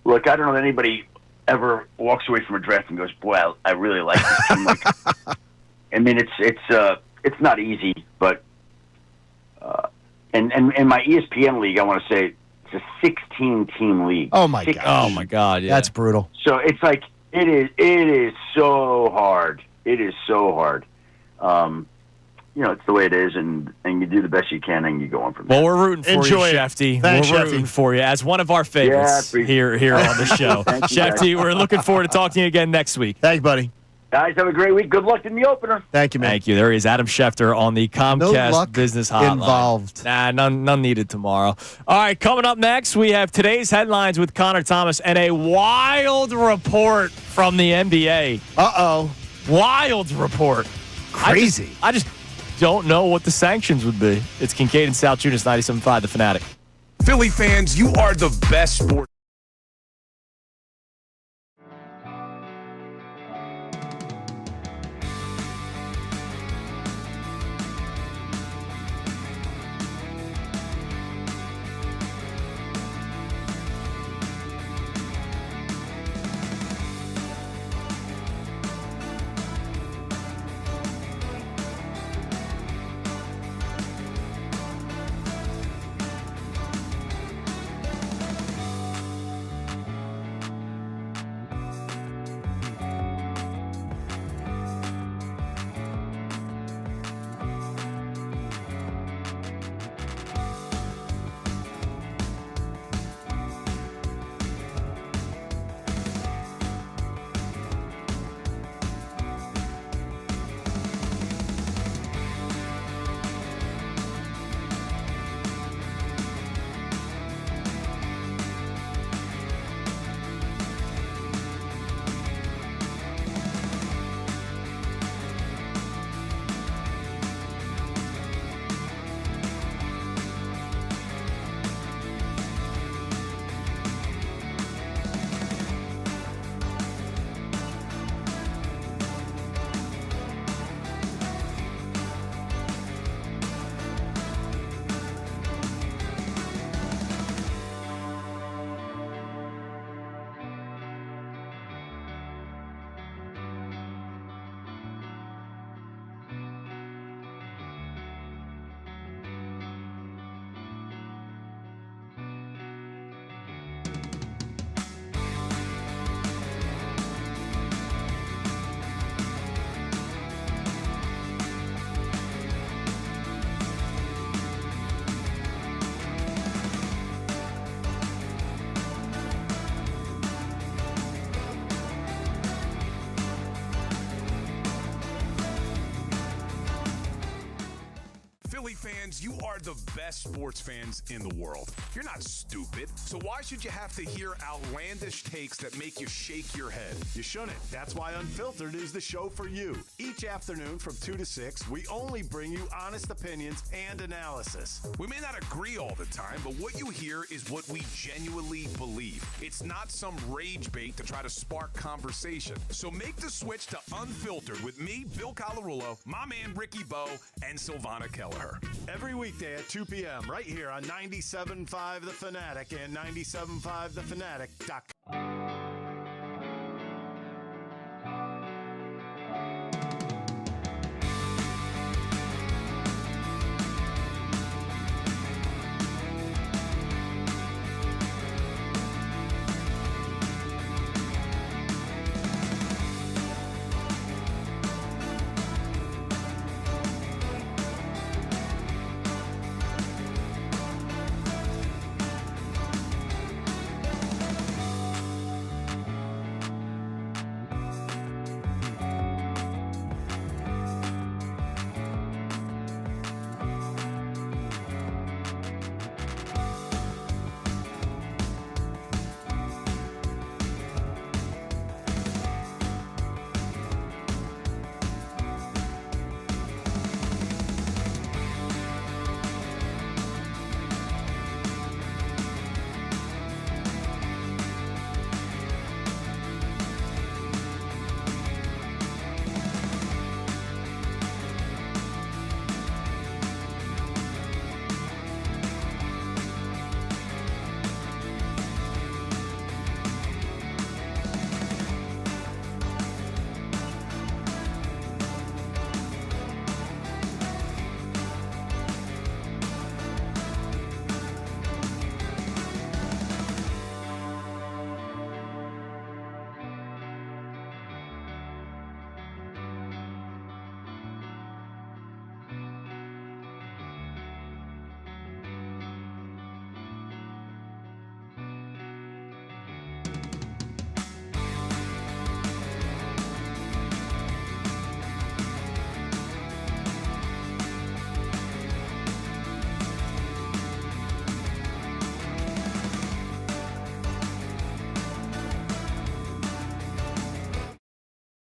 Look, I don't know that anybody ever walks away from a draft and goes, "Boy, I really like this team." Like, I mean, it's not easy, but And in my ESPN league, I want to say it's a 16-team league. Oh, my 16. God. Oh, my God, yeah. That's brutal. So it's like it is so hard. It is so hard. It's the way it is, and you do the best you can, and you go on from there. Well, we're rooting for Enjoy you, it. Shefty. Thanks, We're Shefty. rooting for you as one of our favorites here on the show. Thank you, Shefty, guys. we're looking forward to talking to you again next week. Thanks, buddy. Guys, have a great week. Good luck in the opener. Thank you, man. Thank you. There he is, Adam Schefter on the Comcast luck Business Hotline. involved. Nah, none needed tomorrow. All right, coming up next, we have today's headlines with Connor Thomas and a wild report from the NBA. Uh-oh. Wild report. Crazy. I just don't know what the sanctions would be. It's Kincade and Salciunas, 97.5, The Fanatic. Philly fans, you are the best sport. Philly fans, you are the best sports fans in the world. You're not stupid, so why should you have to hear outlandish takes that make you shake your head? You shouldn't. That's why Unfiltered is the show for you. Each afternoon from 2 to 6, we only bring you honest opinions and analysis. We may not agree all the time, but what you hear is what we genuinely believe. It's not some rage bait to try to spark conversation. So make the switch to Unfiltered with me, Bill Colarulo, my man Ricky Bo, and Silvana Kelleher. Every weekday at 2 p.m. right here on 97.5 The Fanatic and 97.5thefanatic.com.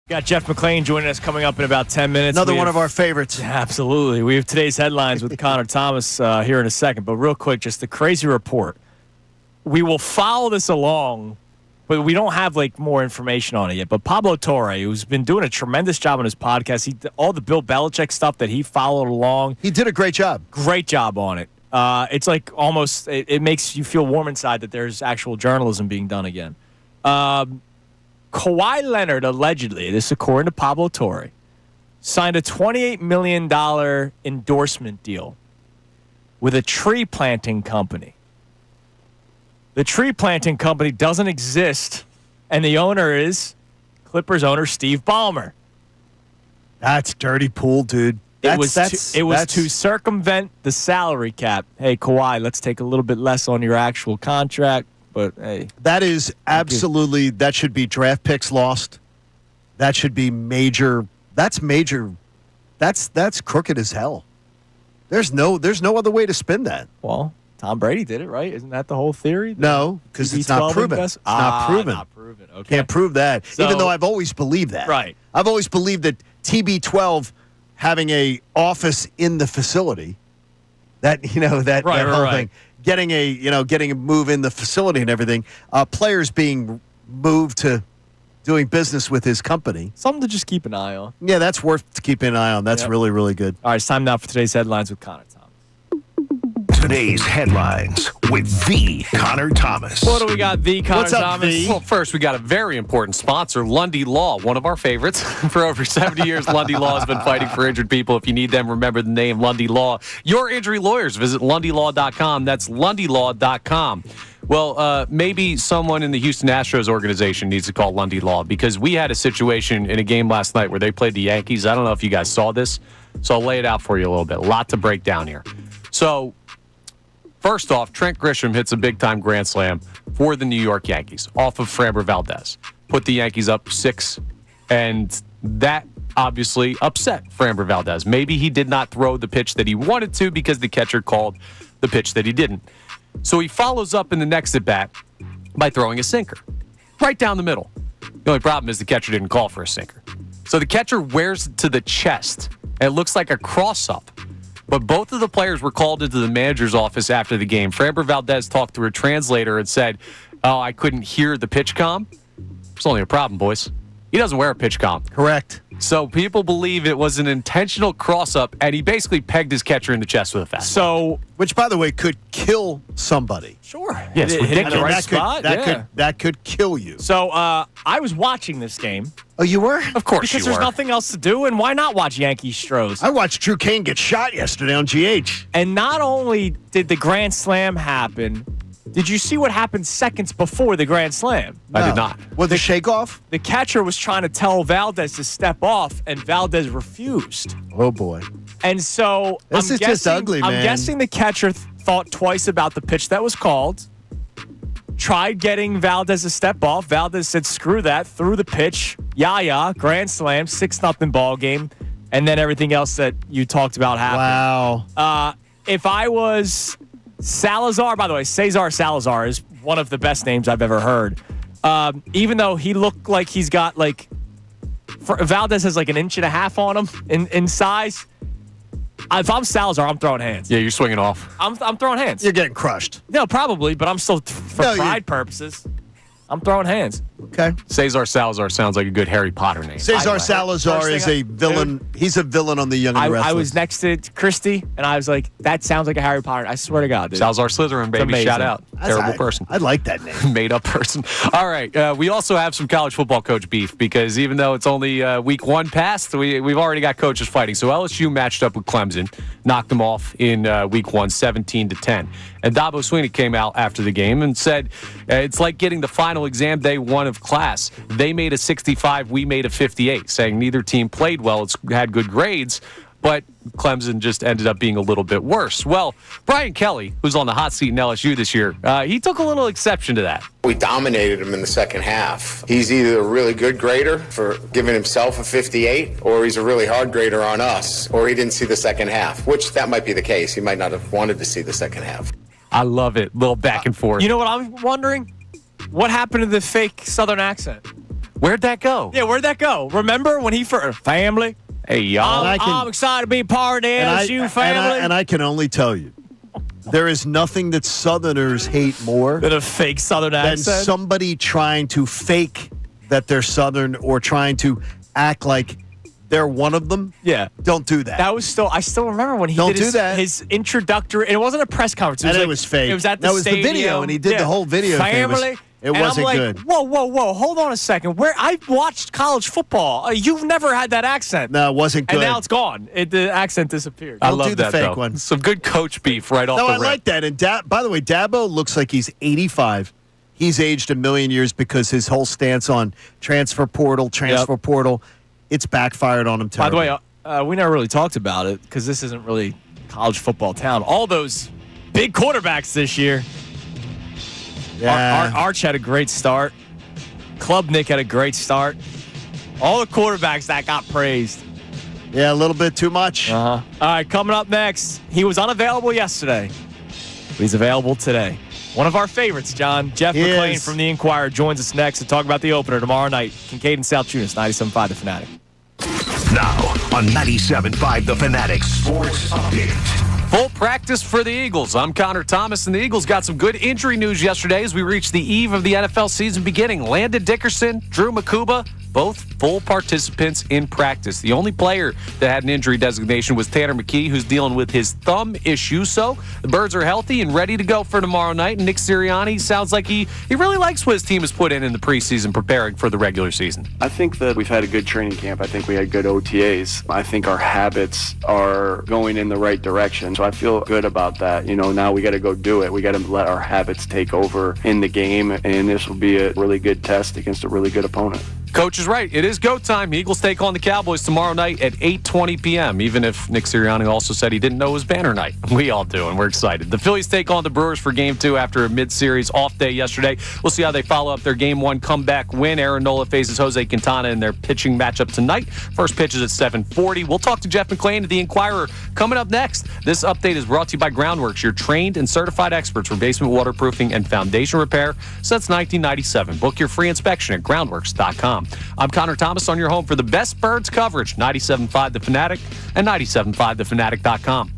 Got Jeff McLane joining us coming up in about 10 minutes. Another one of our favorites. Absolutely. We have today's headlines with Connor Thomas here in a second. But real quick, just the crazy report. We will follow this along, but we don't have more information on it yet. But Pablo Torre, who's been doing a tremendous job on his podcast, all the Bill Belichick stuff that he followed along. He did a great job. Great job on it. It's like almost, it makes you feel warm inside that there's actual journalism being done again. Kawhi Leonard, allegedly, this according to Pablo Torre, signed a $28 million endorsement deal with a tree planting company. The tree planting company doesn't exist, and the owner is Clippers owner Steve Ballmer. That's dirty pool, dude. It was to circumvent the salary cap. Hey, Kawhi, let's take a little bit less on your actual contract. But hey, that is absolutely, that should be draft picks lost. That should be major. That's major. That's crooked as hell. There's no other way to spin that. Well, Tom Brady did it, right? Isn't that the whole theory? No, because it's not proven. It's not proven. Not proven. Okay. Can't prove that. So, even though I've always believed that. Right. I've always believed that TB12 having a office in the facility, that that whole thing. Getting a move in the facility and everything, players being moved to doing business with his company. Something to just keep an eye on. Yeah, that's worth keeping an eye on. That's really, really good. All right, it's time now for today's headlines with Connor Thomas. Today's headlines with the Connor Thomas. What do we got, the Connor What's up, Thomas? V? Well, first, we got a very important sponsor, Lundy Law, one of our favorites. For over 70 years, Lundy Law has been fighting for injured people. If you need them, remember the name Lundy Law. Your injury lawyers, visit LundyLaw.com. That's LundyLaw.com. Well, maybe someone in the Houston Astros organization needs to call Lundy Law, because we had a situation in a game last night where they played the Yankees. I don't know if you guys saw this, so I'll lay it out for you a little bit. A lot to break down here. So, first off, Trent Grisham hits a big-time grand slam for the New York Yankees off of Framber Valdez. Put the Yankees up 6, and that obviously upset Framber Valdez. Maybe he did not throw the pitch that he wanted to because the catcher called the pitch that he didn't. So he follows up in the next at-bat by throwing a sinker right down the middle. The only problem is the catcher didn't call for a sinker. So the catcher wears it to the chest, and it looks like a cross-up. But both of the players were called into the manager's office after the game. Framber Valdez talked through a translator and said, "Oh, I couldn't hear the pitch comm." There's only a problem, boys. He doesn't wear a pitch comm. Correct. So people believe it was an intentional cross-up, and he basically pegged his catcher in the chest with a fastball. So, which, by the way, could kill somebody. Sure. Yeah, it's ridiculous. That could kill you. So I was watching this game. Oh, you were? Of course because you were. There's nothing else to do, and why not watch Yankees Stros? I watched Drew Kane get shot yesterday on GH. And not only did the Grand Slam happen, did you see what happened seconds before the Grand Slam? No. I did not. Was the shake off? The catcher was trying to tell Valdez to step off, and Valdez refused. Oh, boy. And so this is just ugly, man. I'm guessing the catcher thought twice about the pitch that was called, tried getting Valdez to step off. Valdez said, screw that, threw the pitch. Grand slam, 6-0 ball game, and then everything else that you talked about happened. Wow. If I was Salazar, by the way, Cesar Salazar is one of the best names I've ever heard. Even though he looked like he's got Valdez has like an inch and a half on him in size. If I'm Salazar, I'm throwing hands. Yeah, you're swinging off. I'm throwing hands. You're getting crushed. No, probably, but I'm still, for pride purposes, I'm throwing hands. Okay. Cesar Salazar sounds like a good Harry Potter name. Cesar Salazar is a villain. He's a villain on the Young and Restless. I was next to Christy, and I was like, that sounds like a Harry Potter. I swear to God, dude. Salazar Slytherin, baby. Shout out. Terrible person. I like that name. Made up person. All right. We also have some college football coach beef, because even though it's only week 1 past, we've already got coaches fighting. So LSU matched up with Clemson, knocked them off in week 1, 17-10. And Dabo Swinney came out after the game and said, it's like getting the final exam day 1 of class. They made a 65, we made a 58, saying neither team played well. It's had good grades, but Clemson just ended up being a little bit worse. Well, Brian Kelly, who's on the hot seat in LSU this year, he took a little exception to that. We dominated him in the second half. He's either a really good grader for giving himself a 58, or he's a really hard grader on us, or he didn't see the second half, which that might be the case. He might not have wanted to see the second half. I love it. Little back and forth. You know what I'm wondering? What happened to the fake Southern accent? Where'd that go? Yeah, where'd that go? Remember when he first family? Hey, y'all. I'm excited to be part of the LSU family. And I can only tell you, there is nothing that Southerners hate more than a fake Southern than accent. somebody trying to fake that they're Southern or trying to act like they're one of them. Yeah. Don't do that. I still remember when he did his introductory, and it wasn't a press conference. It was fake. It was at the That was stadium. the video, and he did the whole video thing. Family. It wasn't I'm like, good. Whoa, hold on a second. I've watched college football. You've never had that accent. No, it wasn't good. And now it's gone. The accent disappeared. I Don't love do the that, fake though. one. Some good coach beef right off No, the I rip. like that. And by the way, Dabo looks like he's 85. He's aged a million years because his whole stance on transfer portal. It's backfired on him terribly. By the way, we never really talked about it because this isn't really college football town. All those big quarterbacks this year. Yeah. Arch had a great start. Klubnik had a great start. All the quarterbacks that got praised. Yeah, a little bit too much. All right, coming up next. He was unavailable yesterday. But he's available today. One of our favorites, John. Jeff McLane from The Inquirer joins us next to talk about the opener tomorrow night. Kincade and Salciunas, 97.5 The Fanatic. Now on 97.5 The Fanatic Sports Update. Full practice for the Eagles. I'm Connor Thomas, and the Eagles got some good injury news yesterday as we reached the eve of the NFL season beginning. Landon Dickerson, Drew Makuba, both full participants in practice. The only player that had an injury designation was Tanner McKee, who's dealing with his thumb issue. So the Birds are healthy and ready to go for tomorrow night. And Nick Serriani sounds like he really likes what his team has put in the preseason preparing for the regular season. I think that we've had a good training camp. I think we had good OTAs. I think our habits are going in the right direction. So I feel good about that. Now we got to go do it. We got to let our habits take over in the game. And this will be a really good test against a really good opponent. Coach is right. It is go time. Eagles take on the Cowboys tomorrow night at 8:20 p.m., even if Nick Serriani also said he didn't know it was banner night. We all do, and we're excited. The Phillies take on the Brewers for Game 2 after a mid-series off day yesterday. We'll see how they follow up their Game 1 comeback win. Aaron Nola faces Jose Quintana in their pitching matchup tonight. First pitch is at 7:40. We'll talk to Jeff McLane at The Inquirer coming up next. This update is brought to you by Groundworks, your trained and certified experts for basement waterproofing and foundation repair since 1997. Book your free inspection at groundworks.com. I'm Connor Thomas on your home for the best Birds coverage, 97.5 The Fanatic and 97.5thefanatic.com.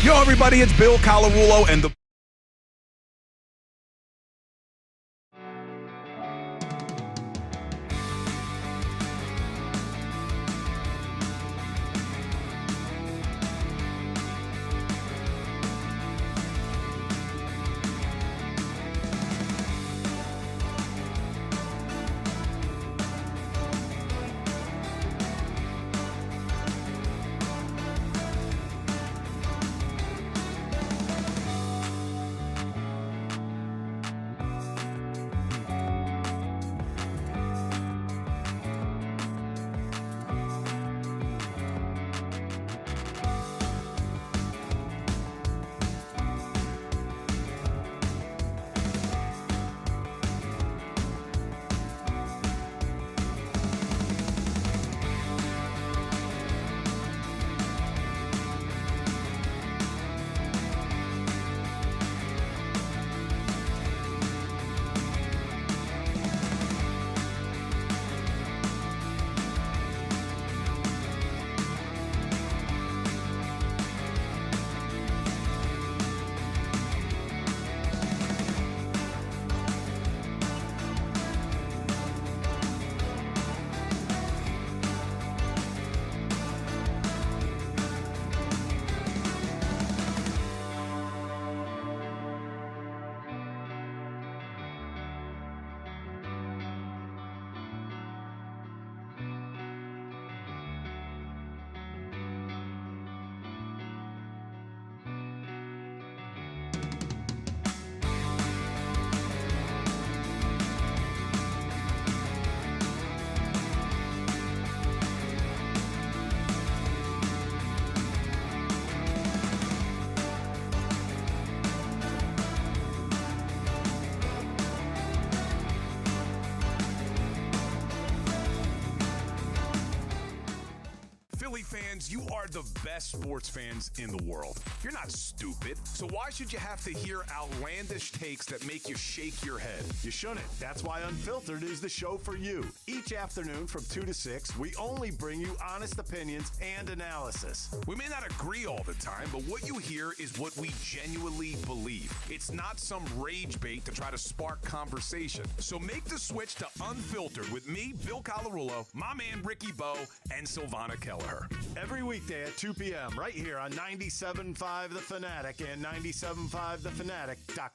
Yo, everybody, it's Bill Colarulo and the fans, you are the best sports fans in the world. You're not stupid, so why should you have to hear outlandish takes that make you shake your head? You shouldn't. That's why Unfiltered is the show for you. Each afternoon from 2 to 6, we only bring you honest opinions and analysis. We may not agree all the time, but what you hear is what we genuinely believe. It's not some rage bait to try to spark conversation. So make the switch to Unfiltered with me, Bill Colarulo, my man Ricky Bo, and Silvana Kelleher. Every weekday at 2 p.m. right here on 97.5 The Fanatic and 97.5thefanatic.com.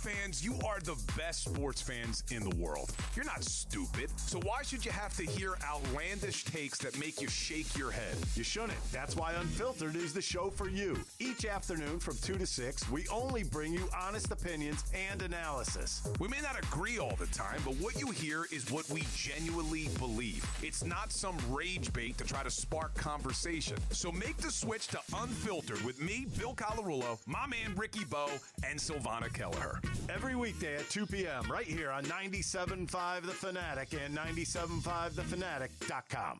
Fans, you are the best sports fans in the world. You're not stupid, so why should you have to hear outlandish takes that make you shake your head? You shouldn't. That's why Unfiltered is the show for you. Each afternoon from 2 to 6, we only bring you honest opinions and analysis. We may not agree all the time, but what you hear is what we genuinely believe. It's not some rage bait to try to spark conversation. So make the switch to Unfiltered with me, Bill Colarulo, my man Ricky Bo, and Silvana Kelleher. Every weekday at 2 p.m. right here on 97.5 The Fanatic and 97.5thefanatic.com.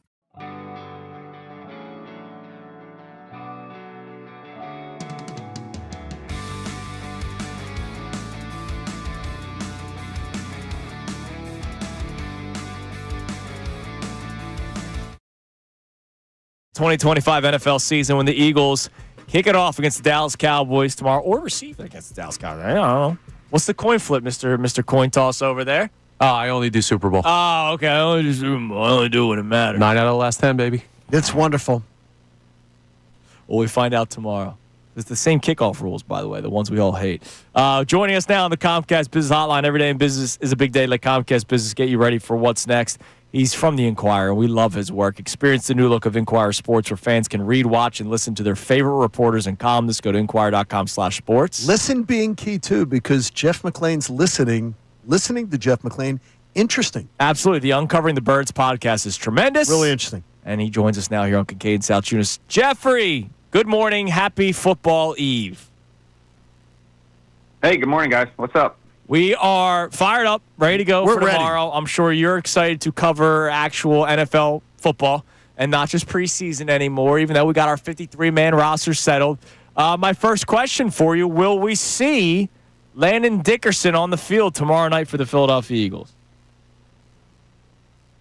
'2025 NFL season when the Eagles kick it off against the Dallas Cowboys tomorrow, or receive it against the Dallas Cowboys. I don't know. What's the coin flip, Mr. Coin Toss over there? I only do Super Bowl. Oh, okay. I only do it when it matters. 9 out of the last 10, baby. It's wonderful. Well, we find out tomorrow. It's the same kickoff rules, by the way, the ones we all hate. Joining us now on the Comcast Business Hotline. Every day in business is a big day. Let Comcast Business get you ready for what's next. He's from the Inquirer. We love his work. Experience the new look of Inquirer Sports, where fans can read, watch, and listen to their favorite reporters and columnists. Go to inquirer.com/sports. Listen being key, too, because Jeff McLane's listening to Jeff McLane, interesting. Absolutely. The Uncovering the Birds podcast is tremendous. Really interesting. And he joins us now here on Kincade Salciunas. Jeffrey, good morning. Happy football eve. Hey, good morning, guys. What's up? We are fired up, ready to go for tomorrow. Ready. I'm sure you're excited to cover actual NFL football and not just preseason anymore, even though we got our 53-man roster settled. My first question for you, will we see Landon Dickerson on the field tomorrow night for the Philadelphia Eagles?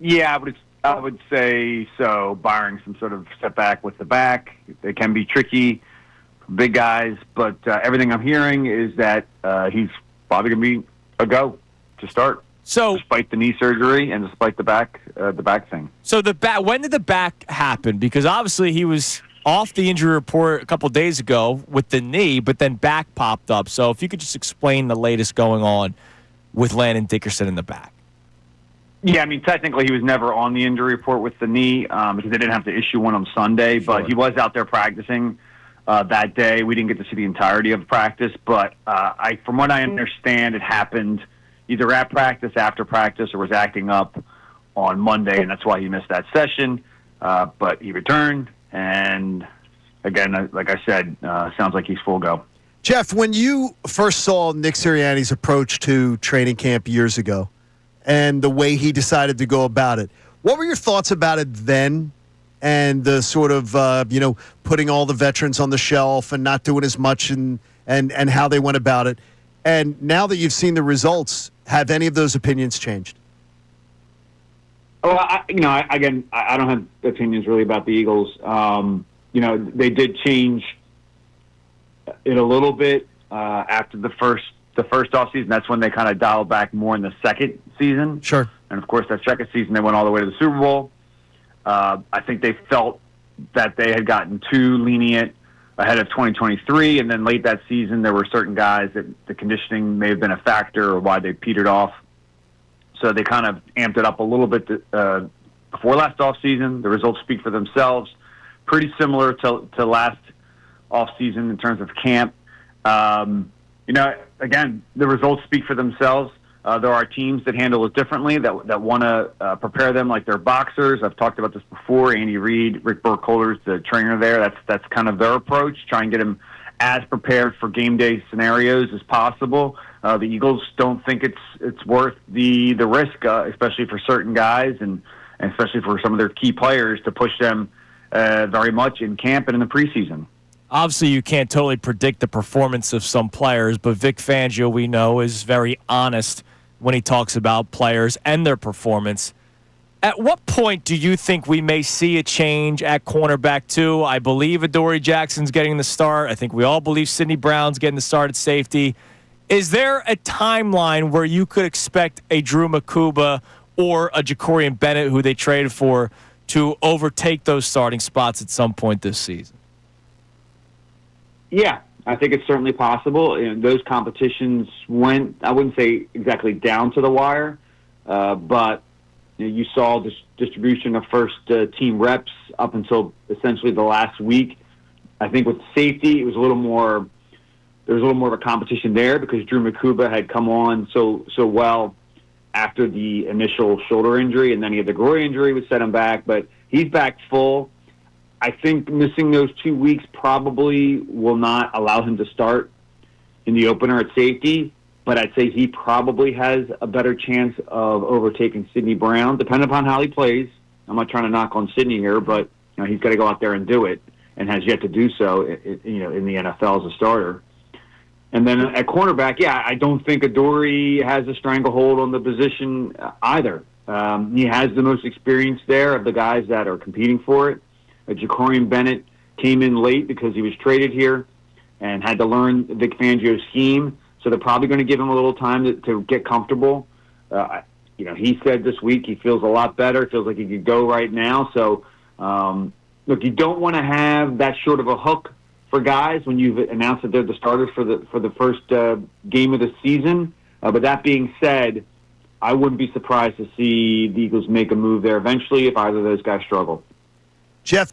Yeah, I would say so, barring some sort of setback with the back. It can be tricky. big guys. But everything I'm hearing is that he's probably going to be a go to start. So, despite the knee surgery and despite the back thing. So when did the back happen? Because obviously he was off the injury report a couple days ago with the knee, but then back popped up. So if you could just explain the latest going on with Landon Dickerson in the back. Yeah, I mean, technically he was never on the injury report with the knee because they didn't have to issue one on Sunday, but he was out there practicing that day. We didn't get to see the entirety of practice, but from what I understand, it happened either at practice, after practice, or was acting up on Monday, and that's why he missed that session. But he returned, and again, like I said, sounds like he's full go. Jeff, when you first saw Nick Sirianni's approach to training camp years ago and the way he decided to go about it, what were your thoughts about it then and the sort of, putting all the veterans on the shelf and not doing as much and how they went about it? And now that you've seen the results, have any of those opinions changed? Well, I don't have opinions really about the Eagles. They did change it a little bit after the first offseason. That's when they kind of dialed back more in the second season. Sure. And, of course, that second season they went all the way to the Super Bowl. I think they felt that they had gotten too lenient ahead of 2023, and then late that season there were certain guys that the conditioning may have been a factor or why they petered off. So they kind of amped it up a little bit before last offseason. The results speak for themselves. Pretty similar to last offseason in terms of camp. Again, the results speak for themselves. There are teams that handle it differently, that want to prepare them like they're boxers. I've talked about this before. Andy Reid, Rick Burkholder's the trainer there. That's kind of their approach. Try and get them as prepared for game day scenarios as possible. The Eagles don't think it's worth the risk, especially for certain guys and especially for some of their key players, to push them very much in camp and in the preseason. Obviously, you can't totally predict the performance of some players, but Vic Fangio, we know, is very honest when he talks about players and their performance. At what point do you think we may see a change at cornerback too? I believe Adoree Jackson's getting the start. I think we all believe Sidney Brown's getting the start at safety. Is there a timeline where you could expect a Drew Makuba or a Jacorian Bennett, who they traded for, to overtake those starting spots at some point this season? Yeah, I think it's certainly possible. Those competitions went, I wouldn't say exactly down to the wire, but you saw this distribution of first-team reps up until essentially the last week. I think with safety, it was a little more. There was a little more of a competition there because Drew Makuba had come on so well after the initial shoulder injury, and then he had the groin injury, which set him back. But he's back full. I think missing those 2 weeks probably will not allow him to start in the opener at safety, but I'd say he probably has a better chance of overtaking Sidney Brown, depending upon how he plays. I'm not trying to knock on Sidney here, but he's got to go out there and do it, and has yet to do so in the NFL as a starter. And then at cornerback, I don't think Adoree has a stranglehold on the position either. He has the most experience there of the guys that are competing for it. Jacorian Bennett came in late because he was traded here and had to learn Vic Fangio's scheme. So they're probably going to give him a little time to get comfortable. He said this week he feels a lot better. Feels like he could go right now. So, look, you don't want to have that short of a hook for guys when you've announced that they're the starters for the first game of the season. But that being said, I wouldn't be surprised to see the Eagles make a move there eventually if either of those guys struggle. Jeff,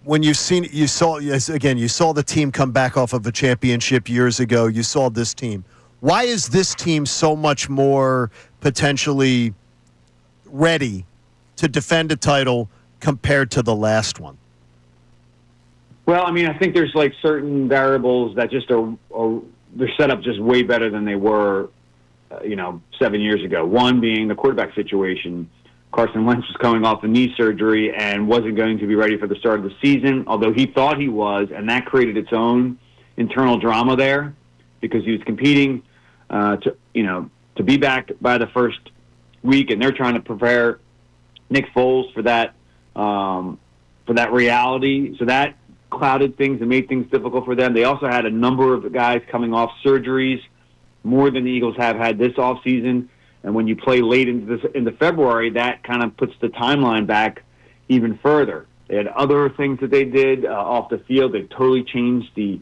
when you saw the team come back off of a championship years ago. You saw this team. Why is this team so much more potentially ready to defend a title compared to the last one? Well, I think there's certain variables that just they're set up just way better than they were, 7 years ago. One being the quarterback situation. Carson Wentz was coming off a knee surgery and wasn't going to be ready for the start of the season, although he thought he was, and that created its own internal drama there because he was competing to be back by the first week, and they're trying to prepare Nick Foles for that reality. So that clouded things and made things difficult for them. They also had a number of guys coming off surgeries, more than the Eagles have had this offseason. And when you play late into February, that kind of puts the timeline back even further. They had other things that they did off the field. They totally changed the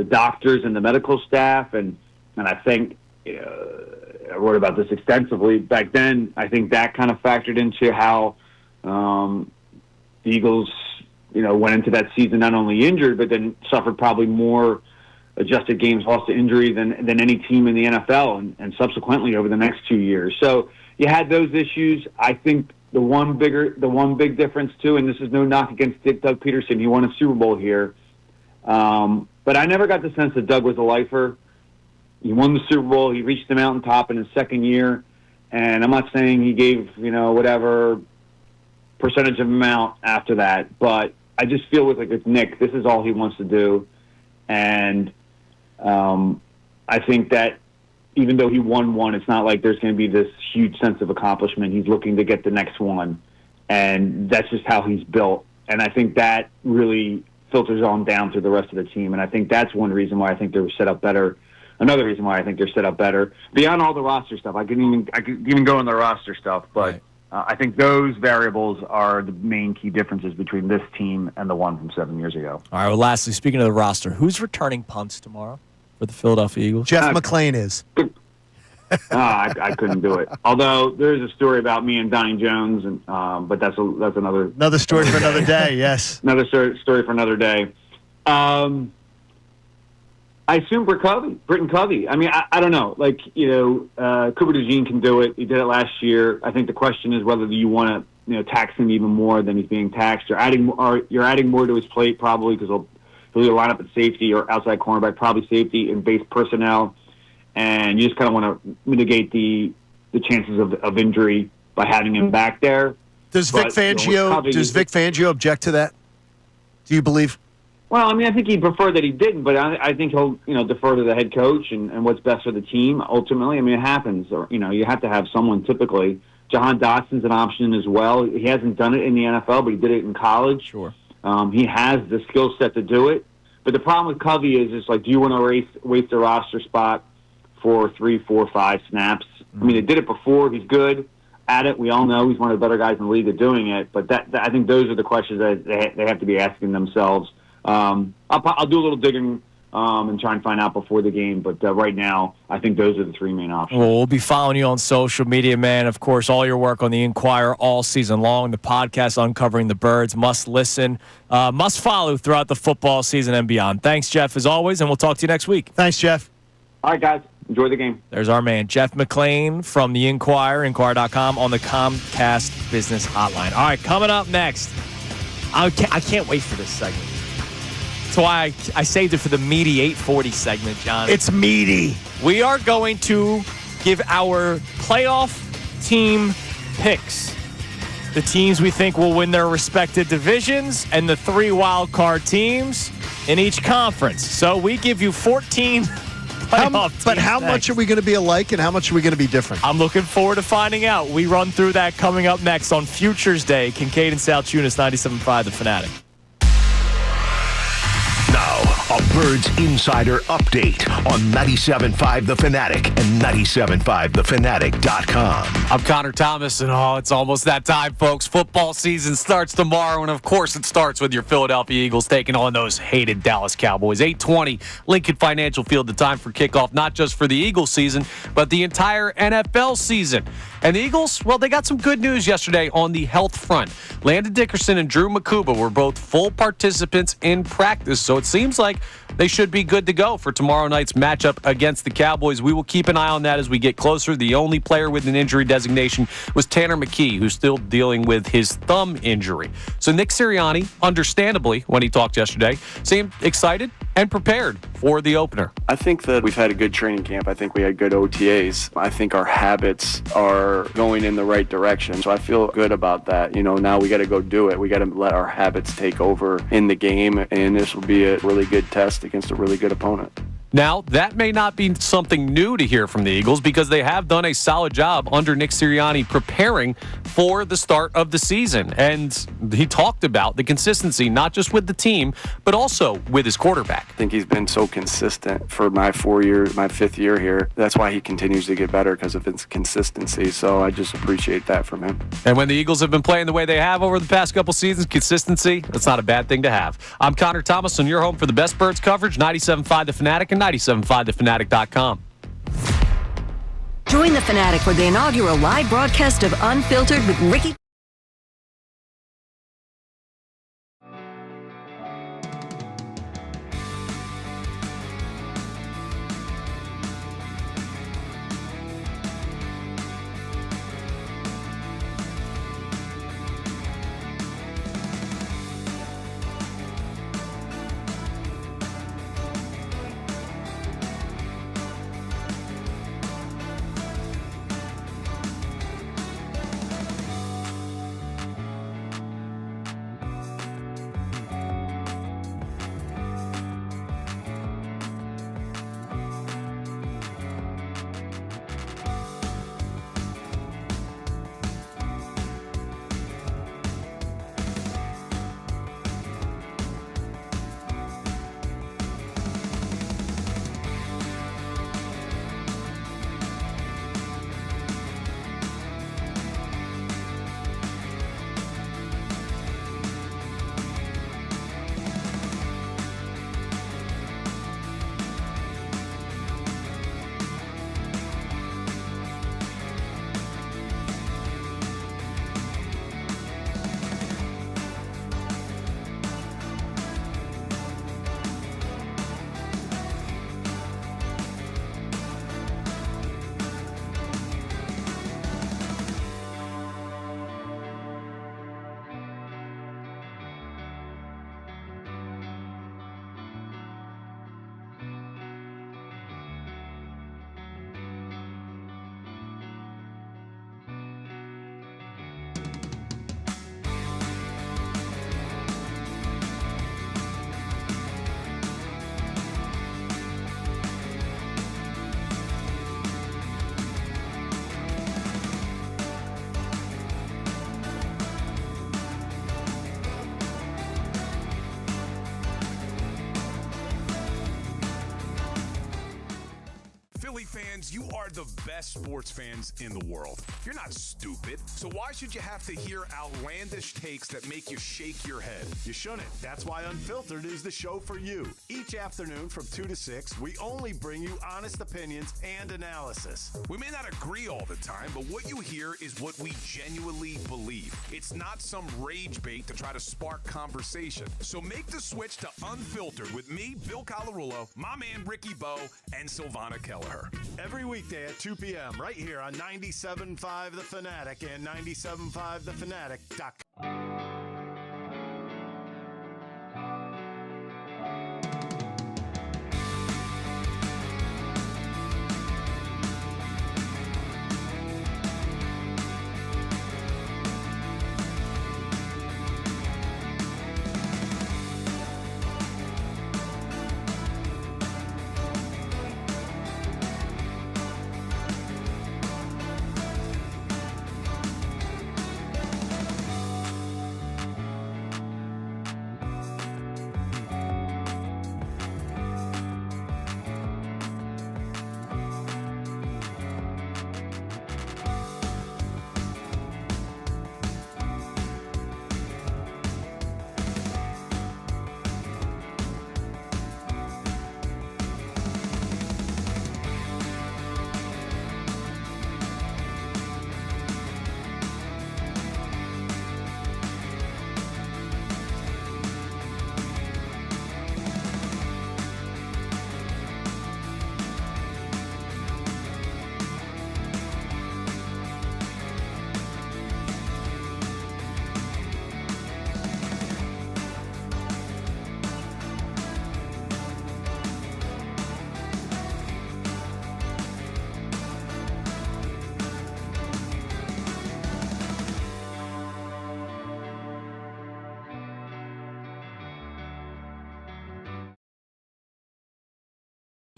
doctors and the medical staff, and I think I wrote about this extensively back then. I think that kind of factored into how the Eagles, went into that season not only injured, but then suffered probably more adjusted games lost to injury than any team in the NFL, and subsequently over the next 2 years. So you had those issues. I think the one big difference too, and this is no knock against Doug Peterson. He won a Super Bowl here, but I never got the sense that Doug was a lifer. He won the Super Bowl. He reached the mountaintop in his second year, and I'm not saying he gave whatever percentage of amount after that, but I just feel with Nick, this is all he wants to do, and I think that even though he won one, it's not like there's going to be this huge sense of accomplishment. He's looking to get the next one, and that's just how he's built. And I think that really filters on down to the rest of the team, and I think that's one reason why I think they were set up better. Another reason why I think they're set up better, beyond all the roster stuff. I could even go in the roster stuff, but I think those variables are the main key differences between this team and the one from 7 years ago. All right, well, lastly, speaking of the roster, who's returning punts tomorrow for the Philadelphia Eagles? Jeff McLane is. I couldn't do it. Although there's a story about me and Donnie Jones, and but that's another story for another day. Yes, another story for another day. I assume Britton Covey. I mean, I don't know. Cooper DeJean can do it. He did it last year. I think the question is whether you want to, tax him even more than he's being taxed. You're adding more to his plate probably because he'll either line up at safety or outside cornerback, probably safety and base personnel. And you just kind of want to mitigate the chances of injury by having him back there. Does Vic Fangio object to that? Do you believe? Well, I mean, I think he'd prefer that he didn't, but I think he'll, defer to the head coach and what's best for the team. Ultimately, I mean, it happens. Or you have to have someone typically. Jahan Dotson's an option as well. He hasn't done it in the NFL, but he did it in college. Sure. He has the skill set to do it. But the problem with Covey is just do you want to waste a roster spot for 3, 4, 5 snaps? I mean, they did it before. He's good at it. We all know he's one of the better guys in the league at doing it. But I think those are the questions that they have to be asking themselves. I'll do a little digging and try and find out before the game, but right now I think those are the three main options. Well, we'll be following you on social media, man. Of course, all your work on the Inquirer all season long, the podcast Uncovering the Birds, must listen, must follow throughout the football season and beyond. Thanks, Jeff, as always, and we'll talk to you next week. Thanks, Jeff. All right, guys. Enjoy the game. There's our man, Jeff McLane from the Inquirer, Inquirer.com, on the Comcast Business Hotline. All right, coming up next, I can't wait for this segment. That's why I saved it for the meaty 8:40 segment, John. It's meaty. We are going to give our playoff team picks. The teams we think will win their respective divisions and the 3 wild card teams in each conference. So we give you 14 playoff teams. But how much are we going to be alike and how much are we going to be different? I'm looking forward to finding out. We run through that coming up next on Futures Day. Kincade and Salciunas, 97.5 The Fanatic. Now, a Birds Insider update on 97.5 The Fanatic and 97.5thefanatic.com. I'm Connor Thomas, and it's almost that time, folks. Football season starts tomorrow, and of course it starts with your Philadelphia Eagles taking on those hated Dallas Cowboys. 8:20, Lincoln Financial Field, the time for kickoff, not just for the Eagles season, but the entire NFL season. And the Eagles, well, they got some good news yesterday on the health front. Landon Dickerson and Drew Makuba were both full participants in practice, so it seems like they should be good to go for tomorrow night's matchup against the Cowboys. We will keep an eye on that as we get closer. The only player with an injury designation was Tanner McKee, who's still dealing with his thumb injury. So Nick Serriani, understandably, when he talked yesterday, seemed excited and prepared for the opener. I think that we've had a good training camp. I think we had good OTAs. I think our habits are going in the right direction. So I feel good about that. Now we got to go do it. We got to let our habits take over in the game, and this will be a really good test against a really good opponent. Now, that may not be something new to hear from the Eagles because they have done a solid job under Nick Serriani preparing for the start of the season. And he talked about the consistency, not just with the team, but also with his quarterback. I think he's been so consistent for my 5th year here. That's why he continues to get better, because of his consistency. So I just appreciate that from him. And when the Eagles have been playing the way they have over the past couple seasons, consistency, that's not a bad thing to have. I'm Connor Thomas, and your home for the best Birds coverage, 97.5 The Fanatic and 97.5thefanatic.com. Join the Fanatic for the inaugural live broadcast of Unfiltered with Ricky. Philly fans, you are the best sports fans in the world. You're not stupid, so why should you have to hear outlandish takes that make you shake your head? You shouldn't. That's why Unfiltered is the show for you. Each afternoon from 2 to 6, we only bring you honest opinions and analysis. We may not agree all the time, but what you hear is what we genuinely believe. It's not some rage bait to try to spark conversation. So make the switch to Unfiltered with me, Bill Colarulo, my man Ricky Bo, and Silvana Kelleher. Every weekday at 2 p.m. right here on 97.5 The Fanatic and 97.5thefanatic.com.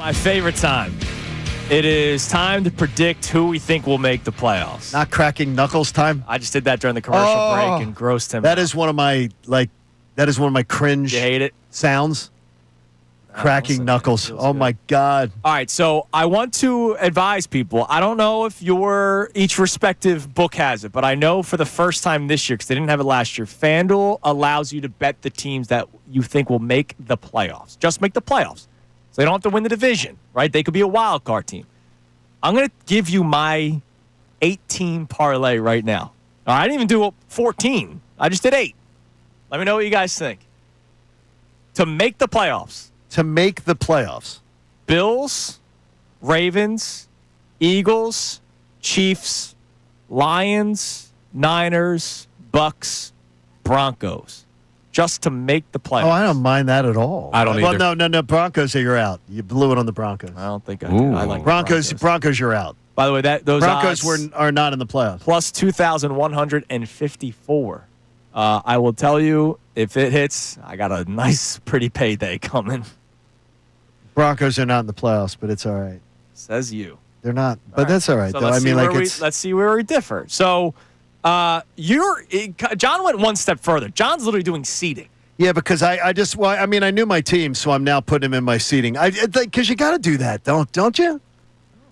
My favorite time. It is time to predict who we think will make the playoffs. Not cracking knuckles time. I just did that during the commercial break and grossed him That out. is one of my cringe You hate it? sounds. Cracking knuckles. Oh, my God. All right, so I want to advise people. I don't know if each respective book has it, but I know for the first time this year, because they didn't have it last year, FanDuel allows you to bet the teams that you think will make the playoffs. Just make the playoffs. So they don't have to win the division, right? They could be a wild card team. I'm going to give you my 8-team parlay right now. All right, I didn't even do 14. I just did 8. Let me know what you guys think. To make the playoffs. To make the playoffs. Bills, Ravens, Eagles, Chiefs, Lions, Niners, Bucks, Broncos. Just to make the playoffs. Oh, I don't mind that at all. I don't either. Well, no. Broncos, you're out. You blew it on the Broncos. I don't think I do. I like Broncos, you're out. By the way, those Broncos odds are not in the playoffs. plus 2,154. I will tell you, if it hits, I got a nice, pretty payday coming. Broncos are not in the playoffs, but it's all right. Says you. They're not, but that's all right. So though. let's I mean, let's see where we differ. So, John went one step further. John's literally doing seeding. Yeah, because I knew my team, so I'm now putting him in my seeding. Because you got to do that, don't you?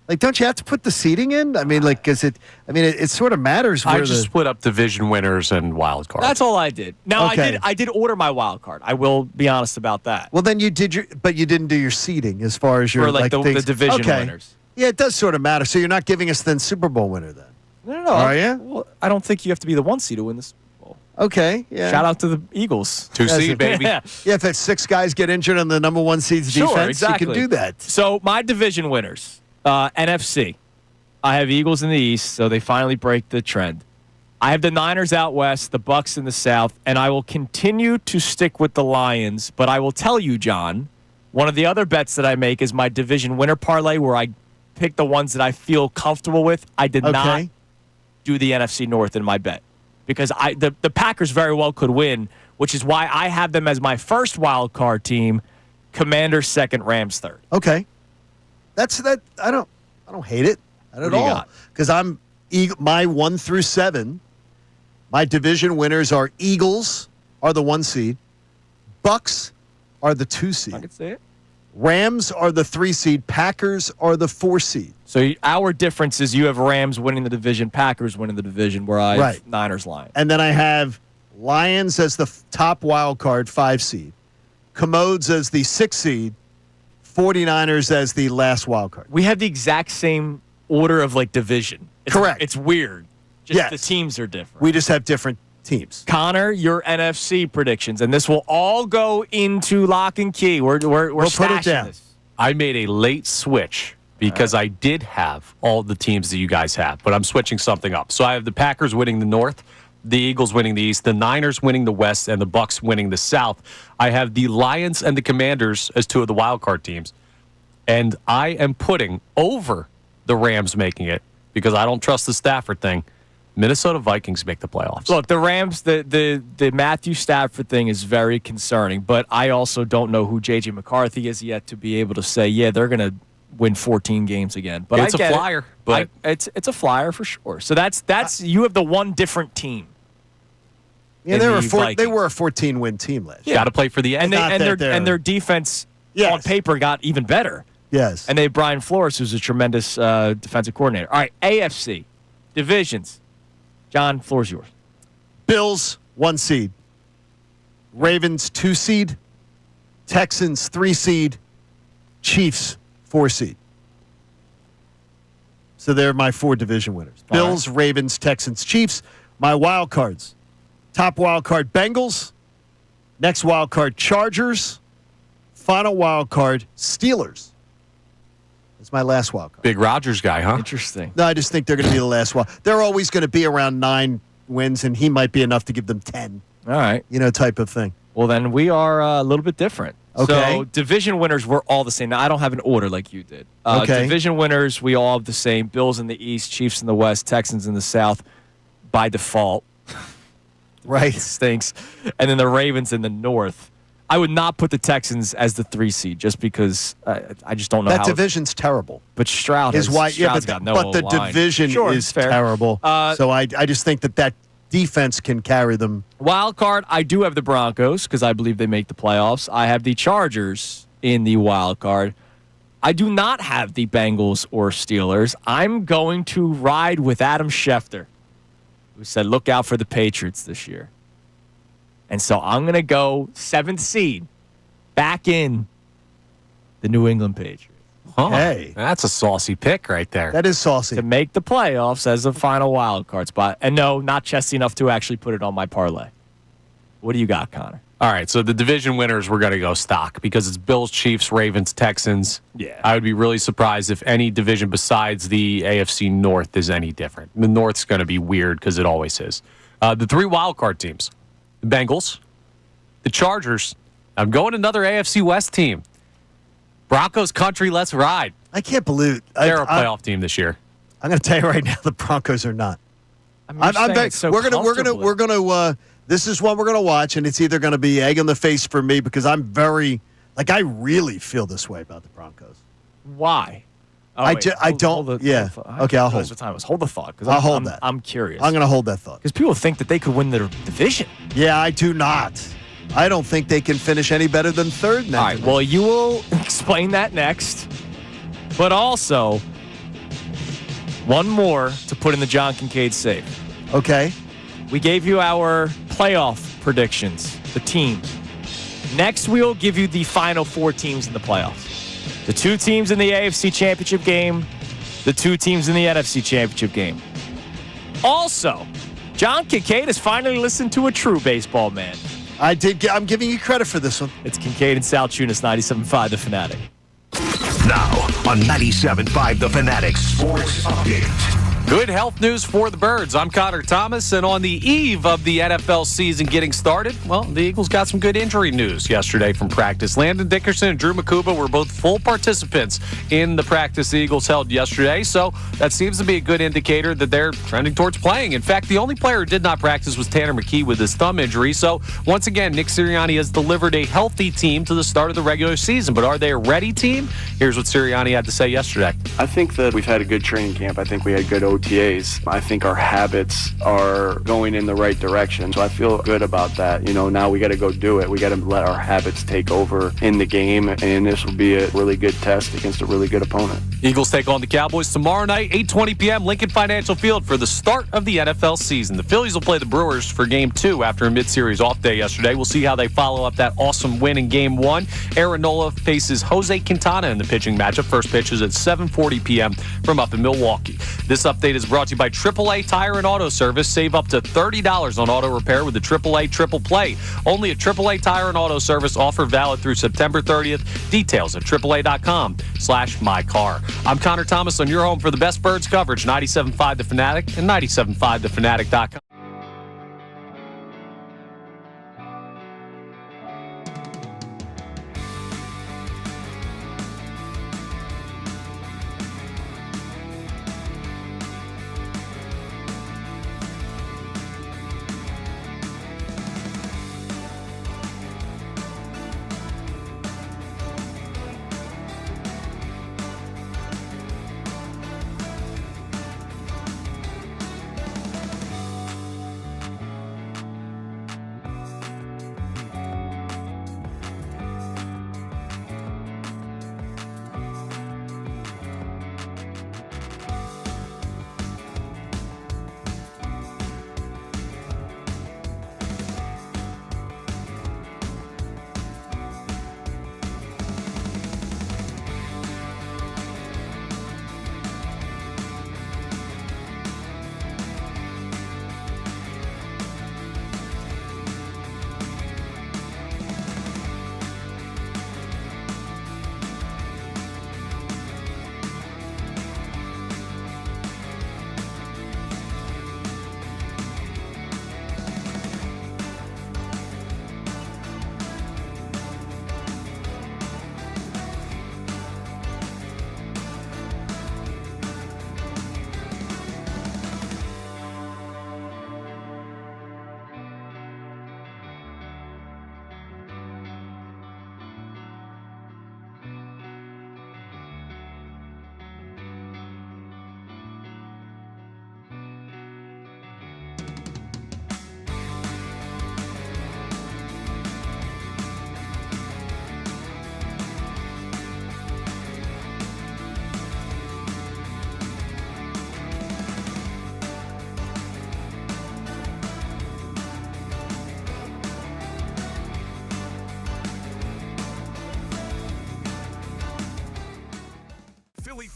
Like, don't you have to put the seeding in? I mean, because it sort of matters. I just split up division winners and wild cards. That's all I did. Now Okay. I did order my wild card. I will be honest about that. Well, then you did but you didn't do your seeding as far as your For the things. division Okay. winners. Yeah, it does sort of matter. So you're not giving us then Super Bowl winner then? No. Are you? Well, I don't think you have to be the 1 seed to win the Super Bowl. Okay. Yeah. Shout out to the Eagles. 2 seed, baby. Yeah. Yeah, if it's 6 guys get injured on the number 1 seed's Sure, defense, exactly. you can do that. So my division winners, NFC. I have Eagles in the East, so they finally break the trend. I have the Niners out west, the Bucks in the South, and I will continue to stick with the Lions. But I will tell you, John, one of the other bets that I make is my division winner parlay, where I pick the ones that I feel comfortable with. I did not do the NFC North in my bet because the Packers very well could win, which is why I have them as my first wild card team. Commanders second, Rams third. Okay. That's that. I don't hate it. Not at all. Because I'm my 1 through 7. My division winners are Eagles are the 1 seed, Bucks are the 2 seed. I can see it. Rams are the 3 seed. Packers are the 4 seed. So our difference is you have Rams winning the division, Packers winning the division, where I have Niners, Lions. And then I have Lions as the top wild card, 5 seed. Commodes as the 6 seed. 49ers as the last wild card. We have the exact same order of division. Correct. It's weird. Just the teams are different. We just have different teams. Connor, your NFC predictions, and this will all go into lock and key. We'll put it down. This. I made a late switch because I did have all the teams that you guys have, but I'm switching something up. So I have the Packers winning the North, the Eagles winning the East, the Niners winning the West, and the Bucks winning the South. I have the Lions and the Commanders as 2 of the wild card teams, and I am putting over the Rams making it because I don't trust the Stafford thing. Minnesota Vikings make the playoffs. Look, the Rams, the Matthew Stafford thing is very concerning, but I also don't know who J.J. McCarthy is yet to be able to say, yeah, they're going to win 14 games again. But it's a flyer. But it's a flyer for sure. So that's you have the one different team. Yeah, they were a 14-win team last year. Got to play for the end. And their defense on paper got even better. Yes. And they have Brian Flores, who's a tremendous defensive coordinator. All right, AFC divisions. John, floor's yours. Bills, 1 seed. Ravens, 2 seed. Texans, 3 seed. Chiefs, 4 seed. So they're my 4 division winners. Bills, Ravens, Texans, Chiefs. My wild cards. Top wild card, Bengals. Next wild card, Chargers. Final wild card, Steelers. That's my last wild card. Big Rodgers guy, huh? Interesting. No, I just think they're going to be the last wild. They're always going to be around 9 wins, and he might be enough to give them 10. All right. Type of thing. Well, then we are a little bit different. Okay. So division winners, we're all the same. Now, I don't have an order like you did. Okay. Division winners, we all have the same. Bills in the East, Chiefs in the West, Texans in the South by default. Right. It stinks. And then the Ravens in the North. I would not put the Texans as the 3 seed just because I just don't know that how. division's terrible. But Stroud is why. Yeah, Stroud's got no but the O-line. division Sure, is fair. terrible. So I just think that defense can carry them. Wild card, I do have the Broncos because I believe they make the playoffs. I have the Chargers in the wild card. I do not have the Bengals or Steelers. I'm going to ride with Adam Schefter, who said, look out for the Patriots this year. And so I'm going to go 7th seed back in the New England Patriots. Huh. Hey. That's a saucy pick right there. That is saucy. To make the playoffs as a final wild card spot. And no, not chesty enough to actually put it on my parlay. What do you got, Connor? All right, so the division winners, we're going to go stock because it's Bills, Chiefs, Ravens, Texans. Yeah. I would be really surprised if any division besides the AFC North is any different. The North's going to be weird because it always is. The 3 wild card teams, the Bengals, the Chargers. I'm going another AFC West team. Broncos country, let's ride. I can't believe They're a playoff team this year. I'm going to tell you right now, the Broncos are not. I mean, we're gonna. This is what we're gonna watch, and it's either gonna be egg on the face for me because I really feel this way about the Broncos. Why? Oh, I wait, don't. Okay, I'll hold. What time it was. Hold the thought. I'll hold that. I'm curious. I'm gonna hold that thought because people think that they could win their division. Yeah, I do not. I don't think they can finish any better than 3rd. In that All right. division. Well, you will explain that next, but also one more to put in the John Kincade safe. Okay. We gave you our playoff predictions, the teams. Next, we will give you the final 4 teams in the playoffs. The 2 teams in the AFC Championship game, the 2 teams in the NFC Championship game. Also, John Kincade has finally listened to a true baseball man. I did. I'm giving you credit for this one. It's Kincade and Salciunas, 97.5 The Fanatic. Now on 97.5 The Fanatic Sports Update. Good health news for the Birds. I'm Connor Thomas, and on the eve of the NFL season getting started, well, the Eagles got some good injury news yesterday from practice. Landon Dickerson and Drew Makuba were both full participants in the practice the Eagles held yesterday, so that seems to be a good indicator that they're trending towards playing. In fact, the only player who did not practice was Tanner McKee with his thumb injury, so once again, Nick Serriani has delivered a healthy team to the start of the regular season, but are they a ready team? Here's what Serriani had to say yesterday. I think that we've had a good training camp. I think we had good OTAs. I think our habits are going in the right direction. So I feel good about that. Now we got to go do it. We got to let our habits take over in the game, and this will be a really good test against a really good opponent. Eagles take on the Cowboys tomorrow night, 8:20 p.m., Lincoln Financial Field for the start of the NFL season. The Phillies will play the Brewers for Game 2 after a mid-series off day yesterday. We'll see how they follow up that awesome win in Game 1. Aaron Nola faces Jose Quintana in the pitching matchup. First pitch is at 7:40 p.m. from up in Milwaukee. This update is brought to you by AAA Tire and Auto Service. Save up to $30 on auto repair with the AAA Triple Play. Only a AAA Tire and Auto Service offer valid through September 30th. Details at AAA.com/mycar. I'm Connor Thomas on your home for the best Birds coverage, 97.5 The Fanatic and 97.5thefanatic.com.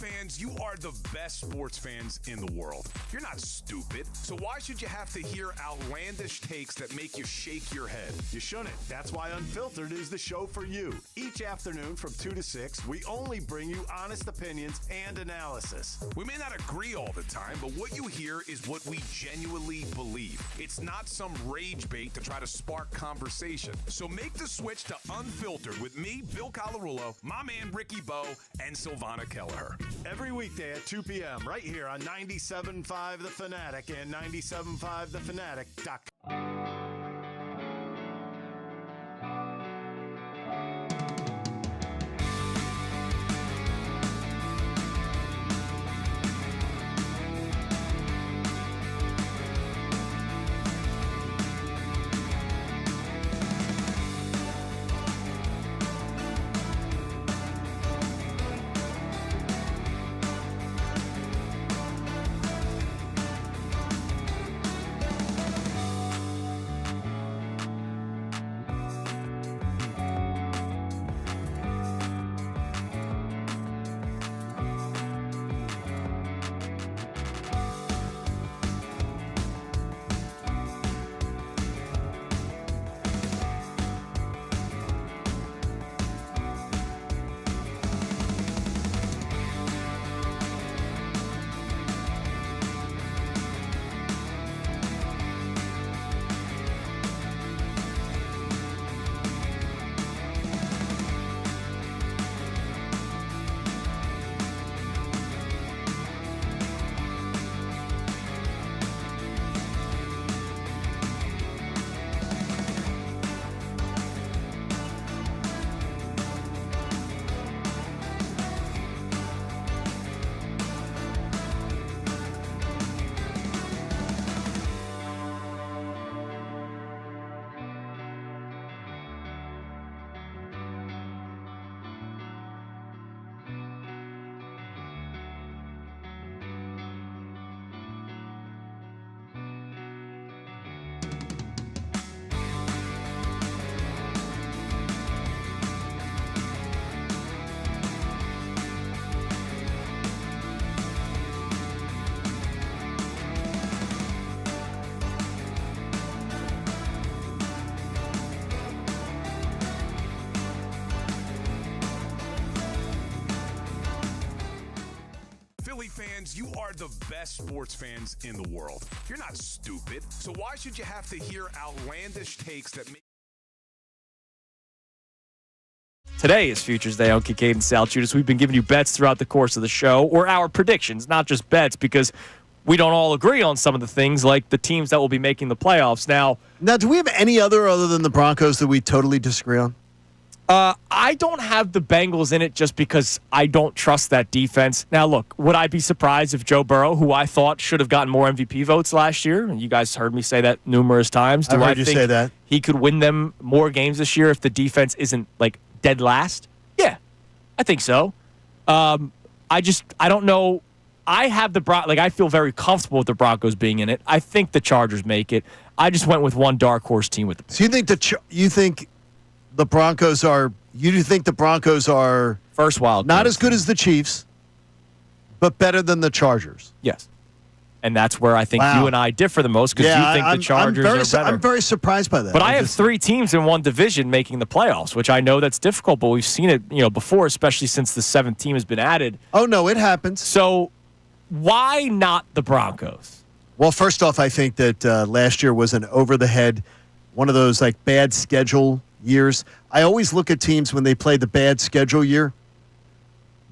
fans, you are the best sports fans in the world. You're not stupid, so why should you have to hear outlandish takes that make you shake your head? You shouldn't. That's why Unfiltered is the show for you. Each afternoon from 2 to 6, we only bring you honest opinions and analysis. We may not agree all the time, but what you hear is what we genuinely believe. It's not some rage bait to try to spark conversation. So make the switch to Unfiltered with me, Bill Colarulo, my man Ricky Bo, and Silvana Kelleher. Every weekday at 2 p.m. right here on 97.5 The Fanatic and 97.5thefanatic.com. Philly fans, you are the best sports fans in the world. You're not stupid, so why should you have to hear outlandish takes that make... Today is Futures Day on Kincade Salciunas. We've been giving you bets throughout the course of the show, or our predictions, not just bets, because we don't all agree on some of the things, like the teams that will be making the playoffs. Now, do we have any other than the Broncos that we totally disagree on? I don't have the Bengals in it just because I don't trust that defense. Now, look, would I be surprised if Joe Burrow, who I thought should have gotten more MVP votes last year, and you guys heard me say that numerous times, I heard you say that. He could win them more games this year if the defense isn't, like, dead last? Yeah, I think so. I don't know. I have I feel very comfortable with the Broncos being in it. I think the Chargers make it. I just went with one dark horse team with the Bengals. So you think the Broncos are first wild not as good as the Chiefs, but better than the Chargers? Yes. And that's where I think you and I differ the most, because you think the Chargers are better. I'm very surprised by that. But I have three teams in one division making the playoffs, which I know that's difficult, but we've seen it before, especially since the seventh team has been added. Oh, no, it happens. So why not the Broncos? Well, first off, I think that last year was an over-the-head, one of those like bad schedule years. I always look at teams when they play the bad schedule year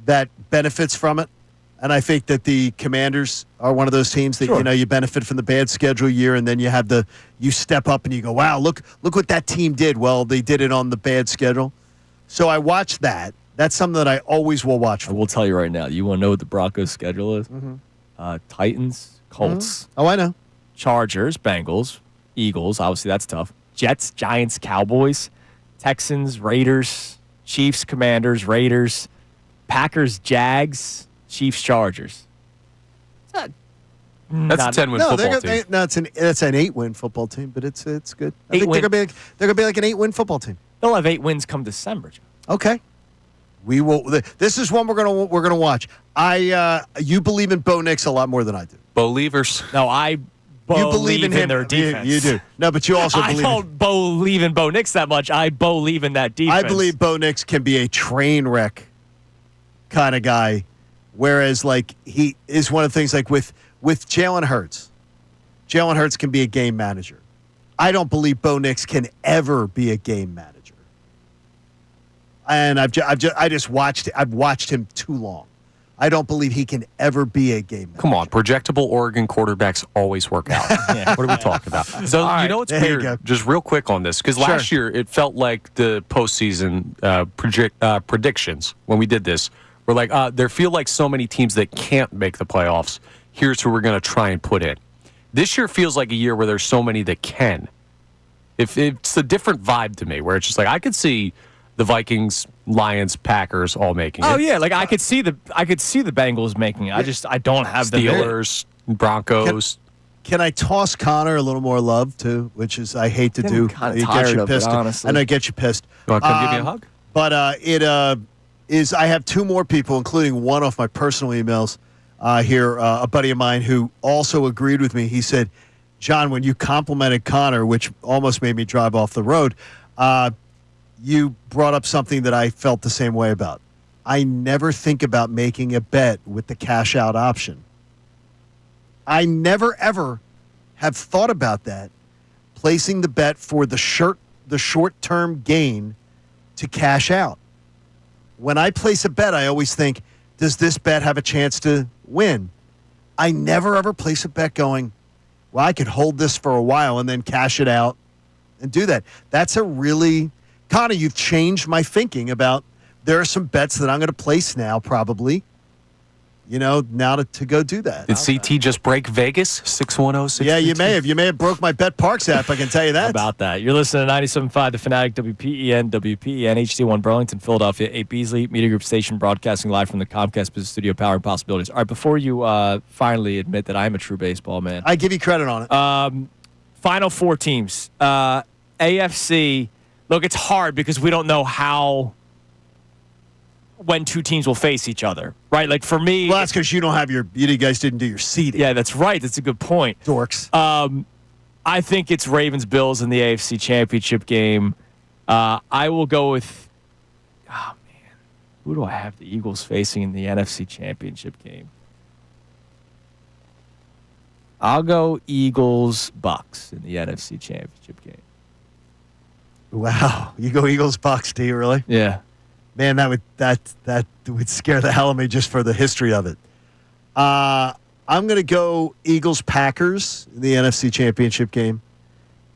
that benefits from it. And I think that the Commanders are one of those teams that, you benefit from the bad schedule year, and then you step up and you go, wow, look what that team did. Well, they did it on the bad schedule. So I watched that. That's something that I always will watch for. I will tell you right now. You want to know what the Broncos' schedule is? Mm-hmm. Titans, Colts. Mm-hmm. Oh, I know. Chargers, Bengals, Eagles. Obviously, that's tough. Jets, Giants, Cowboys, Texans, Raiders, Chiefs, Commanders, Raiders, Packers, Jags, Chiefs, Chargers. That's a 10-win football team. That's an 8-win football team, but it's good. I think they're gonna be like an 8-win football team. They'll have 8 wins come December, John. Okay. We will. This is one we're gonna watch. You believe in Bo Nix a lot more than I do. Believers. No, I believe in him. their defense. You do. No, but you also believe. I don't believe in Bo Nix that much. I believe in that defense. I believe Bo Nix can be a train wreck kind of guy, whereas like he is one of the things like with Jalen Hurts. Jalen Hurts can be a game manager. I don't believe Bo Nix can ever be a game manager. And I've just watched. I've watched him too long. I don't believe he can ever be a game manager. Come on, projectable Oregon quarterbacks always work out. What are we talking about? So right, you know what's there you weird? go. Just real quick on this, because last year it felt like the postseason predictions when we did this were like there feel like so many teams that can't make the playoffs. Here's who we're going to try and put in. This year feels like a year where there's so many that can. If it's a different vibe to me, where it's just like I could see the Vikings, Lions, Packers all making it. Oh yeah, like I could see the Bengals making it. I don't have the Steelers, Broncos. Can I toss Connor a little more love too? Which is I hate to do. kinda It tired gets you of it, pissed. honestly. I know it gets you pissed. You want to come give me a hug? But it is. I have two more people, including one off my personal emails here. A buddy of mine who also agreed with me. He said, "John, when you complimented Connor, which almost made me drive off the road, you brought up something that I felt the same way about. I never think about making a bet with the cash out option. I never ever have thought about that, placing the bet for the short-term gain to cash out. When I place a bet, I always think, does this bet have a chance to win? I never ever place a bet going, well, I could hold this for a while and then cash it out and do that. That's a really, Connor, you've changed my thinking about there are some bets that I'm going to place now probably, now to go do that. Did CT just break Vegas? 610-632? Yeah, you may have. You may have broke my Bet Parks app, I can tell you that. How about that? You're listening to 97.5, The Fanatic, WPEN, HD1 Burlington, Philadelphia, 8 Beasley, Media Group Station, broadcasting live from the Comcast Business Studio, powering possibilities. All right, before you finally admit that I'm a true baseball man. I give you credit on it. Final four teams. AFC, look, it's hard because we don't know when two teams will face each other, right? Like for me, well, that's because you guys didn't do your seeding. Yeah, that's right. That's a good point. Dorks. I think it's Ravens-Bills in the AFC Championship game. I will go with, who do I have the Eagles facing in the NFC Championship game? I'll go Eagles-Bucks in the NFC Championship game. Wow. You go Eagles-Bucks, do you really? Yeah. Man, that would scare the hell out of me just for the history of it. I'm going to go Eagles-Packers in the NFC Championship game.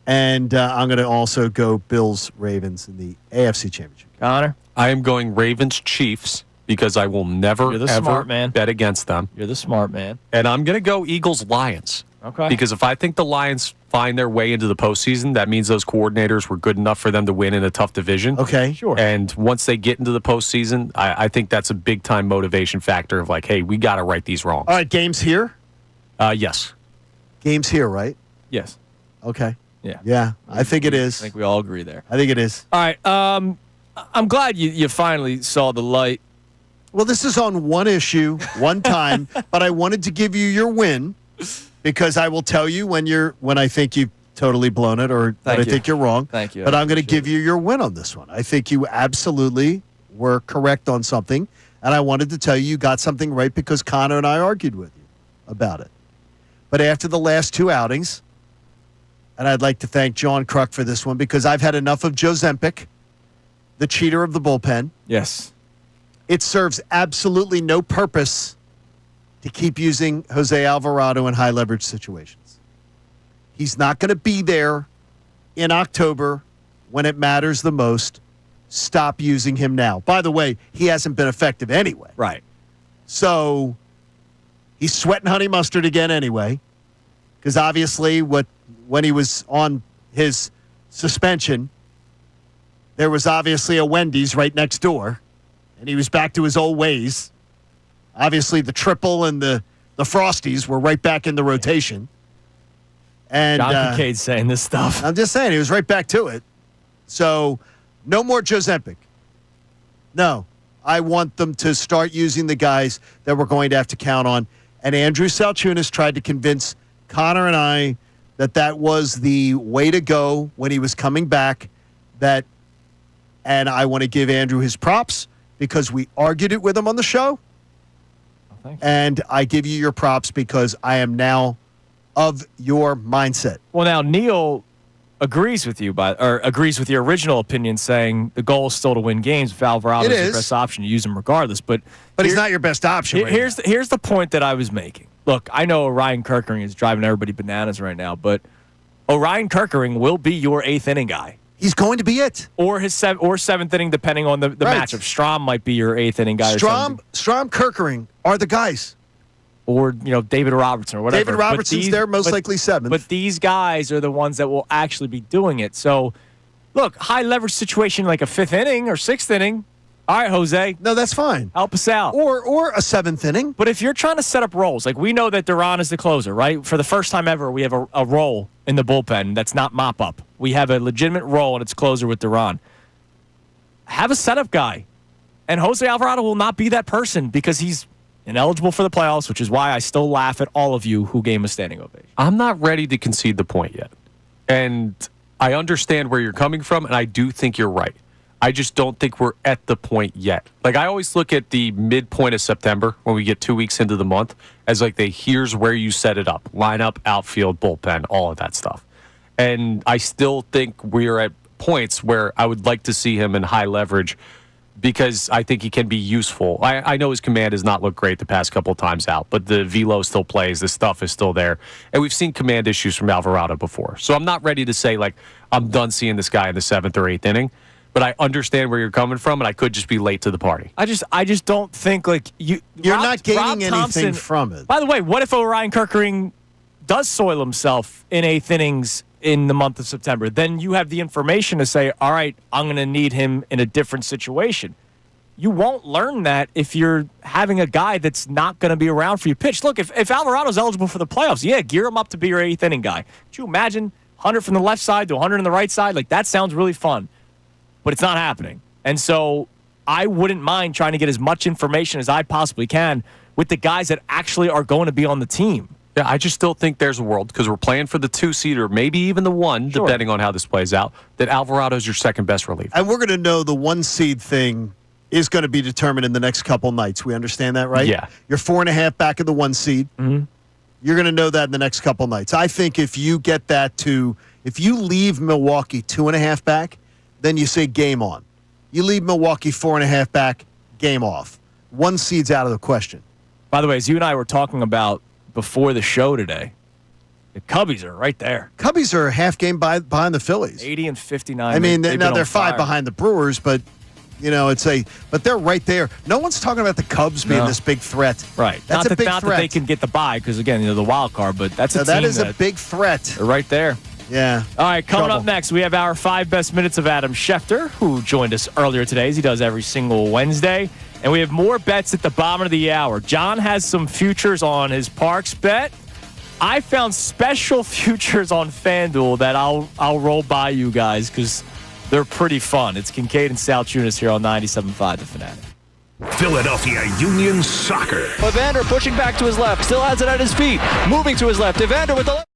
And I'm going to also go Bills-Ravens in the AFC Championship. Connor? I am going Ravens-Chiefs because I will never, ever man. bet against them. You're the smart man. And I'm going to go Eagles-Lions. Okay. Because if I think the Lions find their way into the postseason, that means those coordinators were good enough for them to win in a tough division. Okay. Sure. And once they get into the postseason, I think that's a big-time motivation factor of like, hey, we got to right these wrongs. All right, games here? Yes. Games here, right? Yes. Okay. Yeah. Yeah, I think it is. I think we all agree there. I think it is. All right. I'm glad you finally saw the light. Well, this is on one issue, one time, but I wanted to give you your win because I will tell you when I think you've totally blown it or when I think you're wrong. Thank you. But I'm going to give you your win on this one. I think you absolutely were correct on something, and I wanted to tell you got something right because Connor and I argued with you about it. But after the last two outings, and I'd like to thank John Kruk for this one because I've had enough of Joe Zempic, the cheater of the bullpen. Yes. It serves absolutely no purpose to keep using Jose Alvarado in high leverage situations. He's not going to be there in October when it matters the most. Stop using him now. By the way, he hasn't been effective anyway. Right. So he's sweating honey mustard again anyway, because obviously when he was on his suspension, there was obviously a Wendy's right next door, and he was back to his old ways. Obviously, the triple and the Frosties were right back in the rotation. And John Kincaid's saying this stuff. I'm just saying, he was right back to it. So, no more Joe Zempic. No. I want them to start using the guys that we're going to have to count on. And Andrew Salciunas tried to convince Connor and I that was the way to go when he was coming back. And I want to give Andrew his props because we argued it with him on the show. And I give you your props because I am now of your mindset. Well, now Neil agrees with you, agrees with your original opinion, saying the goal is still to win games. If Alvarado's your best option, you use him regardless. But he's not your best option. Here's the point that I was making. Look, I know Orion Kerkering is driving everybody bananas right now, but Orion Kerkering will be your eighth inning guy. He's going to be it. Or his seventh inning, depending on the matchup. Strom might be your eighth inning guy. Strom, Kerkering are the guys. Or, David Robertson or whatever. David Robertson's there, most likely seventh. But these guys are the ones that will actually be doing it. So, look, high leverage situation like a fifth inning or sixth inning. All right, Jose. No, that's fine. Help us out. Or a seventh inning. But if you're trying to set up roles, like we know that Duran is the closer, right? For the first time ever, we have a role in the bullpen that's not mop-up. We have a legitimate role, and it's closer with Duran. Have a setup guy. And Jose Alvarado will not be that person because he's ineligible for the playoffs, which is why I still laugh at all of you who gave him a standing ovation. I'm not ready to concede the point yet. And I understand where you're coming from, and I do think you're right. I just don't think we're at the point yet. Like, I always look at the midpoint of September when we get 2 weeks into the month as like here's where you set it up. Lineup, outfield, bullpen, all of that stuff. And I still think we're at points where I would like to see him in high leverage because I think he can be useful. I know his command has not looked great the past couple of times out, but the velo still plays. The stuff is still there. And we've seen command issues from Alvarado before. So I'm not ready to say, like, I'm done seeing this guy in the seventh or eighth inning. But I understand where you're coming from, and I could just be late to the party. I just don't think, like, you're not gaining anything from it. By the way, what if Orion Kerkering does soil himself in eighth innings in the month of September? Then you have the information to say, all right, I'm going to need him in a different situation. You won't learn that if you're having a guy that's not going to be around for your pitch. Look, if Alvarado's eligible for the playoffs, gear him up to be your eighth inning guy. Could you imagine 100 from the left side to 100 on the right side? Like, that sounds really fun. But it's not happening. And so I wouldn't mind trying to get as much information as I possibly can with the guys that actually are going to be on the team. Yeah, I just still think there's a world, because we're playing for the 2-seed or maybe even the 1, depending on how this plays out, that Alvarado's your second best reliever. And we're going to know the 1-seed thing is going to be determined in the next couple nights. We understand that, right? Yeah. You're 4.5 back of the 1-seed. Mm-hmm. You're going to know that in the next couple nights. I think if you get that if you leave Milwaukee 2.5 back, then you say game on. You leave Milwaukee 4.5 back, game off. 1 seed's out of the question. By the way, as you and I were talking about before the show today, the Cubbies are right there. Cubbies are a half game behind the Phillies. 80 and 59. I mean, now they're 5 behind the Brewers, but but they're right there. No one's talking about the Cubs being this big threat. Right. That's not a big not threat. that they can get the bye because, again, the wild card, but that's a team that is a big threat. They're right there. Yeah. All right, coming up next, we have our 5 best minutes of Adam Schefter, who joined us earlier today, as he does every single Wednesday. And we have more bets at the bottom of the hour. John has some futures on his Parks bet. I found special futures on FanDuel that I'll roll by you guys because they're pretty fun. It's Kincade and Salciunas here on 97.5 The Fanatic. Philadelphia Union Soccer. Evander pushing back to his left, still has it at his feet, moving to his left. Evander with the left.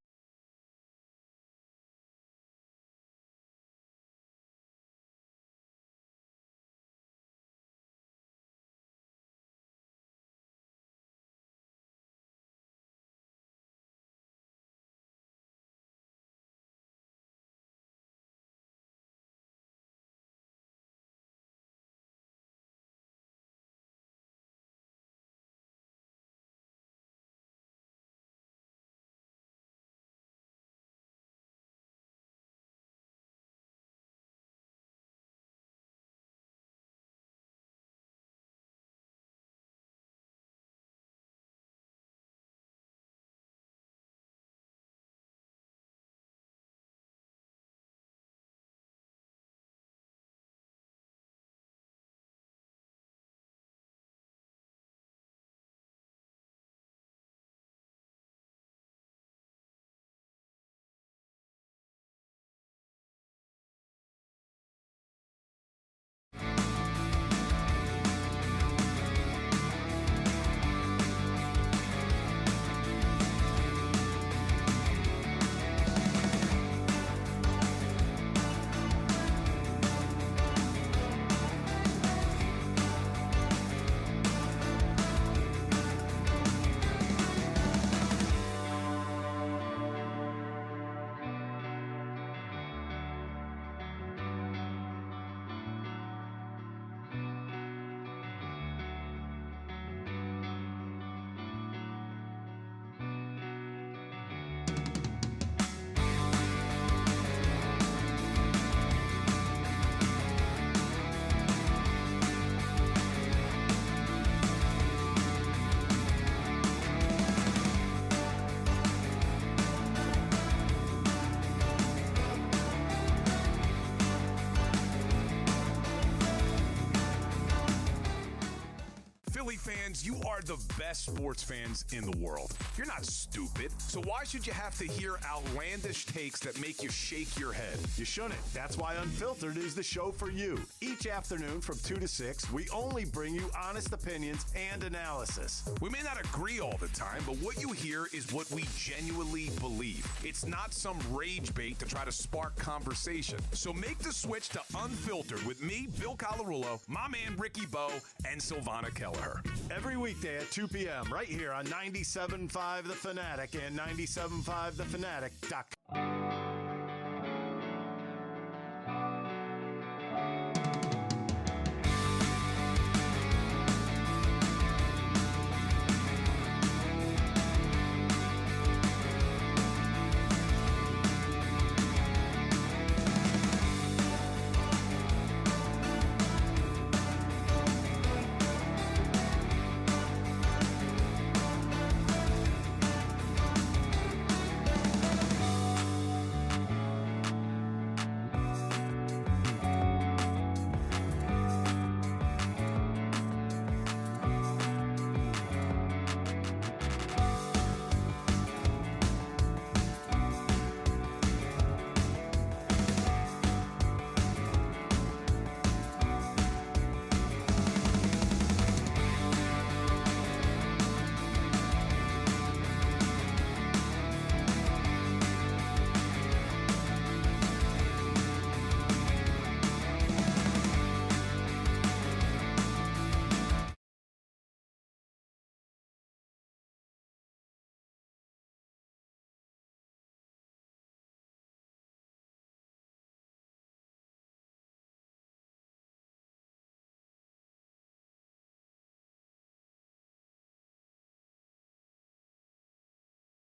Philly fans, you are the best sports fans in the world. You're not stupid, so why should you have to hear outlandish takes that make you shake your head? You shouldn't. That's why Unfiltered is the show for you. Each afternoon from 2 to 6, we only bring you honest opinions and analysis. We may not agree all the time, but what you hear is what we genuinely believe. It's not some rage bait to try to spark conversation. So make the switch to Unfiltered with me, Bill Colarulo, my man Ricky Bo, and Silvana Kelleher. Every weekday at 2 p.m. right here on 97.5 The Fanatic and 97.5thefanatic.com.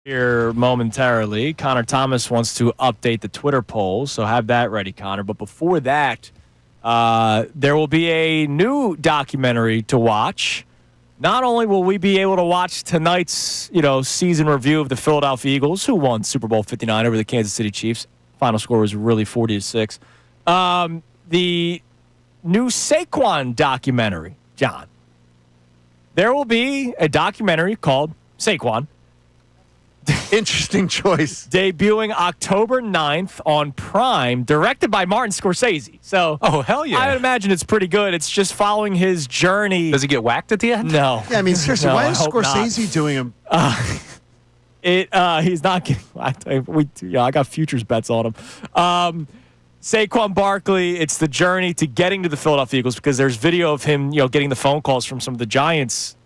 Here momentarily. Connor Thomas wants to update the Twitter poll, so have that ready, Connor. But before that, there will be a new documentary to watch. Not only will we be able to watch tonight's, season review of the Philadelphia Eagles, who won Super Bowl 59 over the Kansas City Chiefs. Final score was really 40-6. The new Saquon documentary, John. There will be a documentary called Saquon. Interesting choice. Debuting October 9th on Prime, directed by Martin Scorsese. So, oh, hell yeah. I would imagine it's pretty good. It's just following his journey. Does he get whacked at the end? No. Yeah, I mean, seriously, No, why I is hope Scorsese not. doing him? He's not getting whacked. I got futures bets on him. Saquon Barkley, it's the journey to getting to the Philadelphia Eagles because there's video of him, getting the phone calls from some of the Giants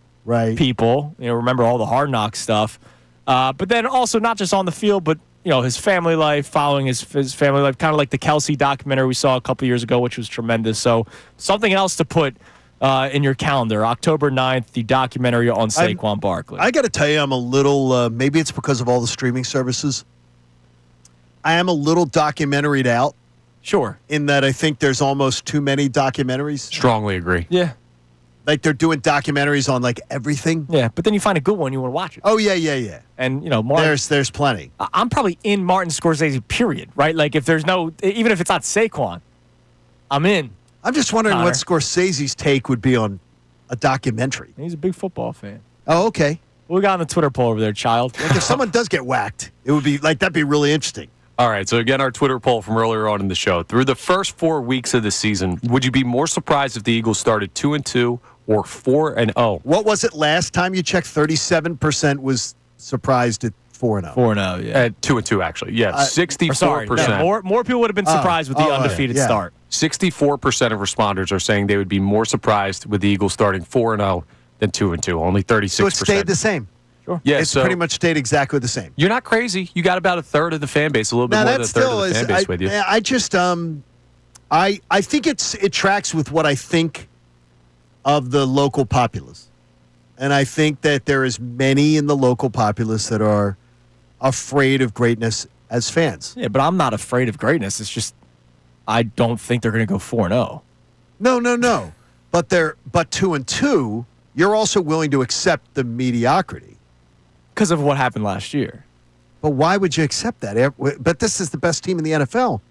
people. Remember all the Hard Knocks stuff. But then also not just on the field, but his family life, following his family life, kind of like the Kelsey documentary we saw a couple years ago, which was tremendous. So something else to put in your calendar. October 9th, the documentary on Saquon Barkley. I got to tell you, I'm a little, maybe it's because of all the streaming services. I am a little documentaried out. Sure. In that I think there's almost too many documentaries. Strongly agree. Yeah. Like they're doing documentaries on like everything. Yeah, but then you find a good one, you want to watch it. Oh yeah. And Martin, there's plenty. I'm probably in Martin Scorsese. Period. Right? Like if there's no, even if it's not Saquon, I'm in. I'm just wondering Connor. what Scorsese's take would be on a documentary. He's a big football fan. Oh, okay. What we got on the Twitter poll over there, child? Like if someone does get whacked, it would be like that'd be really interesting. All right, so again, our Twitter poll from earlier on in the show. Through the first 4 weeks of the season, would you be more surprised if the Eagles started 2-2 or 4-0? What was it last time you checked? 37% was surprised at 4-0. 4-0, yeah. At 2-2, actually. Yeah, 64%. Sorry, more people would have been surprised with the undefeated start. 64% of responders are saying they would be more surprised with the Eagles starting 4-0 than 2-2. Only 36%. So it stayed the same. Sure. Yeah, it's pretty much stayed exactly the same. You're not crazy. You got about a third of the fan base, a little bit more than a third of the fan base with you. I just, I think it tracks with what I think of the local populace. And I think that there is many in the local populace that are afraid of greatness as fans. Yeah, but I'm not afraid of greatness. It's just I don't think they're going to go 4-0. No. But 2-2, you're also willing to accept the mediocrity. Because of what happened last year. But why would you accept that? But this is the best team in the NFL.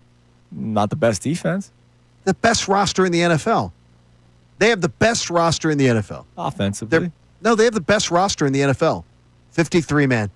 Not the best defense. The best roster in the NFL. They have the best roster in the NFL. Offensively. They have the best roster in the NFL. 53-man.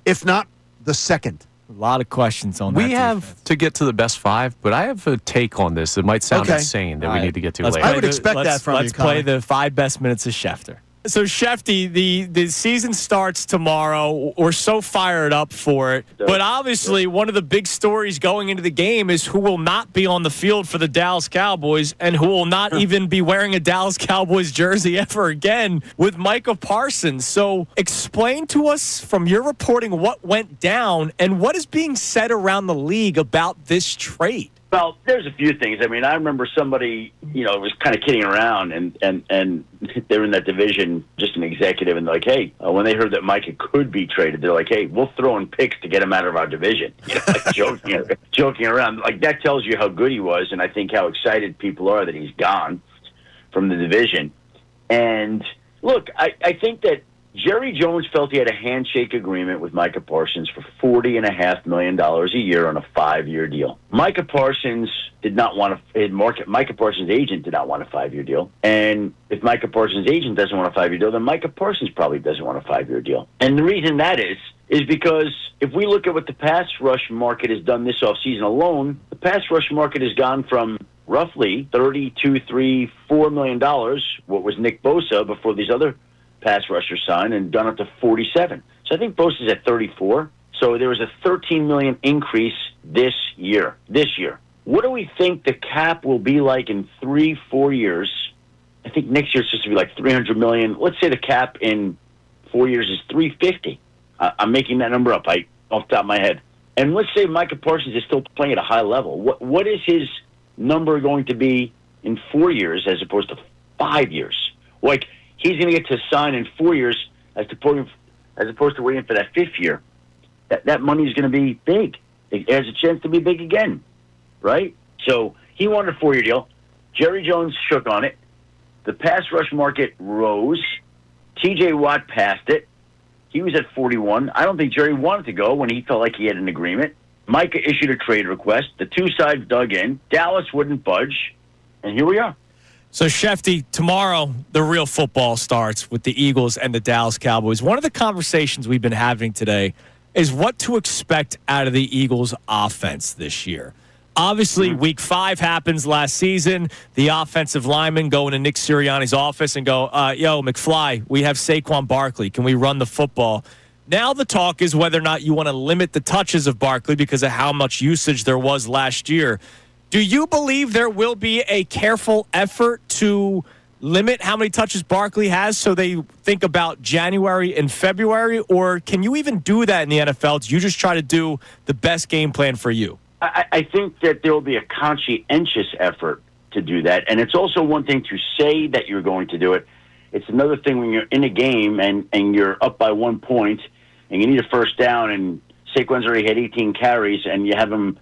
If not the second. A lot of questions on that. We have to get to the best 5, but I have a take on this. It might sound insane that we need to get to later. I would expect that from you, Let's play the 5 best minutes of Schefter. So, Shefty, the season starts tomorrow. We're so fired up for it. But obviously, one of the big stories going into the game is who will not be on the field for the Dallas Cowboys and who will not even be wearing a Dallas Cowboys jersey ever again with Micah Parsons. So explain to us from your reporting what went down and what is being said around the league about this trade. Well, there's a few things. I mean, I remember somebody, was kind of kidding around, and they were in that division, just an executive, and they're like, hey, when they heard that Micah could be traded, they're like, hey, we'll throw in picks to get him out of our division. Joking around. Like, that tells you how good he was, and I think how excited people are that he's gone from the division. And, look, I think that Jerry Jones felt he had a handshake agreement with Micah Parsons for $40.5 million a year on a 5-year deal. Micah Parsons did not want Micah Parsons' agent did not want a 5-year deal. And if Micah Parsons' agent doesn't want a 5-year deal, then Micah Parsons probably doesn't want a 5-year deal. And the reason that is because if we look at what the pass rush market has done this offseason alone, the pass rush market has gone from roughly $32, $3, $4 million, what was Nick Bosa before these other pass rusher signed, and done up to 47. So I think Bosa's at 34. So there was a $13 million increase this year. What do we think the cap will be like in 3-4 years? I think next year it's supposed to be like $300 million. Let's say the cap in 4 years is $350. I'm making that number up off the top of my head. And let's say Micah Parsons is still playing at a high level. What is his number going to be in 4 years as opposed to 5 years? Like, he's going to get to sign in 4 years as opposed to waiting for that 5th year. That money is going to be big. It has a chance to be big again, right? So he wanted a 4-year deal. Jerry Jones shook on it. The pass rush market rose. T.J. Watt passed it. He was at 41. I don't think Jerry wanted to go when he felt like he had an agreement. Micah issued a trade request. The two sides dug in. Dallas wouldn't budge. And here we are. So, Shefty, tomorrow the real football starts with the Eagles and the Dallas Cowboys. One of the conversations we've been having today is what to expect out of the Eagles' offense this year. Obviously, Week 5 happens last season. The offensive linemen go into Nick Sirianni's office and go, yo, McFly, we have Saquon Barkley. Can we run the football? Now the talk is whether or not you want to limit the touches of Barkley because of how much usage there was last year. Do you believe there will be a careful effort to limit how many touches Barkley has so they think about January and February? Or can you even do that in the NFL? Do you just try to do the best game plan for you? I think that there will be a conscientious effort to do that. And it's also one thing to say that you're going to do it. It's another thing when you're in a game and you're up by 1 point and you need a first down and Saquon's already had 18 carries and you have him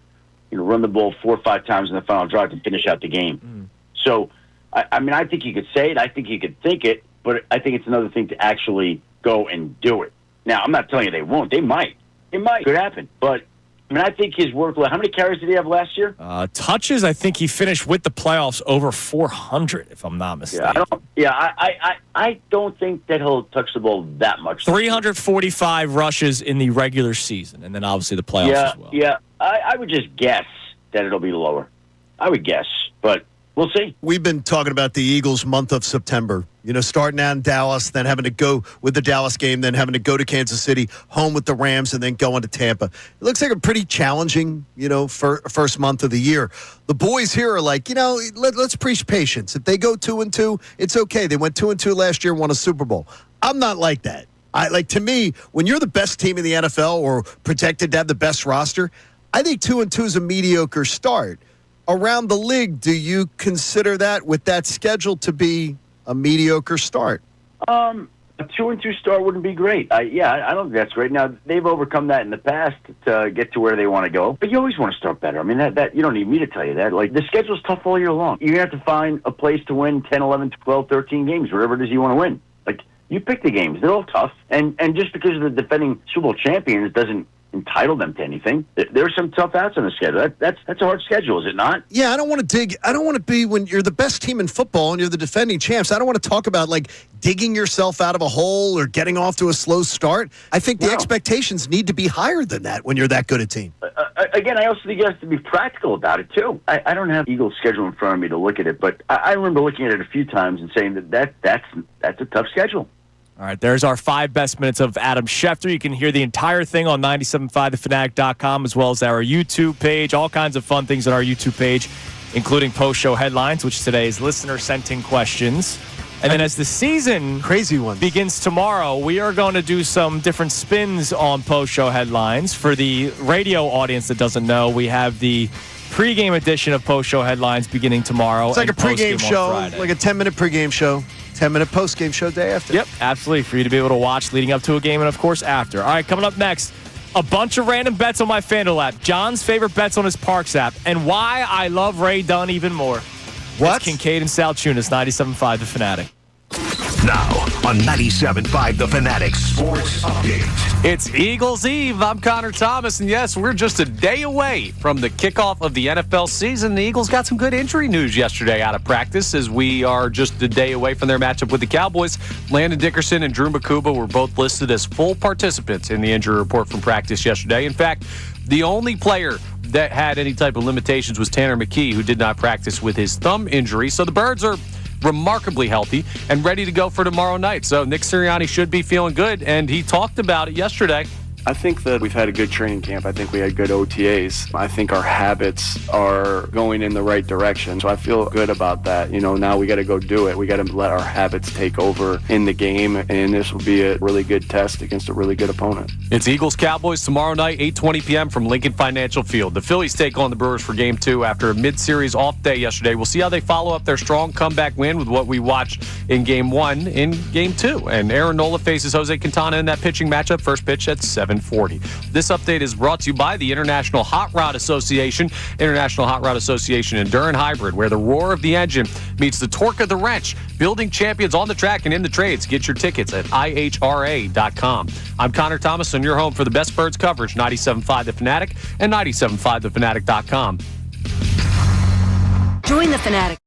run the ball 4 or 5 times in the final drive to finish out the game. So, I think you could say it. I think you could think it. But I think it's another thing to actually go and do it. Now, I'm not telling you they won't. They might. It might. Could happen. But, I think his workload. How many carries did he have last year? Touches, I think he finished with the playoffs over 400, if I'm not mistaken. I don't think that he'll touch the ball that much. 345 rushes in the regular season, and then obviously the playoffs as well. Yeah, I would just guess that it'll be lower. I would guess, but we'll see. We've been talking about the Eagles' month of September. Starting out in Dallas, then having to go with the Dallas game, then having to go to Kansas City, home with the Rams, and then going to Tampa. It looks like a pretty challenging, first month of the year. The boys here are like, let's preach patience. If they go 2-2, it's okay. They went 2-2 last year and won a Super Bowl. I'm not like that. To me, when you're the best team in the NFL or projected to have the best roster, I think 2-2 is a mediocre start. Around the league, do you consider that with that schedule to be a mediocre start? A 2-2 start wouldn't be great. I don't think that's great. Now, they've overcome that in the past to get to where they want to go, but you always want to start better. I mean, that you don't need me to tell you that. Like, the schedule's tough all year long. You're going to have to find a place to win 10, 11, 12, 13 games, whatever it is you want to win. Like, you pick the games. They're all tough. And just because of the defending Super Bowl champions doesn't entitle them to anything. There's some tough outs on the schedule. That's a hard schedule, is it not? Yeah, I don't want to be when you're the best team in football and you're the defending champs. I don't want to talk about like digging yourself out of a hole or getting off to a slow start. I think the expectations need to be higher than that when you're that good a team. Again, I also think you have to be practical about it, too. I don't have Eagles' schedule in front of me to look at it, but I remember looking at it a few times and saying that's a tough schedule. All right, there's our 5 best minutes of Adam Schefter. You can hear the entire thing on 97.5thefanatic.com as well as our YouTube page. All kinds of fun things on our YouTube page, including post-show headlines, which today is listener-sent-in questions. And then as the season begins tomorrow, we are going to do some different spins on post-show headlines. For the radio audience that doesn't know, we have the pregame edition of post-show headlines beginning tomorrow. It's like a pregame show, Friday. like a 10-minute pregame show, 10-minute postgame show day after. Yep, absolutely, for you to be able to watch leading up to a game and, of course, after. All right, coming up next, a bunch of random bets on my FanDuel app, John's favorite bets on his Parks app, and why I love Ray Dunn even more. What? It's Kincade and Salciunas, 97.5 The Fanatic. Now on 97.5 The Fanatic Sports Update. It's Eagles Eve. I'm Connor Thomas, and yes, we're just a day away from the kickoff of the NFL season. The Eagles got some good injury news yesterday out of practice as we are just a day away from their matchup with the Cowboys. Landon Dickerson and Drew Makuba were both listed as full participants in the injury report from practice yesterday. In fact, the only player that had any type of limitations was Tanner McKee, who did not practice with his thumb injury. So the Birds are remarkably healthy and ready to go for tomorrow night. So Nick Serriani should be feeling good, and he talked about it yesterday. I think that we've had a good training camp. I think we had good OTAs. I think our habits are going in the right direction. So I feel good about that. Now we got to go do it. We got to let our habits take over in the game, and this will be a really good test against a really good opponent. It's Eagles-Cowboys tomorrow night, 8:20 p.m. from Lincoln Financial Field. The Phillies take on the Brewers for Game 2 after a mid-series off day yesterday. We'll see how they follow up their strong comeback win with what we watched in Game 1 in Game 2. And Aaron Nola faces Jose Quintana in that pitching matchup. First pitch at 7:40. This update is brought to you by the International Hot Rod Association. International Hot Rod Association Endurance Hybrid, where the roar of the engine meets the torque of the wrench. Building champions on the track and in the trades. Get your tickets at ihra.com. I'm Connor Thomas, and you're home for the best Birds coverage, 97.5 The Fanatic and 97.5thefanatic.com. Join the Fanatic.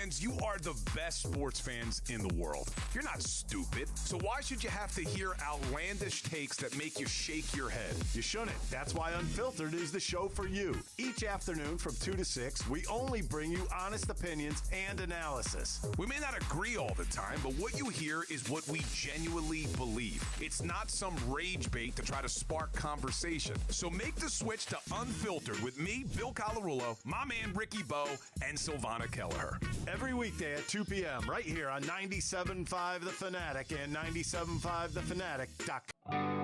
fans, you are the best sports fans in the world. You're not stupid, so why should you have to hear outlandish takes that make you shake your head? You shouldn't. That's why Unfiltered is the show for you. Each afternoon from 2 to 6, we only bring you honest opinions and analysis. We may not agree all the time, but what you hear is what we genuinely believe. It's not some rage bait to try to spark conversation. So make the switch to Unfiltered with me, Bill Colarulo, my man Ricky Bo, and Silvana Kelleher. Every weekday at 2 p.m. right here on 97.5 The Fanatic and 97.5thefanatic.com.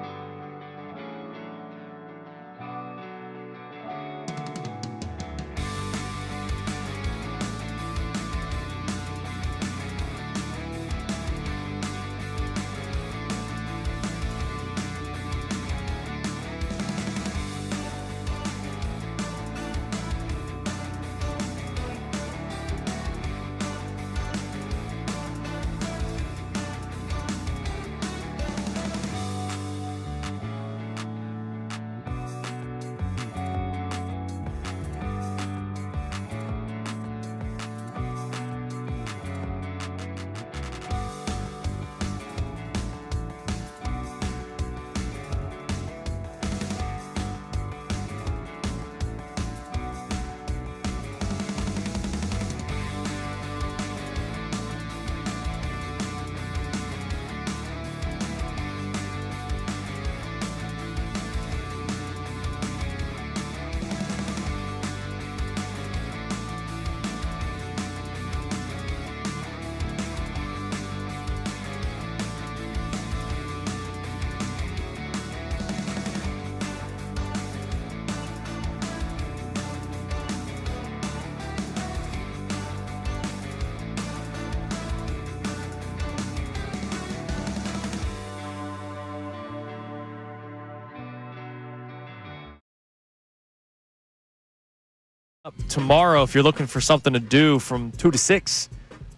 Tomorrow, if you're looking for something to do from 2 to 6,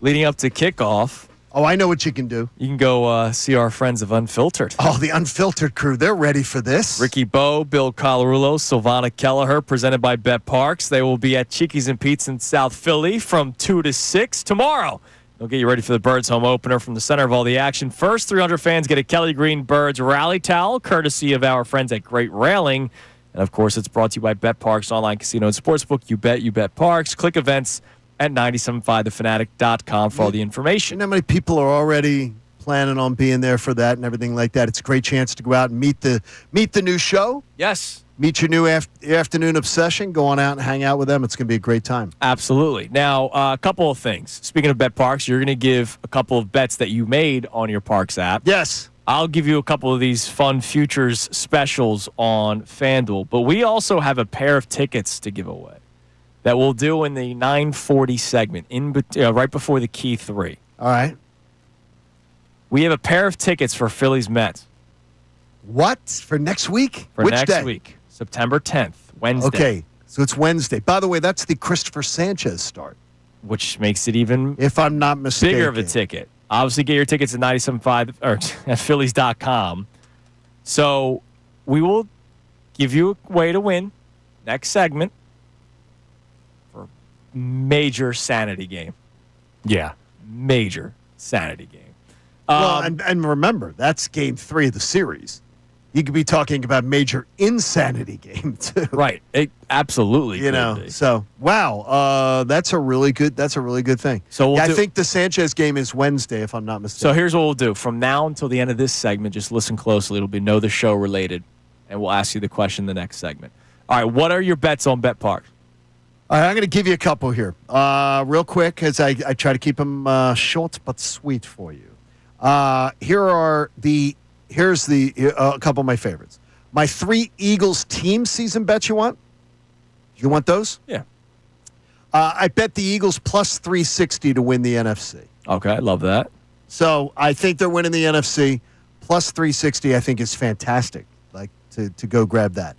leading up to kickoff. Oh, I know what you can do. You can go see our friends of Unfiltered. Oh, the Unfiltered crew. They're ready for this. Ricky Bo, Bill Colarulo, Silvana Kelleher, presented by Bet Parks. They will be at Cheeky's and Pete's in South Philly from 2 to 6 tomorrow. They'll get you ready for the Birds home opener from the center of all the action. First 300 fans get a Kelly Green Birds rally towel, courtesy of our friends at Great Railing. And, of course, it's brought to you by Bet Parks, online casino and sportsbook. You bet Parks. Click events at 975thefanatic.com for all the information. You know how many people are already planning on being there for that and everything like that? It's a great chance to go out and meet the new show. Yes. Meet your new afternoon obsession. Go on out and hang out with them. It's going to be a great time. Absolutely. Now, a couple of things. Speaking of Bet Parks, you're going to give a couple of bets that you made on your Parks app. Yes. I'll give you a couple of these fun futures specials on FanDuel, but we also have a pair of tickets to give away that we'll do in the 9:40 segment, right before the key 3. All right. We have a pair of tickets for Phillies Mets. What? For next week? For Which next day? week, September 10th, Wednesday. Okay, so it's Wednesday. By the way, that's the Christopher Sanchez start. Which makes it even, if I'm not mistaken, bigger of a ticket. Obviously, get your tickets at 97.5 or at Phillies.com. So we will give you a way to win next segment for a major sanity game. Yeah. Major sanity game. Well, and remember, that's game 3 of the series. You could be talking about major insanity game too. Right. It absolutely. You know. Be. So wow, that's a really good thing. So I think the Sanchez game is Wednesday, if I'm not mistaken. So here's what we'll do. From now until the end of this segment, just listen closely. It'll be Know the Show related, and we'll ask you the question in the next segment. All right. What are your bets on Bet Park? All right, I'm going to give you a couple here, real quick, as I try to keep them short but sweet for you. Here's a couple of my favorites. My 3 Eagles team season bets you want? You want those? Yeah. I bet the Eagles plus 360 to win the NFC. Okay, I love that. So I think they're winning the NFC. Plus 360 I think is fantastic, like to go grab that.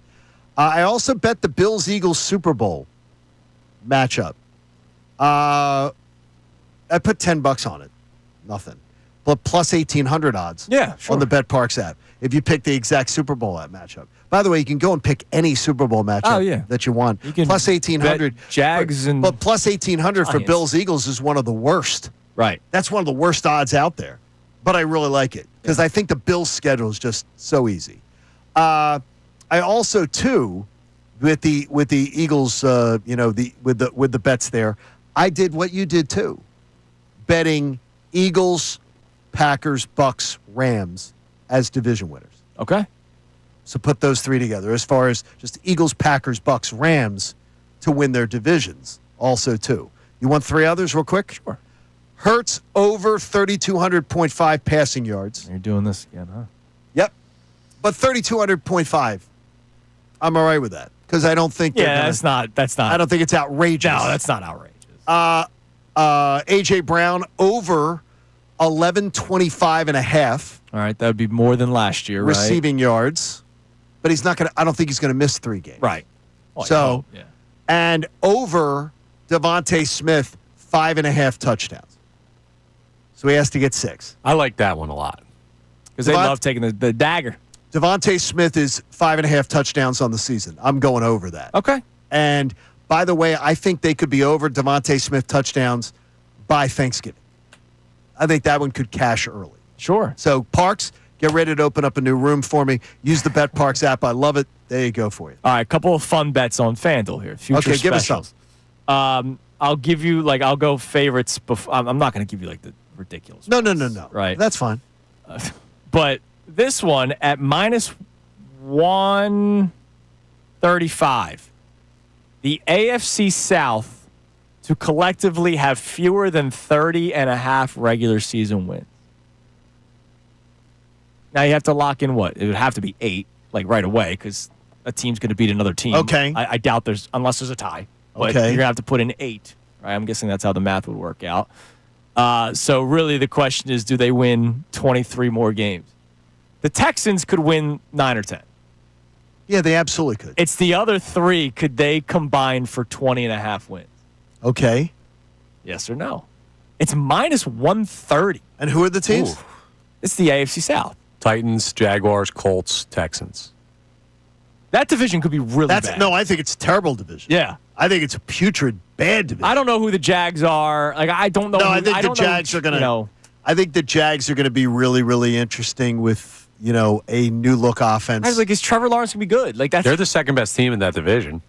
I also bet the Bills-Eagles Super Bowl matchup. I put $10 on it. Nothing. but plus 1,800 odds. Yeah, sure. On the BetParks app. If you pick the exact Super Bowl matchup. By the way, you can go and pick any Super Bowl matchup that you want. You can plus 1,800. Jags and but plus 1,800 for Giants. Bills Eagles is one of the worst. Right. That's one of the worst odds out there. But I really like it because I think the Bills' schedule is just so easy. I also too, with the Eagles, with the bets there, I did what you did too, betting Eagles, Packers, Bucks, Rams as division winners. Okay. So put those three together as far as just Eagles, Packers, Bucks, Rams to win their divisions. Also too. You want three others real quick? Sure. Hurts over 3,200.5 passing yards. You're doing this again, huh? Yep. But 3,200.5. I'm all right with that because I don't think. That's not. I don't think it's outrageous. No, that's not outrageous. AJ Brown over 1125.5. All right, that would be more than last year, right? Receiving yards, but he's not going to. I don't think he's going to miss 3 games. Right. Well, So, and over Devontae Smith 5.5 touchdowns. So he has to get 6. I like that one a lot because they love taking the dagger. Devontae Smith is 5.5 touchdowns on the season. I'm going over that. Okay. And by the way, I think they could be over Devontae Smith touchdowns by Thanksgiving. I think that one could cash early. Sure. So Parks, get ready to open up a new room for me. Use the BetParks app. I love it. There you go for you. All right, a couple of fun bets on FanDuel here. Future give us specials. I'll give you I'll go favorites. I'm not going to give you the ridiculous. No. Right. That's fine. But this one at minus 135, the AFC South to collectively have fewer than 30.5 regular season wins. Now you have to lock in what? It would have to be 8, right away, because a team's going to beat another team. Okay. I doubt unless there's a tie. But you're going to have to put in 8. Right? I'm guessing that's how the math would work out. So really the question is, do they win 23 more games? The Texans could win 9 or 10. Yeah, they absolutely could. It's the other 3. Could they combine for 20.5 wins? Okay. Yes or no? It's minus 130. And who are the teams? Ooh. It's the AFC South. Titans, Jaguars, Colts, Texans. That division could be really bad. No, I think it's a terrible division. Yeah. I think it's a putrid, bad division. I don't know who the Jags are. I don't know. No, I think the Jags are going to. I think the Jags are going to be really, really interesting with a new look offense. I was is Trevor Lawrence going to be good? They're the second best team in that division.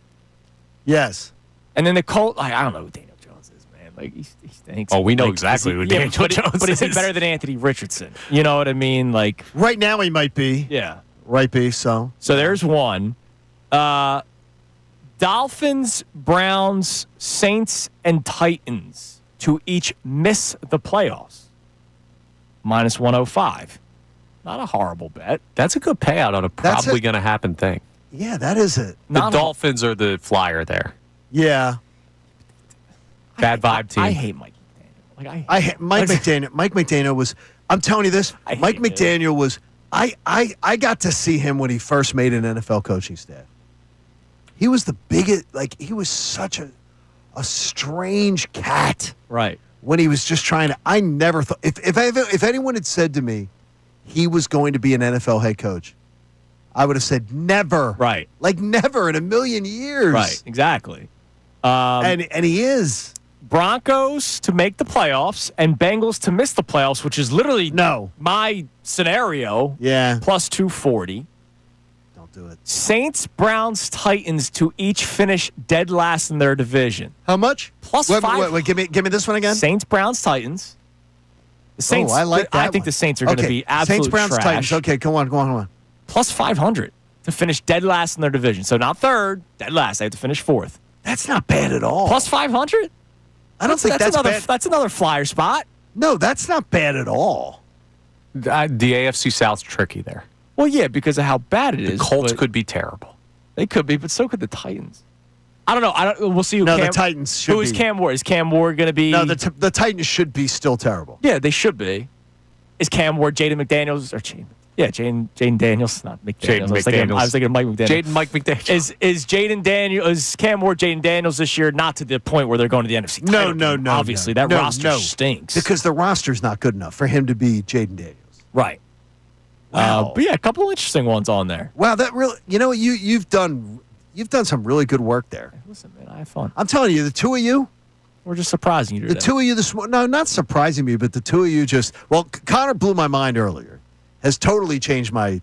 Yes. And then the Colts. I don't know who Daniel Jones is, man. He stinks. Oh, we know exactly who Daniel Jones is. But is he better than Anthony Richardson? You know what I mean? Right now he might be. Yeah. Right be so. So there's one. Dolphins, Browns, Saints, and Titans to each miss the playoffs. Minus 105. Not a horrible bet. That's a good payout on a probably going to happen thing. Yeah, that is it. The Dolphins are the flyer there. Yeah. Bad vibe team. I hate Mike McDaniel. Mike McDaniel. Mike McDaniel was. I'm telling you this. Mike McDaniel was. I got to see him when he first made an NFL coaching staff. He was the biggest. He was such a strange cat. Right. When he was just trying to. I never thought. If anyone had said to me he was going to be an NFL head coach, I would have said never. Right. Never in a million years. Right. Exactly. And he is. Broncos to make the playoffs and Bengals to miss the playoffs, which is literally my scenario. Yeah. Plus 240. Don't do it. Saints, Browns, Titans to each finish dead last in their division. How much? Plus wait, 5. Wait, give me this one again. Saints, Browns, Titans. The Saints. I like that. I think the Saints are going to be absolute Saints, Browns, trash. Titans. Okay, go on. Plus 500 to finish dead last in their division. So not third, dead last. They have to finish 4th. That's not bad at all. Plus 500? I don't think that's bad. That's another flyer spot. No, that's not bad at all. The AFC South's tricky there. Well, yeah, because of how bad it is. The Colts could be terrible. They could be, but so could the Titans. I don't know. We'll see. The Titans should be. Who is Cam Ward? Is Cam Ward going to be? No, the Titans should be still terrible. Yeah, they should be. Is Cam Ward Jaden McDaniels or Yeah, Jaden Daniels, not McDaniels. Jaden I was thinking Mike McDaniels. Mike McDaniels. Is Cam Ward Jaden Daniels this year? Not to the point where they're going to the NFC title game. Obviously, that roster stinks. Because the roster's not good enough for him to be Jaden Daniels. Right. Wow. But yeah, a couple of interesting ones on there. Wow, that really, you've done some really good work there. Listen, man, I have fun. I'm telling you, the two of you, we're just surprising you today. the two of you not surprising me, but the two of you Connor blew my mind earlier. Has totally changed my.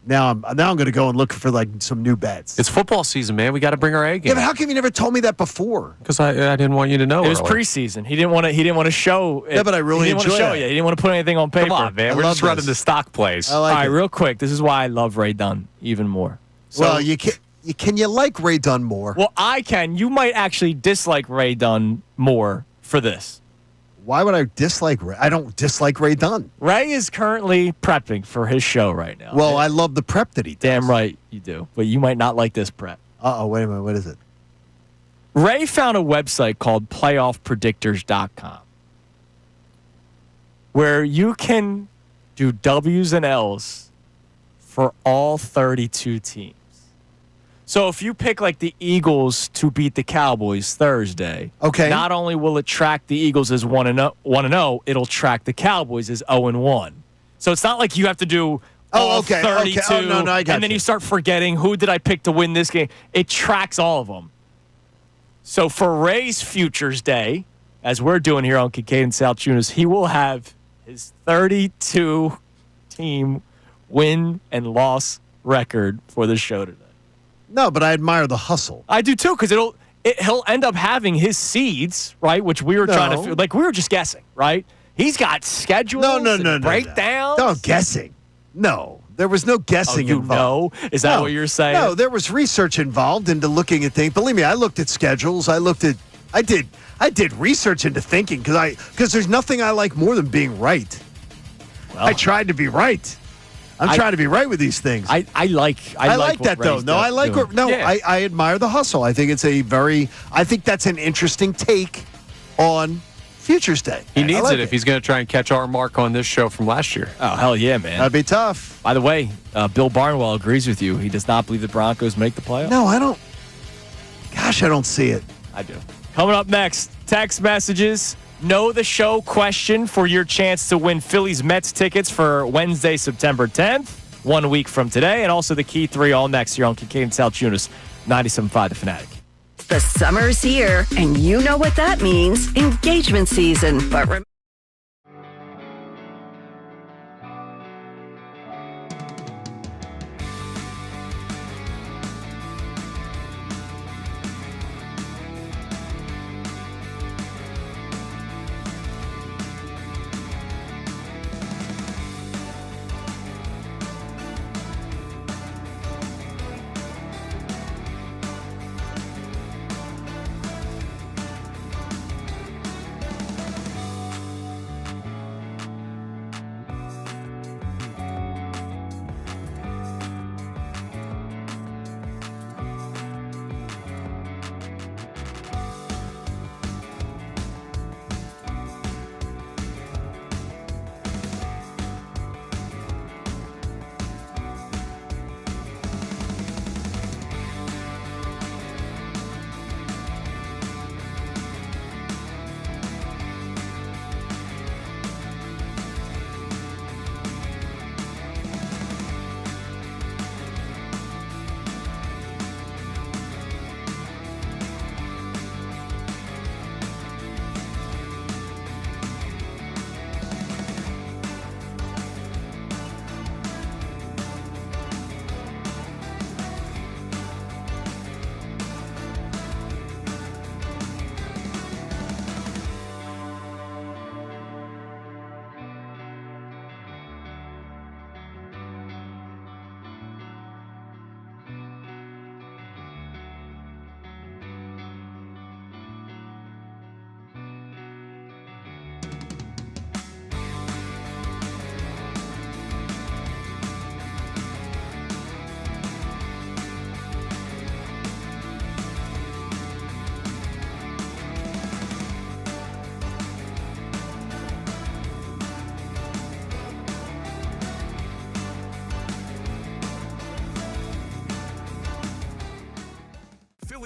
Now I'm going to go and look for like some new bets. It's football season, man. We got to bring our A game. Yeah, but how come you never told me that before? Because I didn't want you to know. It was preseason. He didn't want to show it. Yeah, but I really he didn't want to show you. He didn't want to put anything on paper. Come on, man. We're just running the stock plays. I like All right, it. real quick. This is why I love Ray Dunn even more. Well, can you like Ray Dunn more? Well, I can. You might actually dislike Ray Dunn more for this. Why would I dislike Ray? I don't dislike Ray Dunn. Ray is currently prepping for his show right now. Well, I love the prep that he does. Damn right you do. But you might not like this prep. Uh-oh, wait a minute. What is it? Ray found a website called playoffpredictors.com where you can do W's and L's for all 32 teams. So if you pick like the Eagles to beat the Cowboys Thursday, okay, not only will it track the Eagles as 1-0, it'll track the Cowboys as 0-1. So it's not like you have to do all 32, Oh, no, I got and then you start forgetting who did I pick to win this game. It tracks all of them. So for Ray's Futures Day, as we're doing here on Kincade and Salciunas, he will have his 32-team win and loss record for the show today. No, but I admire the hustle. I do too, because he'll end up having his seeds, right? Which we were trying to we were just guessing, right? He's got schedules, no, breakdowns. No, guessing. No, there was no guessing involved. Is that what you're saying? No, there was research involved into looking at things. Believe me, I looked at schedules. I did research into thinking because there's nothing I like more than being right. Well, I tried to be right. I'm trying to be right with these things. I like that though. No, I like what. No, yeah. I admire the hustle. I think it's I think that's an interesting take on Futures Day. He needs it if he's going to try and catch our mark on this show from last year. Oh, hell yeah, man. That'd be tough. By the way, Bill Barnwell agrees with you. He does not believe the Broncos make the playoffs. No, I don't. Gosh, I don't see it. I do. Coming up next, text messages. Know the show question for your chance to win Phillies Mets tickets for Wednesday, September 10th, 1 week from today, and also the Key 3 all next here on Kincade and Salciunas, 97.5 The Fanatic. The summer's here, and you know what that means. Engagement season. But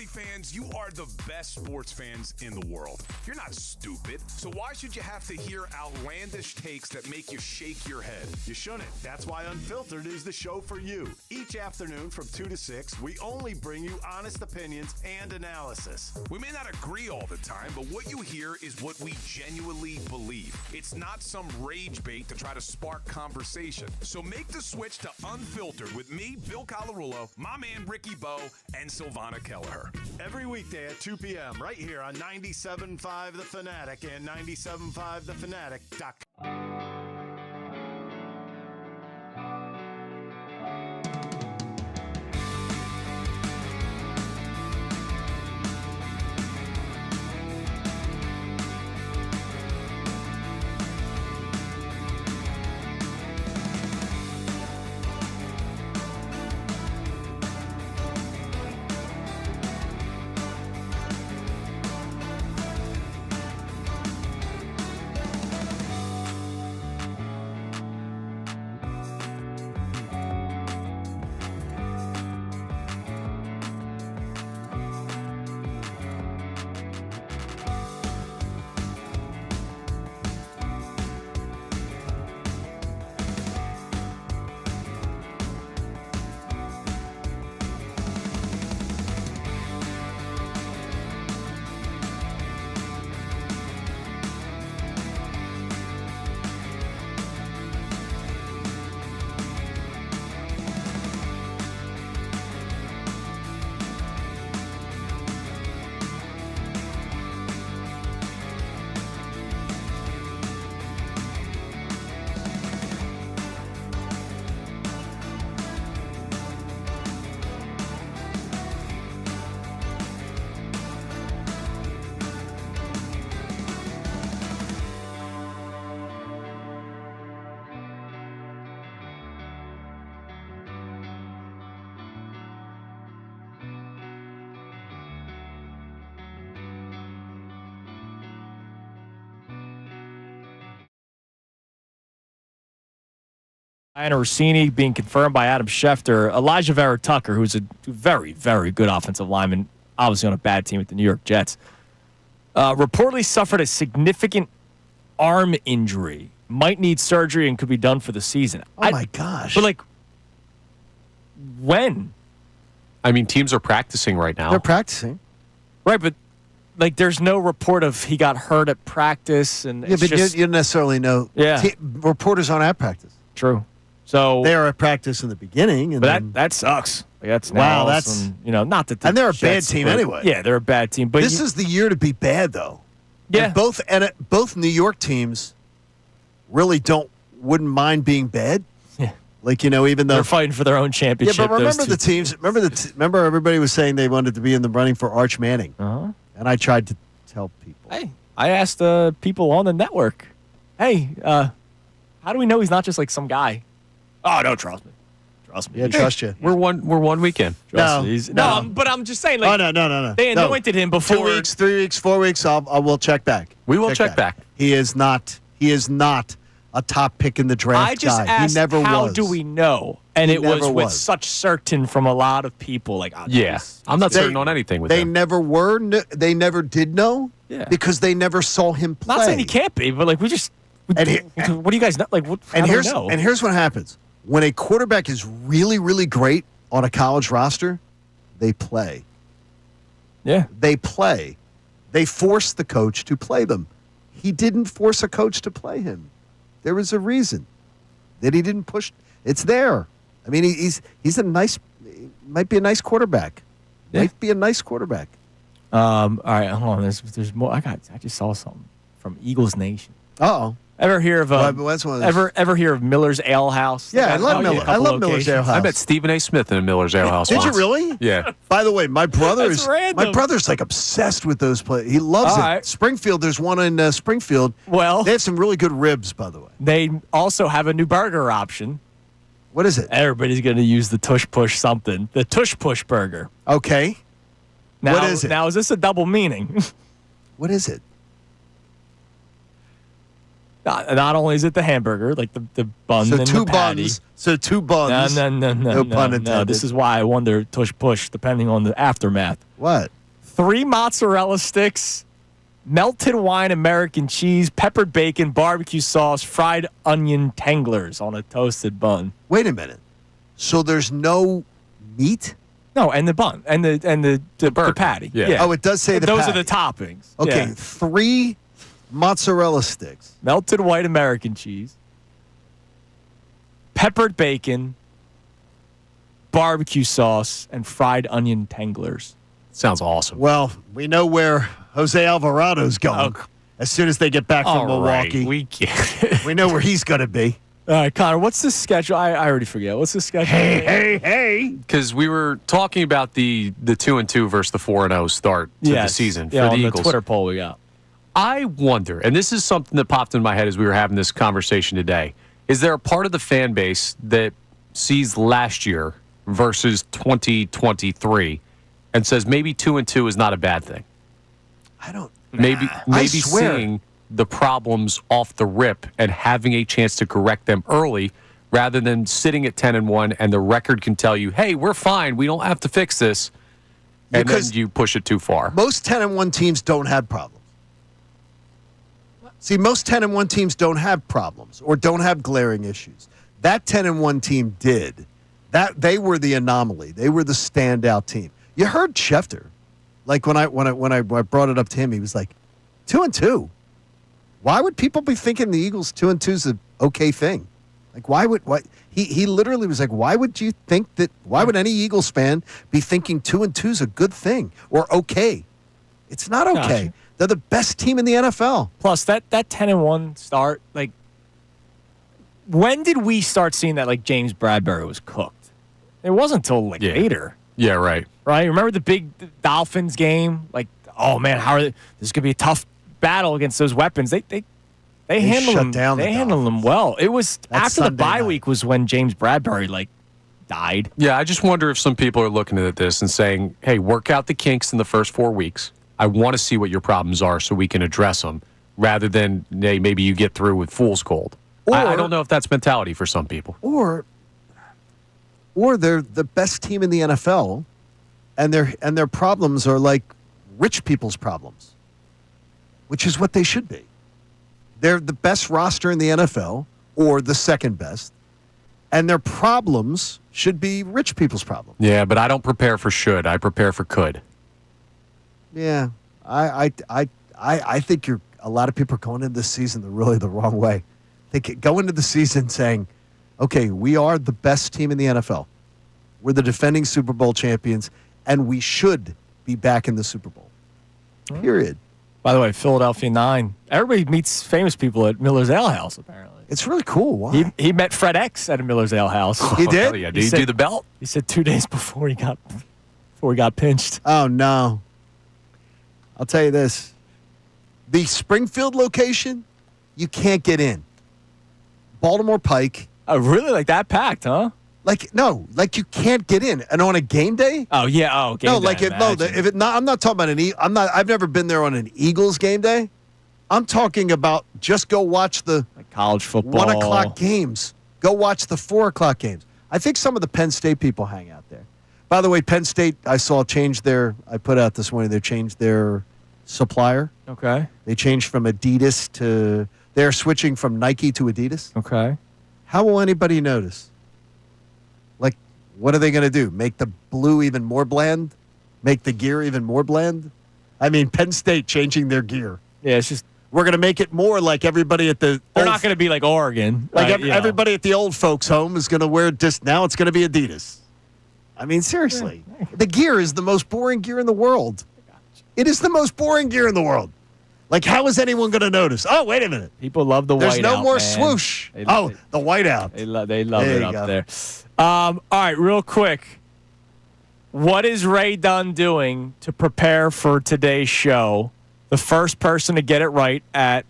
fans, you are the best sports fans in the world. You're not stupid, so why should you have to hear outlandish takes that make you shake your head? You shouldn't. That's why Unfiltered is the show for you. Each afternoon from 2 to 6, we only bring you honest opinions and analysis. We may not agree all the time, but what you hear is what we genuinely believe. It's not some rage bait to try to spark conversation. So make the switch to Unfiltered with me, Bill Colarulo, my man Ricky Bo, and Silvana Kelleher. Every weekday at 2 p.m. right here on 97.5 The Fanatic and 97.5thefanatic.com. Ryan Orsini being confirmed by Adam Schefter. Elijah Vera Tucker, who's a very, very good offensive lineman, obviously on a bad team with the New York Jets, reportedly suffered a significant arm injury. Might need surgery and could be done for the season. Oh, my gosh. But, like, when? I mean, teams are practicing right now. They're practicing. Right, but, like, there's no report of he got hurt at practice. And Yeah, but you don't necessarily know. Yeah. Reporters aren't at practice. True. So they are at practice in the beginning. And but that sucks. Like, that's wow, now that's some, not that. And they're a bad Jets, team but, anyway. Yeah, they're a bad team. But this is the year to be bad, though. Yeah, and both New York teams really wouldn't mind being bad. Yeah, like even though they're fighting for their own championship. Yeah, but remember the teams. Remember everybody was saying they wanted to be in the running for Arch Manning. Uh-huh. And I tried to tell people. Hey, I asked people on the network, hey, how do we know he's not just like some guy? Oh, no, trust me. Trust me. Yeah, trust you. We're one weekend. Trust me. But I'm just saying, like, no. They anointed him before 2 weeks, 3 weeks, 4 weeks. We'll check back. We will check back. He is not a top pick in the draft. I just guy. asked, he never how was. do we know? And it was with such certain from a lot of people. Like, I'm not certain on anything with they him. Never were. They never did know. Yeah. Because they never saw him play. Not saying he can't be, but like what do you guys know? Like, here's what happens when a quarterback is really, really great on a college roster. They play. Yeah, they play. They force the coach to play them. He didn't force a coach to play him. There was a reason that he didn't push. It's there. I mean, he's a nice. Might be a nice quarterback. Yeah. Might be a nice quarterback. All right, hold on. There's more. I just saw something from Eagles Nation. Uh-oh. Ever hear of ever hear of Miller's Ale House? Yeah, I love Miller. I love Miller's Ale House. I met Stephen A. Smith in a Miller's Ale House. Did once. you really? Yeah. By the way, my brother's like obsessed with those places. He loves it. Right. Springfield. There's one in Springfield. Well, they have some really good ribs, by the way. They also have a new burger option. What is it? Everybody's going to use the tush push something. The tush push burger. Okay. Now, what is it? Now, is this a double meaning? What is it? Not only is it the hamburger, like the bun so and two the patty. buns. So two buns. No, pun intended. This is why I wonder tush push, depending on the aftermath. What? 3 mozzarella sticks, melted wine, American cheese, peppered bacon, barbecue sauce, fried onion tanglers on a toasted bun. Wait a minute. So there's no meat? No, and the bun and the patty. Yeah. Oh, it does say the Those patty. are the toppings. Okay, Yeah. 3 mozzarella sticks. Melted white American cheese, peppered bacon, barbecue sauce, and fried onion tanglers. Sounds awesome. Well, we know where Jose Alvarado's going. As soon as they get back from Milwaukee, we know where he's going to be. All right, Connor, what's the schedule? I already forget. What's the schedule? Hey. Because we were talking about the 2-2 versus the 4-0 start to the season for the on Eagles. the Twitter poll we got. I wonder, and this is something that popped in my head as we were having this conversation today, is there a part of the fan base that sees last year versus 2023 and says maybe 2-2 is not a bad thing? Maybe seeing the problems off the rip and having a chance to correct them early rather than sitting at 10-1 and the record can tell you, hey, we're fine, we don't have to fix this, and Because then you push it too far. Most 10-1 teams don't have problems. See, most 10-1 teams don't have problems or don't have glaring issues. That 10-1 team did. They were the anomaly. They were the standout team. You heard Schefter. Like when I brought it up to him, he was like, 2-2. Why would people be thinking the Eagles 2-2 is an okay thing? Like, why? He literally was like, why would you think that? Why would any Eagles fan be thinking 2-2 is a good thing or okay? It's not okay. Gotcha. They're the best team in the NFL. Plus, that 10-1 start, like, when did we start seeing that, like, James Bradbury was cooked? It wasn't until, like, later. Yeah, right. Right? Remember the big Dolphins game? Like, oh, man, this is going to be a tough battle against those weapons. They handled shut them. down the They handled them well. It was That's after the Sunday bye night. week was when James Bradbury, like, died. Yeah, I just wonder if some people are looking at this and saying, hey, work out the kinks in the first 4 weeks. I want to see what your problems are so we can address them rather than, hey, maybe you get through with fool's gold. I don't know if that's mentality for some people. Or they're the best team in the NFL, and their problems are like rich people's problems, which is what they should be. They're the best roster in the NFL, or the second best, and their problems should be rich people's problems. Yeah, but I don't prepare for should. I prepare for could. Yeah, I think a lot of people are going into this season really the wrong way. They go into the season saying, okay, we are the best team in the NFL. We're the defending Super Bowl champions, and we should be back in the Super Bowl. Period. By the way, Philadelphia 9. Everybody meets famous people at Miller's Ale House, apparently. It's really cool. Why? He met Fred X at a Miller's Ale House. He did? Hell yeah. Did he do the belt? He said 2 days before he got pinched. Oh, no. I'll tell you this. The Springfield location, you can't get in. Baltimore Pike. Oh, really? Like that packed, huh? Like you can't get in. And on a game day? Oh, yeah. Oh, game no, day, like I'm not talking about I've never been there on an Eagles game day. I'm talking about just go watch the like college football 1 o'clock games. Go watch the 4 o'clock games. I think some of the Penn State people hang out there. By the way, Penn State, I saw I put out this morning, they changed their supplier. Okay. They changed from Adidas they're switching from Nike to Adidas. Okay. How will anybody notice? Like, what are they going to do? Make the blue even more bland? Make the gear even more bland? I mean, Penn State changing their gear. Yeah, it's just. We're going to make it more like everybody at the. They're not going to be like Oregon. Like right? everybody at the old folks' home is going to wear now it's going to be Adidas. I mean, seriously. The gear is the most boring gear in the world. It is the most boring gear in the world. Like, how is anyone going to notice? Oh, wait a minute. People love the whiteout. There's no more man. swoosh. The whiteout. They love There it you up go. there. All right, real quick. What is Ray Dunn doing to prepare for today's show? The first person to get it right at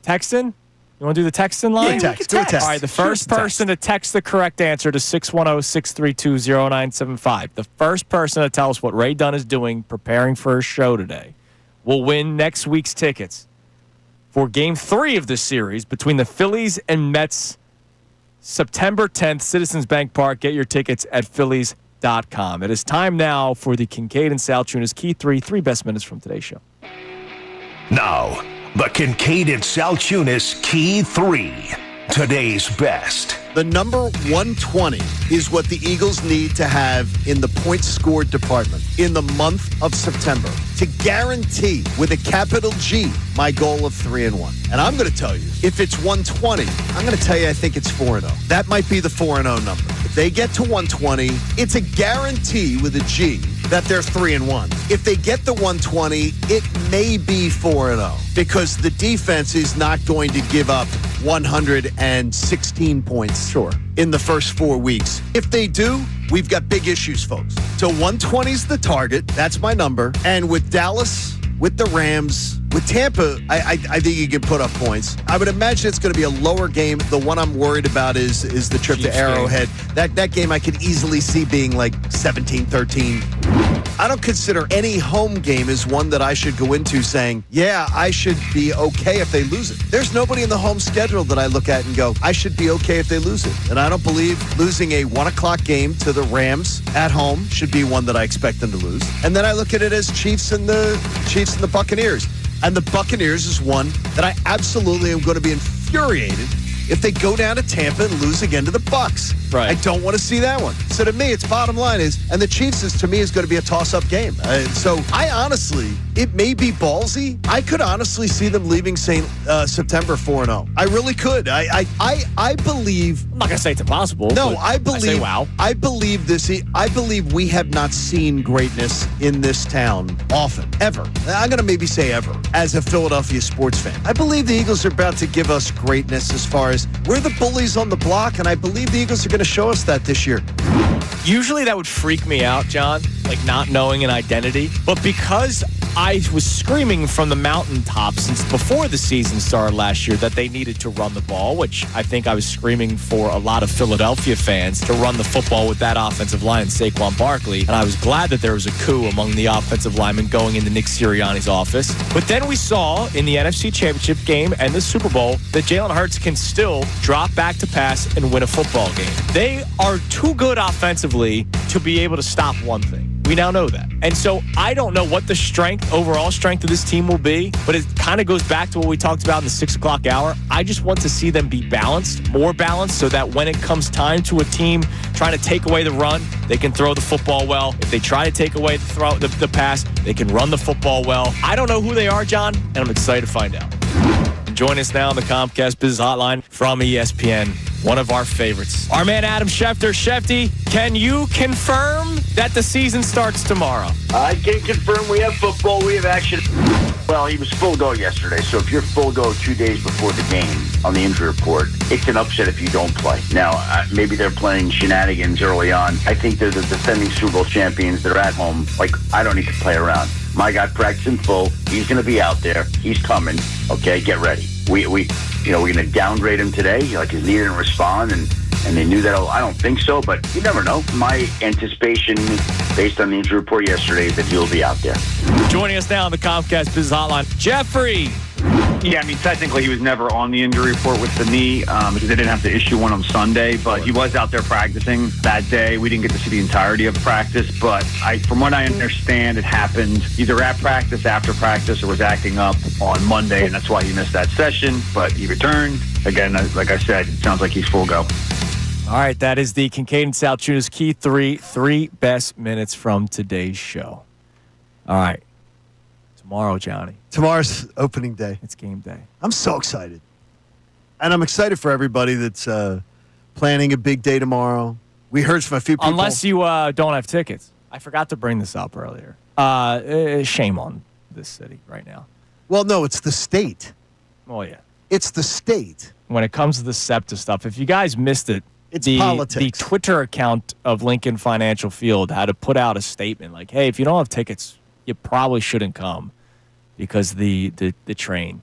texting. You want to do the texting line? Yeah, text. Do a text. All right, the first person to text the correct answer to 610-632-0975. The first person to tell us what Ray Dunn is doing preparing for his show today will win next week's tickets for Game 3 of this series between the Phillies and Mets, September 10th, Citizens Bank Park. Get your tickets at Phillies.com. It is time now for the Kincade and Salciunas Key 3 best minutes from today's show. Now, the Kincade and Salciunas Key 3, today's best. The number 120 is what the Eagles need to have in the points scored department in the month of September to guarantee, with a capital G, my goal of 3-1. And I'm going to tell you, if it's 120, I'm going to tell you I think it's 4-0. That might be the 4-0 number. If they get to 120, it's a guarantee with a G that they're 3-1. If they get the 120, it may be 4-0 because the defense is not going to give up 116 points in the first 4 weeks. If they do, we've got big issues, folks. So 120 is the target. That's my number. And with Dallas, with the Rams, with Tampa, I think you can put up points. I would imagine it's going to be a lower game. The one I'm worried about is the trip to Arrowhead. That game I could easily see being like 17-13. I don't consider any home game as one that I should go into saying, yeah, I should be okay if they lose it. There's nobody in the home schedule that I look at and go, I should be okay if they lose it. And I don't believe losing a 1 o'clock game to the Rams at home should be one that I expect them to lose. And then I look at it as Chiefs and the Buccaneers. And the Buccaneers is one that I absolutely am going to be infuriated if they go down to Tampa and lose again to the Bucs. Right. I don't want to see that one. So to me, its bottom line is, and the Chiefs is to me is going to be a toss-up game. So I honestly, it may be ballsy. I could honestly see them leaving September 4-0. I really could. I believe. I'm not gonna say it's impossible. No, I believe. I say wow. I believe this. I believe we have not seen greatness in this town often, ever. I'm gonna maybe say ever, as a Philadelphia sports fan. I believe the Eagles are about to give us greatness as far as we're the bullies on the block, and I believe the Eagles are going to show us that this year. Usually that would freak me out, John, like not knowing an identity. But because I was screaming from the mountaintops since before the season started last year that they needed to run the ball, which I think I was screaming for a lot of Philadelphia fans to run the football with that offensive line and Saquon Barkley. And I was glad that there was a coup among the offensive linemen going into Nick Sirianni's office. But then we saw in the NFC Championship game and the Super Bowl that Jalen Hurts can still drop back to pass and win a football game. They are too good offensively to be able to stop one thing. We now know that. And so I don't know what the overall strength of this team will be, but it kind of goes back to what we talked about in the 6 o'clock hour. I just want to see them be balanced, more balanced, so that when it comes time to a team trying to take away the run, they can throw the football well. If they try to take away the pass, they can run the football well. I don't know who they are, John, and I'm excited to find out. Join us now on the Comcast Business Hotline from ESPN, one of our favorites. Our man Adam Schefter. Shefty, can you confirm that the season starts tomorrow? I can confirm we have football, we have action. Well, he was full go yesterday, so if you're full go 2 days before the game on the injury report, it's an upset if you don't play. Now, maybe they're playing shenanigans early on. I think they're the defending Super Bowl champions. They're at home. Like, I don't need to play around. My guy practicing full. He's going to be out there. He's coming. Okay, get ready. We're going to downgrade him today. Like, his knee didn't respond, and they knew that. I don't think so, but you never know. My anticipation, based on the injury report yesterday, is that he'll be out there. Joining us now on the Comcast Business Hotline, Jeffrey. Yeah, I mean, technically he was never on the injury report with the knee because they didn't have to issue one on Sunday, but he was out there practicing that day. We didn't get to see the entirety of practice, but from what I understand, it happened either at practice, after practice, or was acting up on Monday, and that's why he missed that session, but he returned. Again, like I said, it sounds like he's full go. All right, that is the Kincade and Salciunas Key 3 best minutes from today's show. All right. Tomorrow, Johnny. Tomorrow's opening day. It's game day. I'm so excited. And I'm excited for everybody that's planning a big day tomorrow. We heard from a few people. Unless you don't have tickets. I forgot to bring this up earlier. Shame on this city right now. Well, no, it's the state. Oh, yeah. It's the state. When it comes to the SEPTA stuff, if you guys missed it, it's politics. The Twitter account of Lincoln Financial Field had to put out a statement like, hey, if you don't have tickets, you probably shouldn't come. Because the train,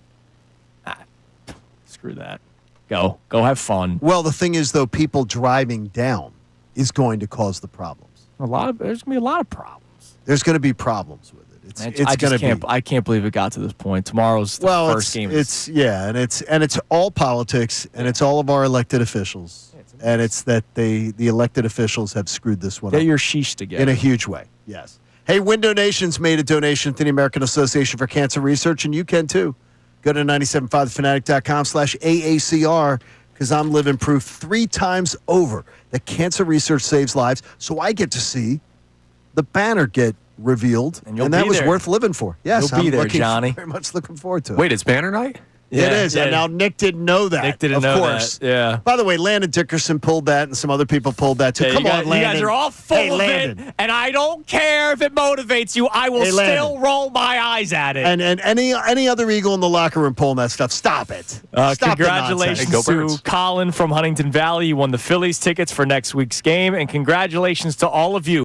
screw that. Go have fun. Well, the thing is, though, people driving down is going to cause the problems. There's going to be a lot of problems. There's going to be problems with it. It's going to be. I can't believe it got to this point. Tomorrow's the first game. It's all politics, and it's all of our elected officials, and it's that the elected officials have screwed this one Get up your sheesh together. in a huge way. Yes. Hey, Window Nation's made a donation to the American Association for Cancer Research, and you can too. Go to 975thefanatic.com/AACR because I'm living proof 3 times over that cancer research saves lives. So I get to see the banner get revealed, And you'll that be was there. worth living for. Yes, You'll be I'm there, looking, Johnny. very much looking forward to it. Wait, it's banner night? Yeah, it is. yeah. And now Nick didn't know that. Nick didn't of know course. that. Yeah. By the way, Landon Dickerson pulled that, and some other people pulled that too. Yeah, Come on, Landon. You guys are all full Hey, of Landon. it, and I don't care if it motivates you. I will Hey, Landon. still roll my eyes at it. And any other Eagle in the locker room pulling that stuff, stop it. Stop the Congratulations nonsense. Go to Birds. Colin from Huntington Valley. You won the Phillies tickets for next week's game, and congratulations to all of you.